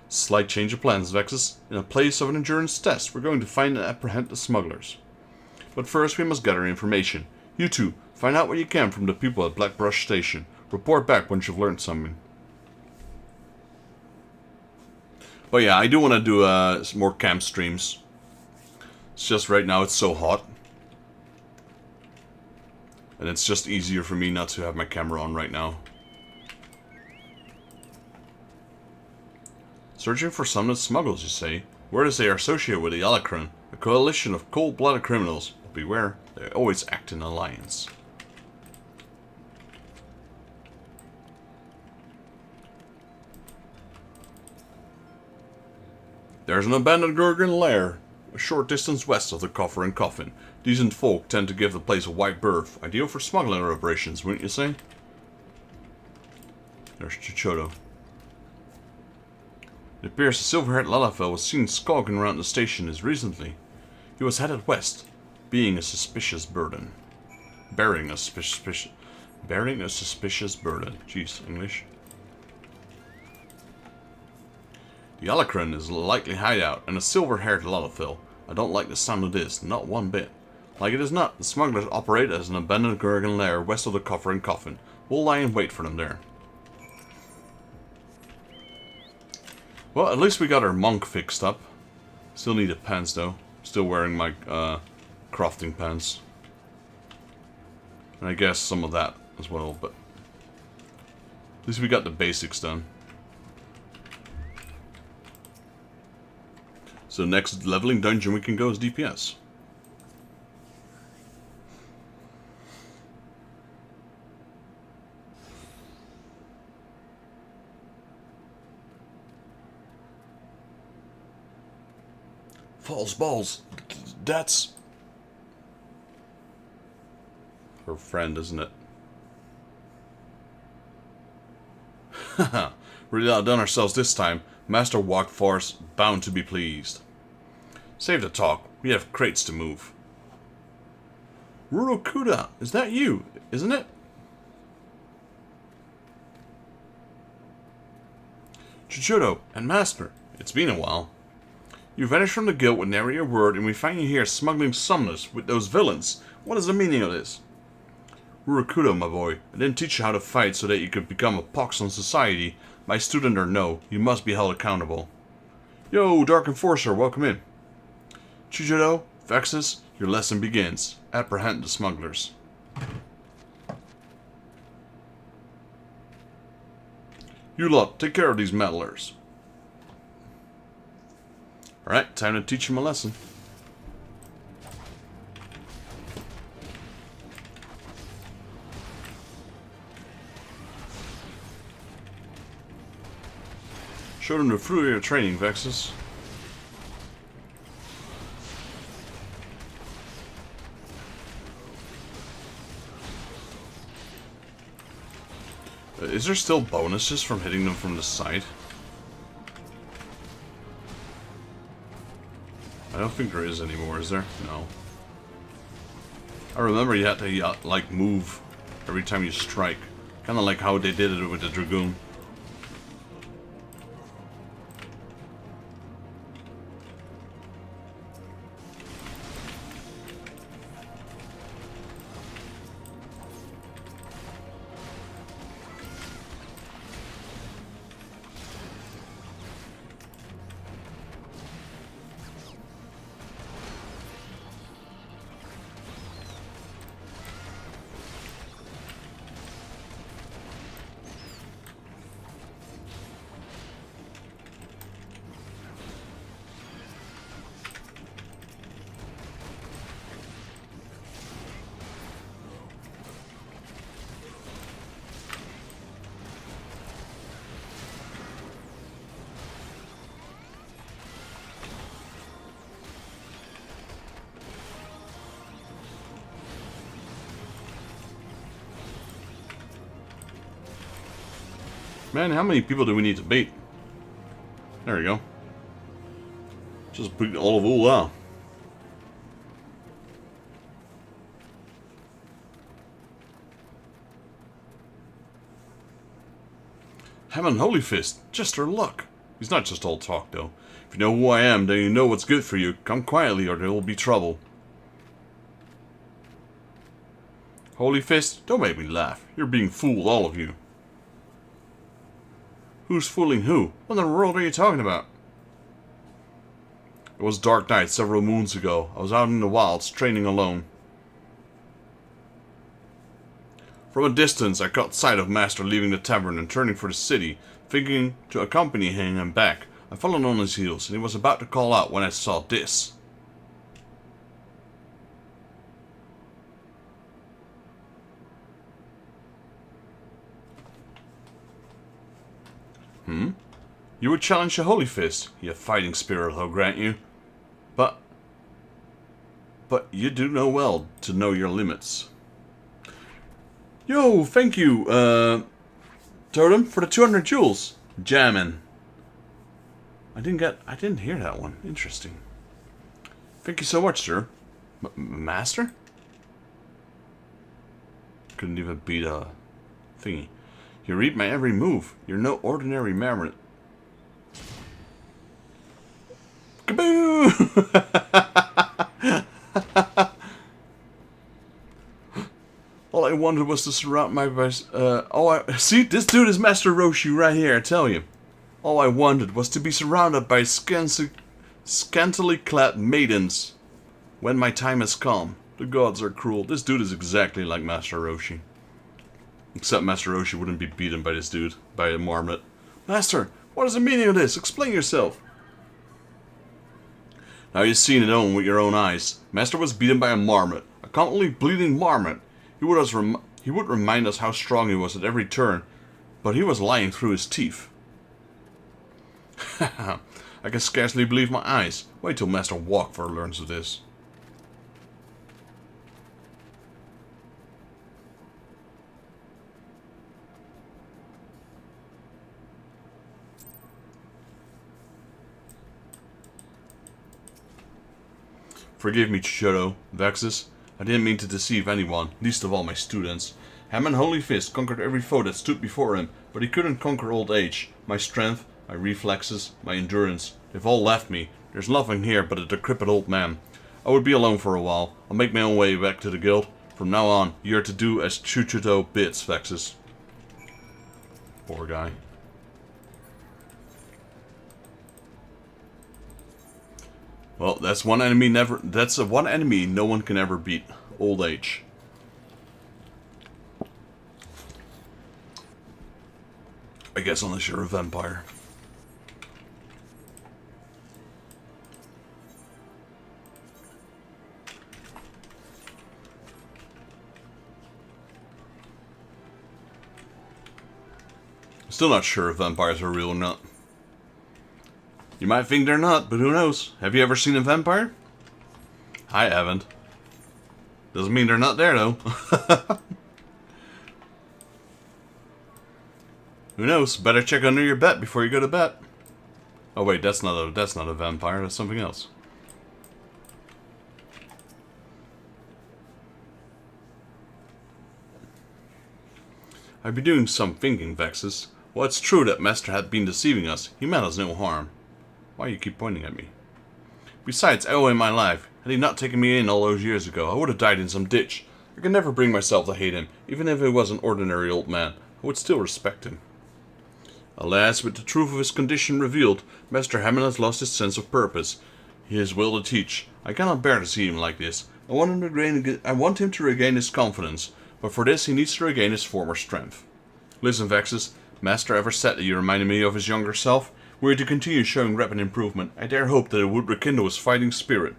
A: Slight change of plans, Vexus. In a place of an endurance test, we're going to find and apprehend the smugglers. But first we must gather information. You two, find out what you can from the people at Blackbrush Station. Report back once you've learned something. But yeah, I do want to do some more camp streams. It's just right now it's so hot. And it's just easier for me not to have my camera on right now. Searching for summoned smuggles, you say? Word is they are associated with the Alacron, a coalition of cold-blooded criminals. But beware, they always act in alliance. There's an abandoned Garlean lair, a short distance west of the Coffer and Coffin. Decent folk tend to give the place a wide berth, ideal for smuggling operations, wouldn't you say? There's Chichoto. It appears the silver-haired Lalafell was seen skulking around the station as recently. He was headed west, being a suspicious burden. Bearing a suspicious burden. Jeez, English. The Alacron is a likely hideout, and a silver-haired Lalafell. I don't like the sound of this, not one bit. Like it is not, the smugglers operate as an abandoned Garlean lair west of the Coffer and Coffin. We'll lie in wait for them there. Well, at least we got our monk fixed up. Still needed pants though. Still wearing my crafting pants. And I guess some of that as well, but at least we got the basics done. So next leveling dungeon we can go is DPS. False balls. That's her friend, isn't it? Haha. Really outdone ourselves this time. Master Walkforce bound to be pleased. Save the talk. We have crates to move. Rurokuda, is that you, isn't it? Chichoto and Master, it's been a while. You vanished from the guild with nary a word, and we find you here smuggling summoners with those villains. What is the meaning of this? Rurokuda, my boy, I didn't teach you how to fight so that you could become a pox on society. My student or no, you must be held accountable. Yo, Dark Enforcer, welcome in. Chichoto, Vexus, your lesson begins. Apprehend the smugglers. You lot, take care of these meddlers. Alright, time to teach him a lesson. Show them the fruit of your training, Vexus. Is there still bonuses from hitting them from the side? I don't think there is anymore, is there? No. I remember you had to, like, move every time you strike. Kind of like how they did it with the Dragoon. Man, how many people do we need to beat? There we go. Just beat all of Ula. Hammond Holy Fist, just her luck. He's not just all talk, though. If you know who I am, then you know what's good for you. Come quietly, or there will be trouble. Holy Fist, don't make me laugh. You're being fooled, all of you. Who's fooling who? What in the world are you talking about? It was dark night several moons ago. I was out in the wilds, training alone. From a distance, I caught sight of Master leaving the tavern and turning for the city, thinking to accompany him back. I followed on his heels, and he was about to call out when I saw this. You would challenge the Holy Fist. You have fighting spirit, I'll grant you. But you do know well to know your limits. Yo, thank you, Totem, for the 200 jewels. Jammin'. I didn't hear that one. Interesting. Thank you so much, sir. Master? Couldn't even beat a thingy. You read my every move. You're no ordinary mammoth. Kaboo! All I wanted was to surround my... see, this dude is Master Roshi right here, I tell you. All I wanted was to be surrounded by scantily clad maidens. When my time has come. The gods are cruel. This dude is exactly like Master Roshi. Except Master Roshi wouldn't be beaten by this dude, by a marmot. Master, what is the meaning of this? Explain yourself. Now you've seen it with your own eyes. Master was beaten by a marmot. A constantly bleeding marmot. He would remind us how strong he was at every turn, but he was lying through his teeth. I can scarcely believe my eyes. Wait till Master Walkfur learns of this. Forgive me, Chichiro, Vexus. I didn't mean to deceive anyone, least of all my students. Hammond Holy Fist conquered every foe that stood before him, but he couldn't conquer old age. My strength, my reflexes, my endurance, they've all left me. There's nothing here but a decrepit old man. I would be alone for a while. I'll make my own way back to the guild. From now on, you're to do as Chuchito bids, Vexus. Poor guy. Well, that's one enemy one enemy no one can ever beat. Old age. I guess unless you're a vampire. Still not sure if vampires are real or not. You might think they're not, but who knows? Have you ever seen a vampire? I haven't. Doesn't mean they're not there, though. Who knows? Better check under your bed before you go to bed. Oh wait, that's not a vampire. That's something else. I've been doing some thinking, Vexus. Well, it's true that Master had been deceiving us. He meant us no harm. Why you keep pointing at me? Besides, I owe him my life. Had he not taken me in all those years ago, I would have died in some ditch. I could never bring myself to hate him. Even if he was an ordinary old man, I would still respect him. Alas, with the truth of his condition revealed, Master Hammond has lost his sense of purpose. His will to teach. I cannot bear to see him like this. I want him to regain his confidence, but for this he needs to regain his former strength. Listen, Vexus, Master ever said that you reminded me of his younger self? Were he to continue showing rapid improvement, I dare hope that it would rekindle his fighting spirit.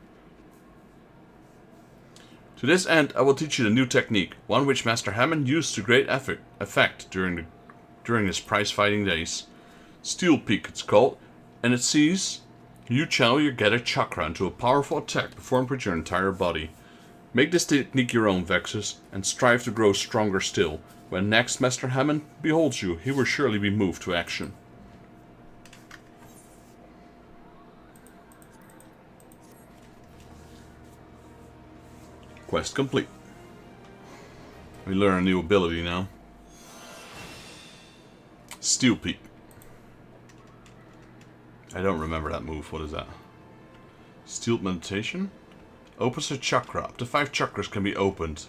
A: To this end, I will teach you the new technique, one which Master Hammond used to great effect during his prize-fighting days. Steel Peak, it's called, and it sees you channel your Gather Chakra into a powerful attack performed with your entire body. Make this technique your own, Vexus, and strive to grow stronger still. When next Master Hammond beholds you, he will surely be moved to action. Quest complete. We learn a new ability now. Steel Peak. I don't remember that move. What is that? Steel Meditation? Opens a chakra. Up to 5 chakras can be opened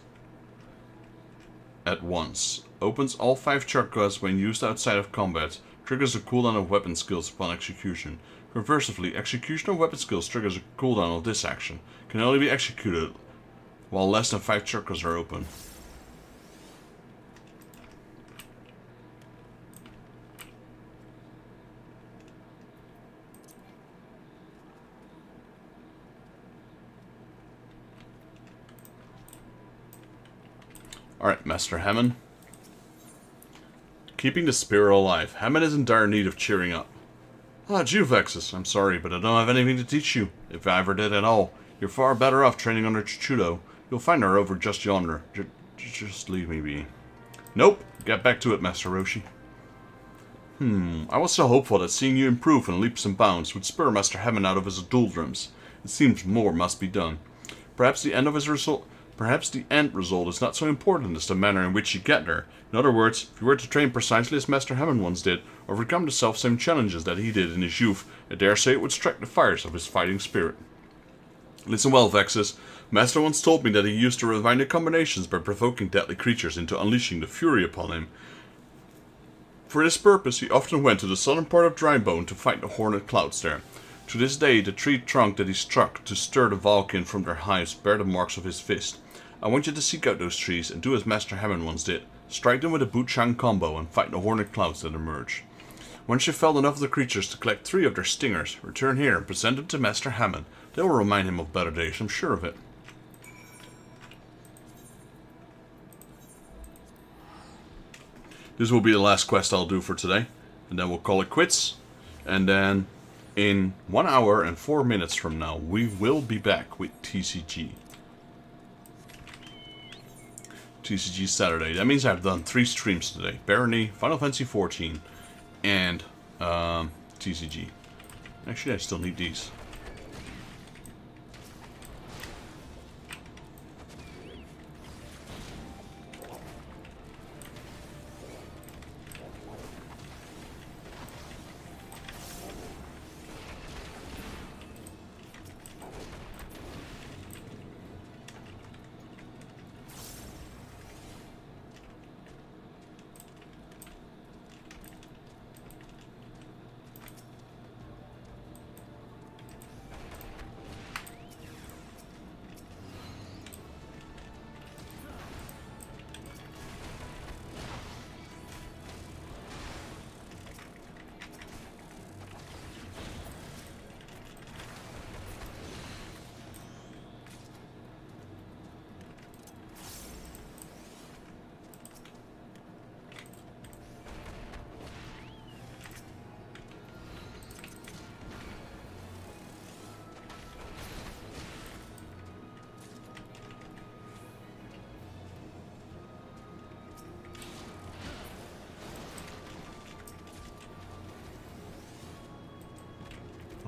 A: at once. Opens all 5 chakras when used outside of combat. Triggers a cooldown of weapon skills upon execution. Conversely, execution of weapon skills triggers a cooldown of this action. Can only be executed while less than 5 chakras are open. Alright, Master Hammond. Keeping the spirit alive. Hammond is in dire need of cheering up. Ah, Vexus, I'm sorry, but I don't have anything to teach you. If I ever did at all, you're far better off training under Chichudo. You'll find her over just yonder. Just leave me be. Nope. Get back to it, Master Roshi. I was so hopeful that seeing you improve in leaps and bounds would spur Master Hammond out of his doldrums. It seems more must be done. Perhaps the end result is not so important as the manner in which you get there. In other words, if you were to train precisely as Master Hammond once did, overcome the self-same challenges that he did in his youth, I dare say it would strike the fires of his fighting spirit. Listen well, Vexus. Master once told me that he used to refine the combinations by provoking deadly creatures into unleashing the fury upon him. For this purpose, he often went to the southern part of Drybone to fight the horned clouds there. To this day, the tree trunk that he struck to stir the Valkyr from their hives bear the marks of his fist. I want you to seek out those trees and do as Master Hammond once did. Strike them with a boot-shang combo and fight the horned clouds that emerge. Once you've felled enough of the creatures to collect 3 of their stingers, return here and present them to Master Hammond. They will remind him of better days, I'm sure of it. This will be the last quest I'll do for today, and then we'll call it quits. And then, in 1 hour and 4 minutes from now, we will be back with TCG. TCG Saturday. That means I've done 3 streams today. Barony, Final Fantasy XIV, and TCG. Actually, I still need these.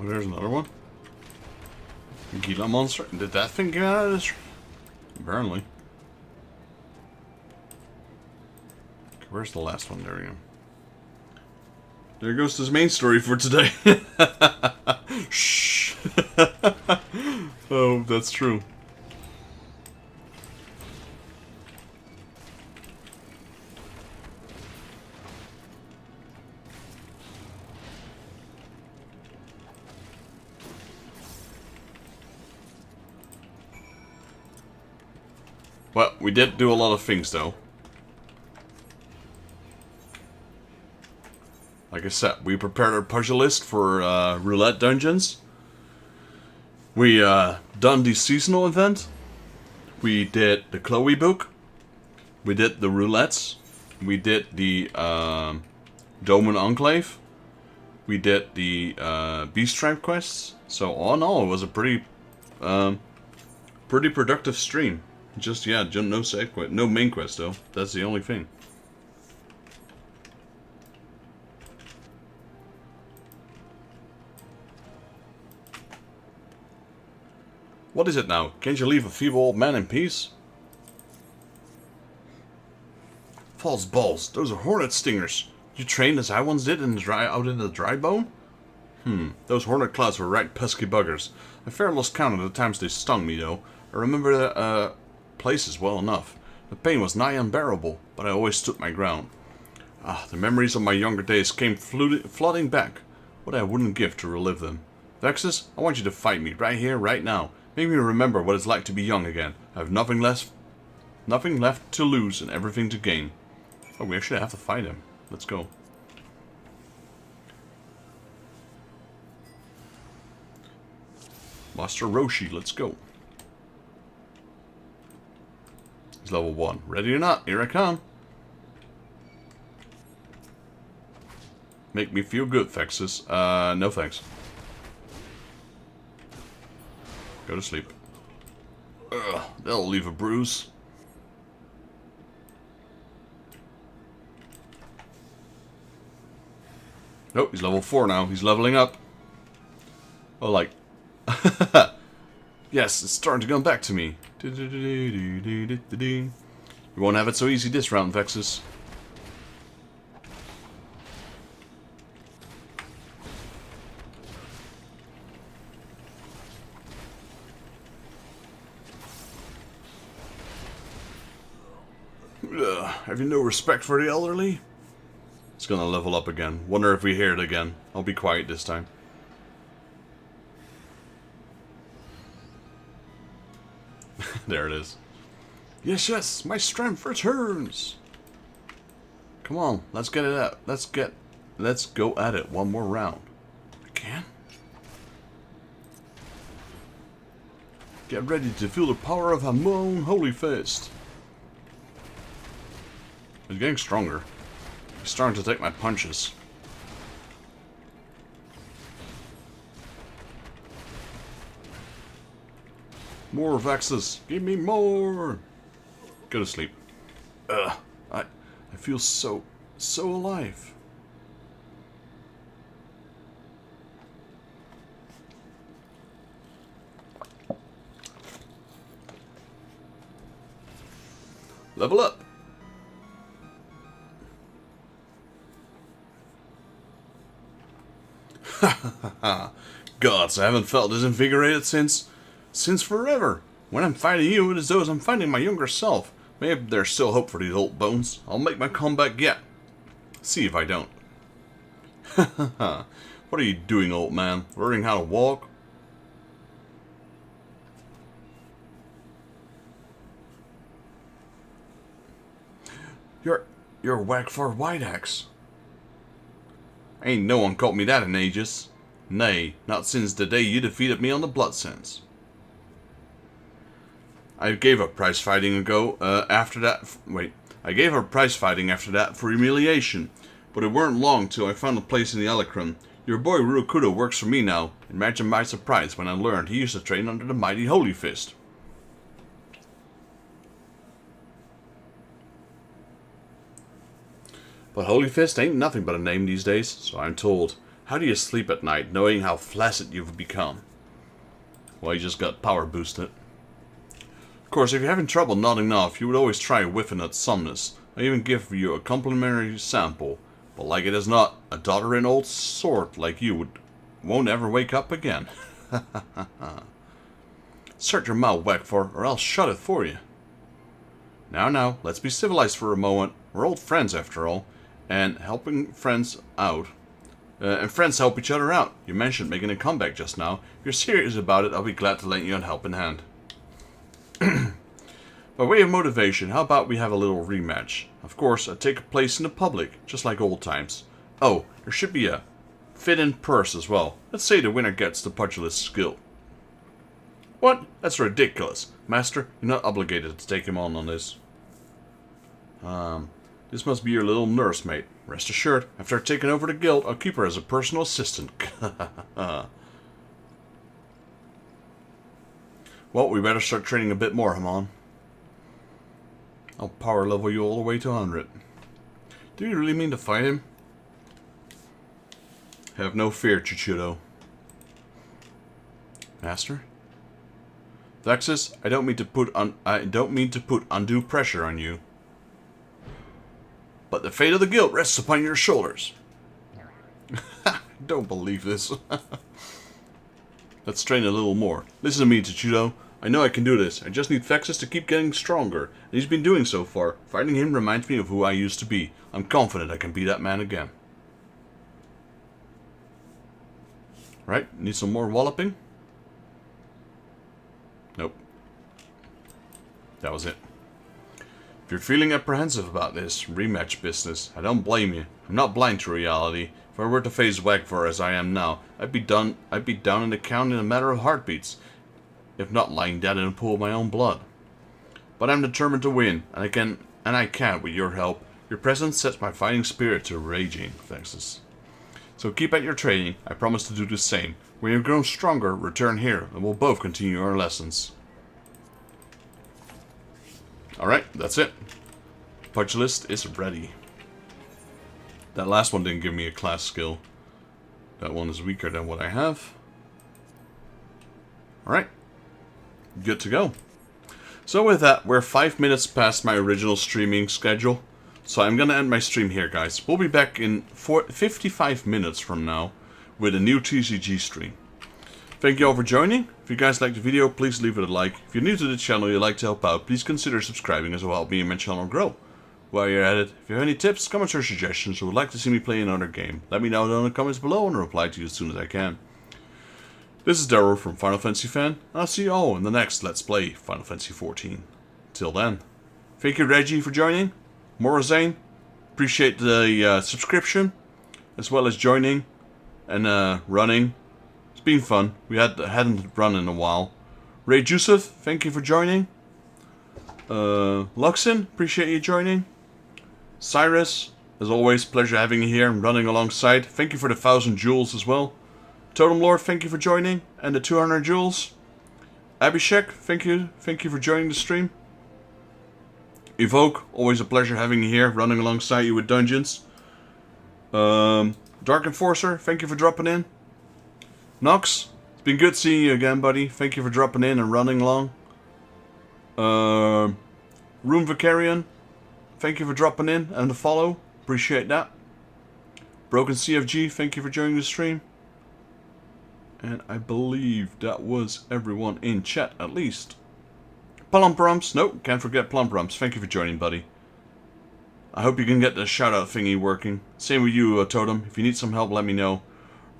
A: Oh, there's another one. Gila monster. Did that thing get out of this? Apparently. Where's the last one? There we go. There goes this main story for today. Shh. Oh, that's true. Well, we did do a lot of things, though. Like I said, we prepared our puzzle list for roulette dungeons. We done the seasonal event. We did the Chloe book. We did the roulettes. We did the Doman Enclave. We did the Beast Tribe quests. So all in all, it was a pretty Pretty productive stream. Just, yeah, no side quest, no main quest though. That's the only thing. What is it now? Can't you leave a feeble old man in peace? False balls. Those are hornet stingers. You trained as I once did out in the dry bone? Those hornet claws were right pesky buggers. I fair lost count of the times they stung me though. I remember the places well enough. The pain was nigh unbearable, but I always stood my ground. Ah, the memories of my younger days came flooding back. What I wouldn't give to relive them. Vexus, I want you to fight me right here, right now. Make me remember what it's like to be young again. I have nothing left to lose and everything to gain. Oh, we actually have to fight him. Let's go. Master Roshi, let's go. He's level 1. Ready or not, here I come. Make me feel good, Vexus. No thanks. Go to sleep. Ugh, that'll leave a bruise. Nope, he's level 4 now. He's leveling up. Oh, like... Yes, it's starting to come back to me. You won't have it so easy this round, Vexus. Have you no respect for the elderly? It's gonna level up again. Wonder if we hear it again. I'll be quiet this time. There it is. Yes, yes, my strength returns. Come on, let's get it out. Let's go at it one more round. I can? Get ready to feel the power of Hamon Holy Fist. He's getting stronger. He's starting to take my punches. More Vexus. Give me more. Go to sleep. I feel so alive. Level up. Gods, I haven't felt this invigorated since forever. When I'm fighting you, it is as though I'm fighting my younger self. Maybe there's still hope for these old bones. I'll make my comeback yet. See if I don't. What are you doing, old man? Learning how to walk? You're whack for White Axe. Ain't no one called me that in ages. Nay, not since the day you defeated me on the Blood Sands. I gave up prize fighting after that. I gave up prize fighting after that for humiliation, but it weren't long till I found a place in the Electrum. Your boy Rukudo works for me now. Imagine my surprise when I learned he used to train under the mighty Holy Fist. But Holy Fist ain't nothing but a name these days, so I'm told. How do you sleep at night, knowing how flaccid you've become? Well, you just got power boosted. Of course, if you're having trouble nodding off, you would always try whiffing at Somnus. I even give you a complimentary sample. But like it is not, a doddering old sort like you won't ever wake up again. Shut your mouth, Wackfor, or I'll shut it for you. Now, let's be civilized for a moment. We're old friends, after all. And helping friends out. And friends help each other out. You mentioned making a comeback just now. If you're serious about it, I'll be glad to lend you a helping hand. By way of motivation, how about we have a little rematch? Of course, I'd take a place in the public, just like old times. Oh, there should be a fit-in purse as well. Let's say the winner gets the pugilist skill. What? That's ridiculous. Master, you're not obligated to take him on this. This must be your little nursemaid. Rest assured, after I've taken over the guild, I'll keep her as a personal assistant. Well, we better start training a bit more, Hamon. I'll power level you all the way to 100. Do you really mean to fight him? Have no fear, Chuchudo. Master? Vexus, I don't mean to put undue pressure on you. But the fate of the guild rests upon your shoulders. Don't believe this. Let's train a little more. Listen to me, Chuchudo. I know I can do this. I just need Vexus to keep getting stronger. And he's been doing so far. Fighting him reminds me of who I used to be. I'm confident I can be that man again. Right? Need some more walloping? Nope. That was it. If you're feeling apprehensive about this rematch business, I don't blame you. I'm not blind to reality. If I were to face Wagvar as I am now, I'd be down in the count in a matter of heartbeats, if not lying dead in a pool of my own blood. But I'm determined to win, and I can with your help. Your presence sets my fighting spirit to raging, Vexus. So keep at your training. I promise to do the same. When you've grown stronger, return here, and we'll both continue our lessons. Alright, that's it. Pugilist is ready. That last one didn't give me a class skill. That one is weaker than what I have. Alright. Good to go. So with that, we're 5 minutes past my original streaming schedule. So I'm going to end my stream here, guys. We'll be back in 55 minutes from now with a new TCG stream. Thank you all for joining. If you guys liked the video, please leave it a like. If you're new to the channel and you'd like to help out, please consider subscribing as will help me and my channel grow. While you're at it, if you have any tips, comments or suggestions or would like to see me play another game, let me know down in the comments below and I'll reply to you as soon as I can. This is Daryl from Final Fantasy Fan, and I'll see you all in the next Let's Play Final Fantasy XIV. Till then, thank you Reggie for joining, Morazane, appreciate the subscription, as well as joining and running. It's been fun, we hadn't run in a while. Ray Joseph, thank you for joining. Luxin, appreciate you joining. Cyrus, as always, pleasure having you here and running alongside. Thank you for the 1,000 jewels as well. Totem Lord, thank you for joining, and the 200 jewels. Abhishek, thank you for joining the stream. Evoke, always a pleasure having you here, running alongside you with dungeons. Dark Enforcer, thank you for dropping in. Nox, it's been good seeing you again, buddy. Thank you for dropping in and running along. Room Vicarian, thank you for dropping in and the follow. Appreciate that. Broken CFG, thank you for joining the stream. And I believe that was everyone in chat, at least. Plumprumps, nope, can't forget Plumprumps. Thank you for joining, buddy. I hope you can get the shout-out thingy working. Same with you, Totem. If you need some help, let me know.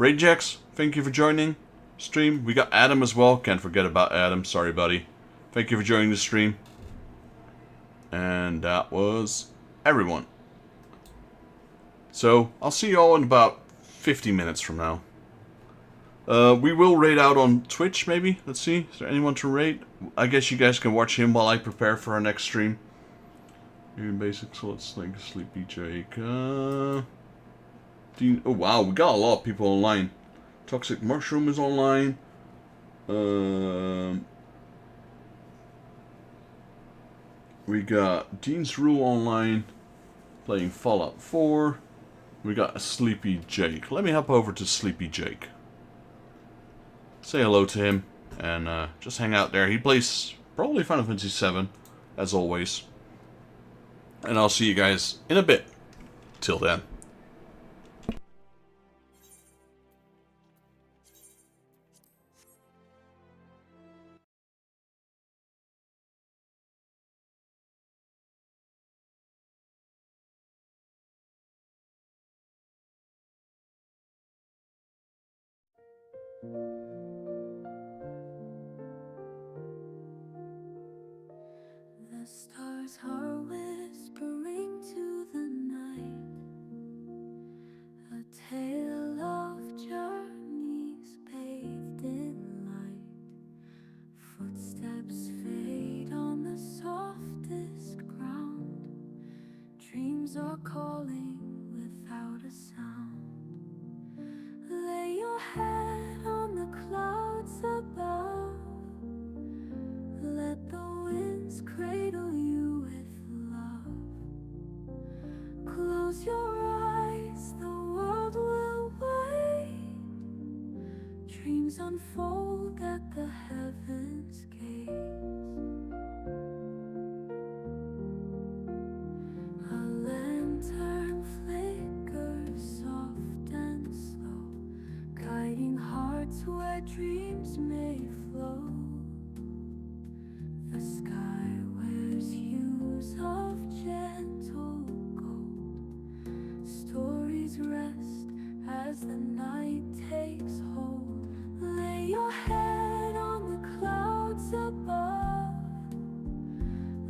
A: Ragex, thank you for joining stream. We got Adam as well. Can't forget about Adam. Sorry, buddy. Thank you for joining the stream. And that was everyone. So, I'll see you all in about 50 minutes from now. We will raid out on Twitch, maybe. Let's see. Is there anyone to raid? I guess you guys can watch him while I prepare for our next stream. Here in basic, so let's like Sleepy Jake. Dean. Oh wow, we got a lot of people online. Toxic Mushroom is online. We got Dean's Rule online. Playing Fallout 4. We got a Sleepy Jake. Let me hop over to Sleepy Jake. Say hello to him, and just hang out there. He plays probably Final Fantasy VII, as always. And I'll see you guys in a bit. Till then.
J: The stars are whispering to the night, a tale of journeys bathed in light. Footsteps fade on the softest ground. Dreams are calling without a sound. Lay your head on the clouds above. unfold at the heavens' gates. A lantern flickers soft and slow, guiding hearts where dreams may flow. The sky wears hues of gentle gold. Stories rest as the night takes hold. Lay your head on the clouds above.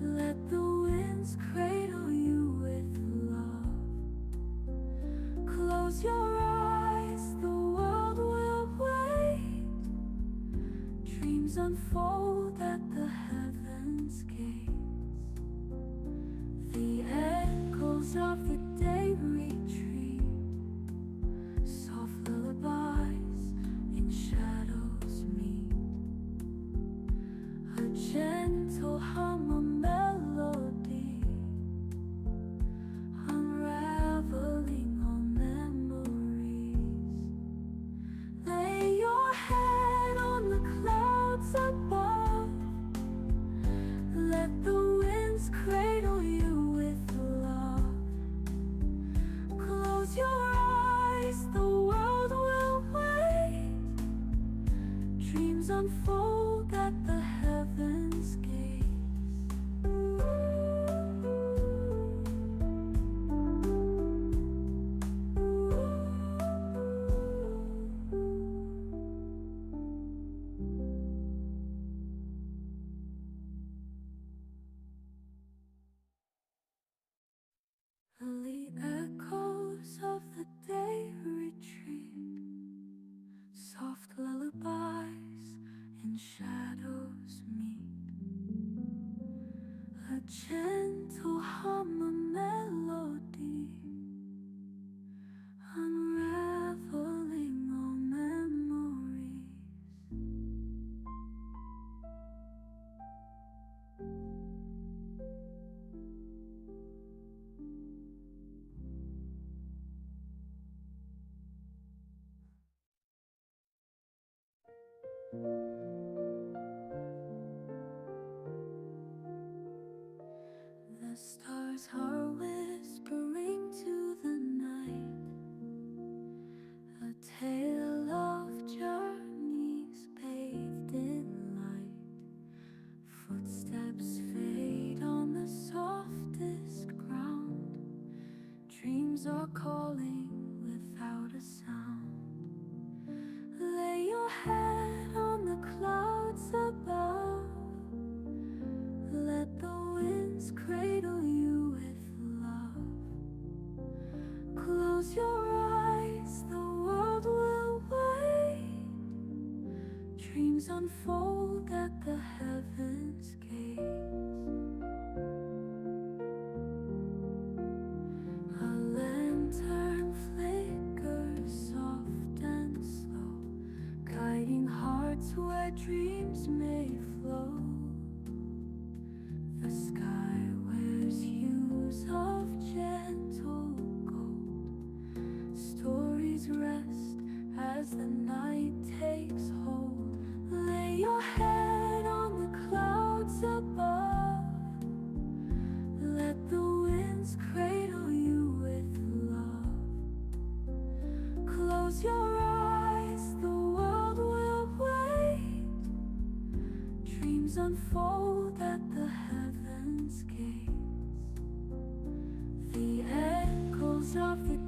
J: Let the winds cradle you with love. Close your eyes, the world will wait. Dreams unfold at the heavens' gates. The echoes of the day retreat. Soft lullabies in shadows meet. A gentle hum, a melody, unraveling all memories. Lay your head on the clouds above. Let the winds cradle you with love. Close your eyes, the world will wait. Dreams unfold at the heavens' gates. The echoes of the day retreat. Soft lullabies in shadows meet. A gentle hum, a melody, unraveling all memories. The stars are whispering to the night, a tale of journeys bathed in light. Footsteps fade on the softest ground. Dreams are calling without a sound. Lay your head on the clouds above. Let the winds cradle you with love. Close your eyes, the world will wait. Dreams unfold at the heavens' gates. A lantern flickers soft and slow, guiding hearts where dreams may flow. The sky wears hues of gentle gold. Stories rest as the night takes hold. Lay your head on the clouds above. Let the winds cradle you with love. Close your eyes, the world will wait. Dreams unfold at the heavens' gates. The echoes of the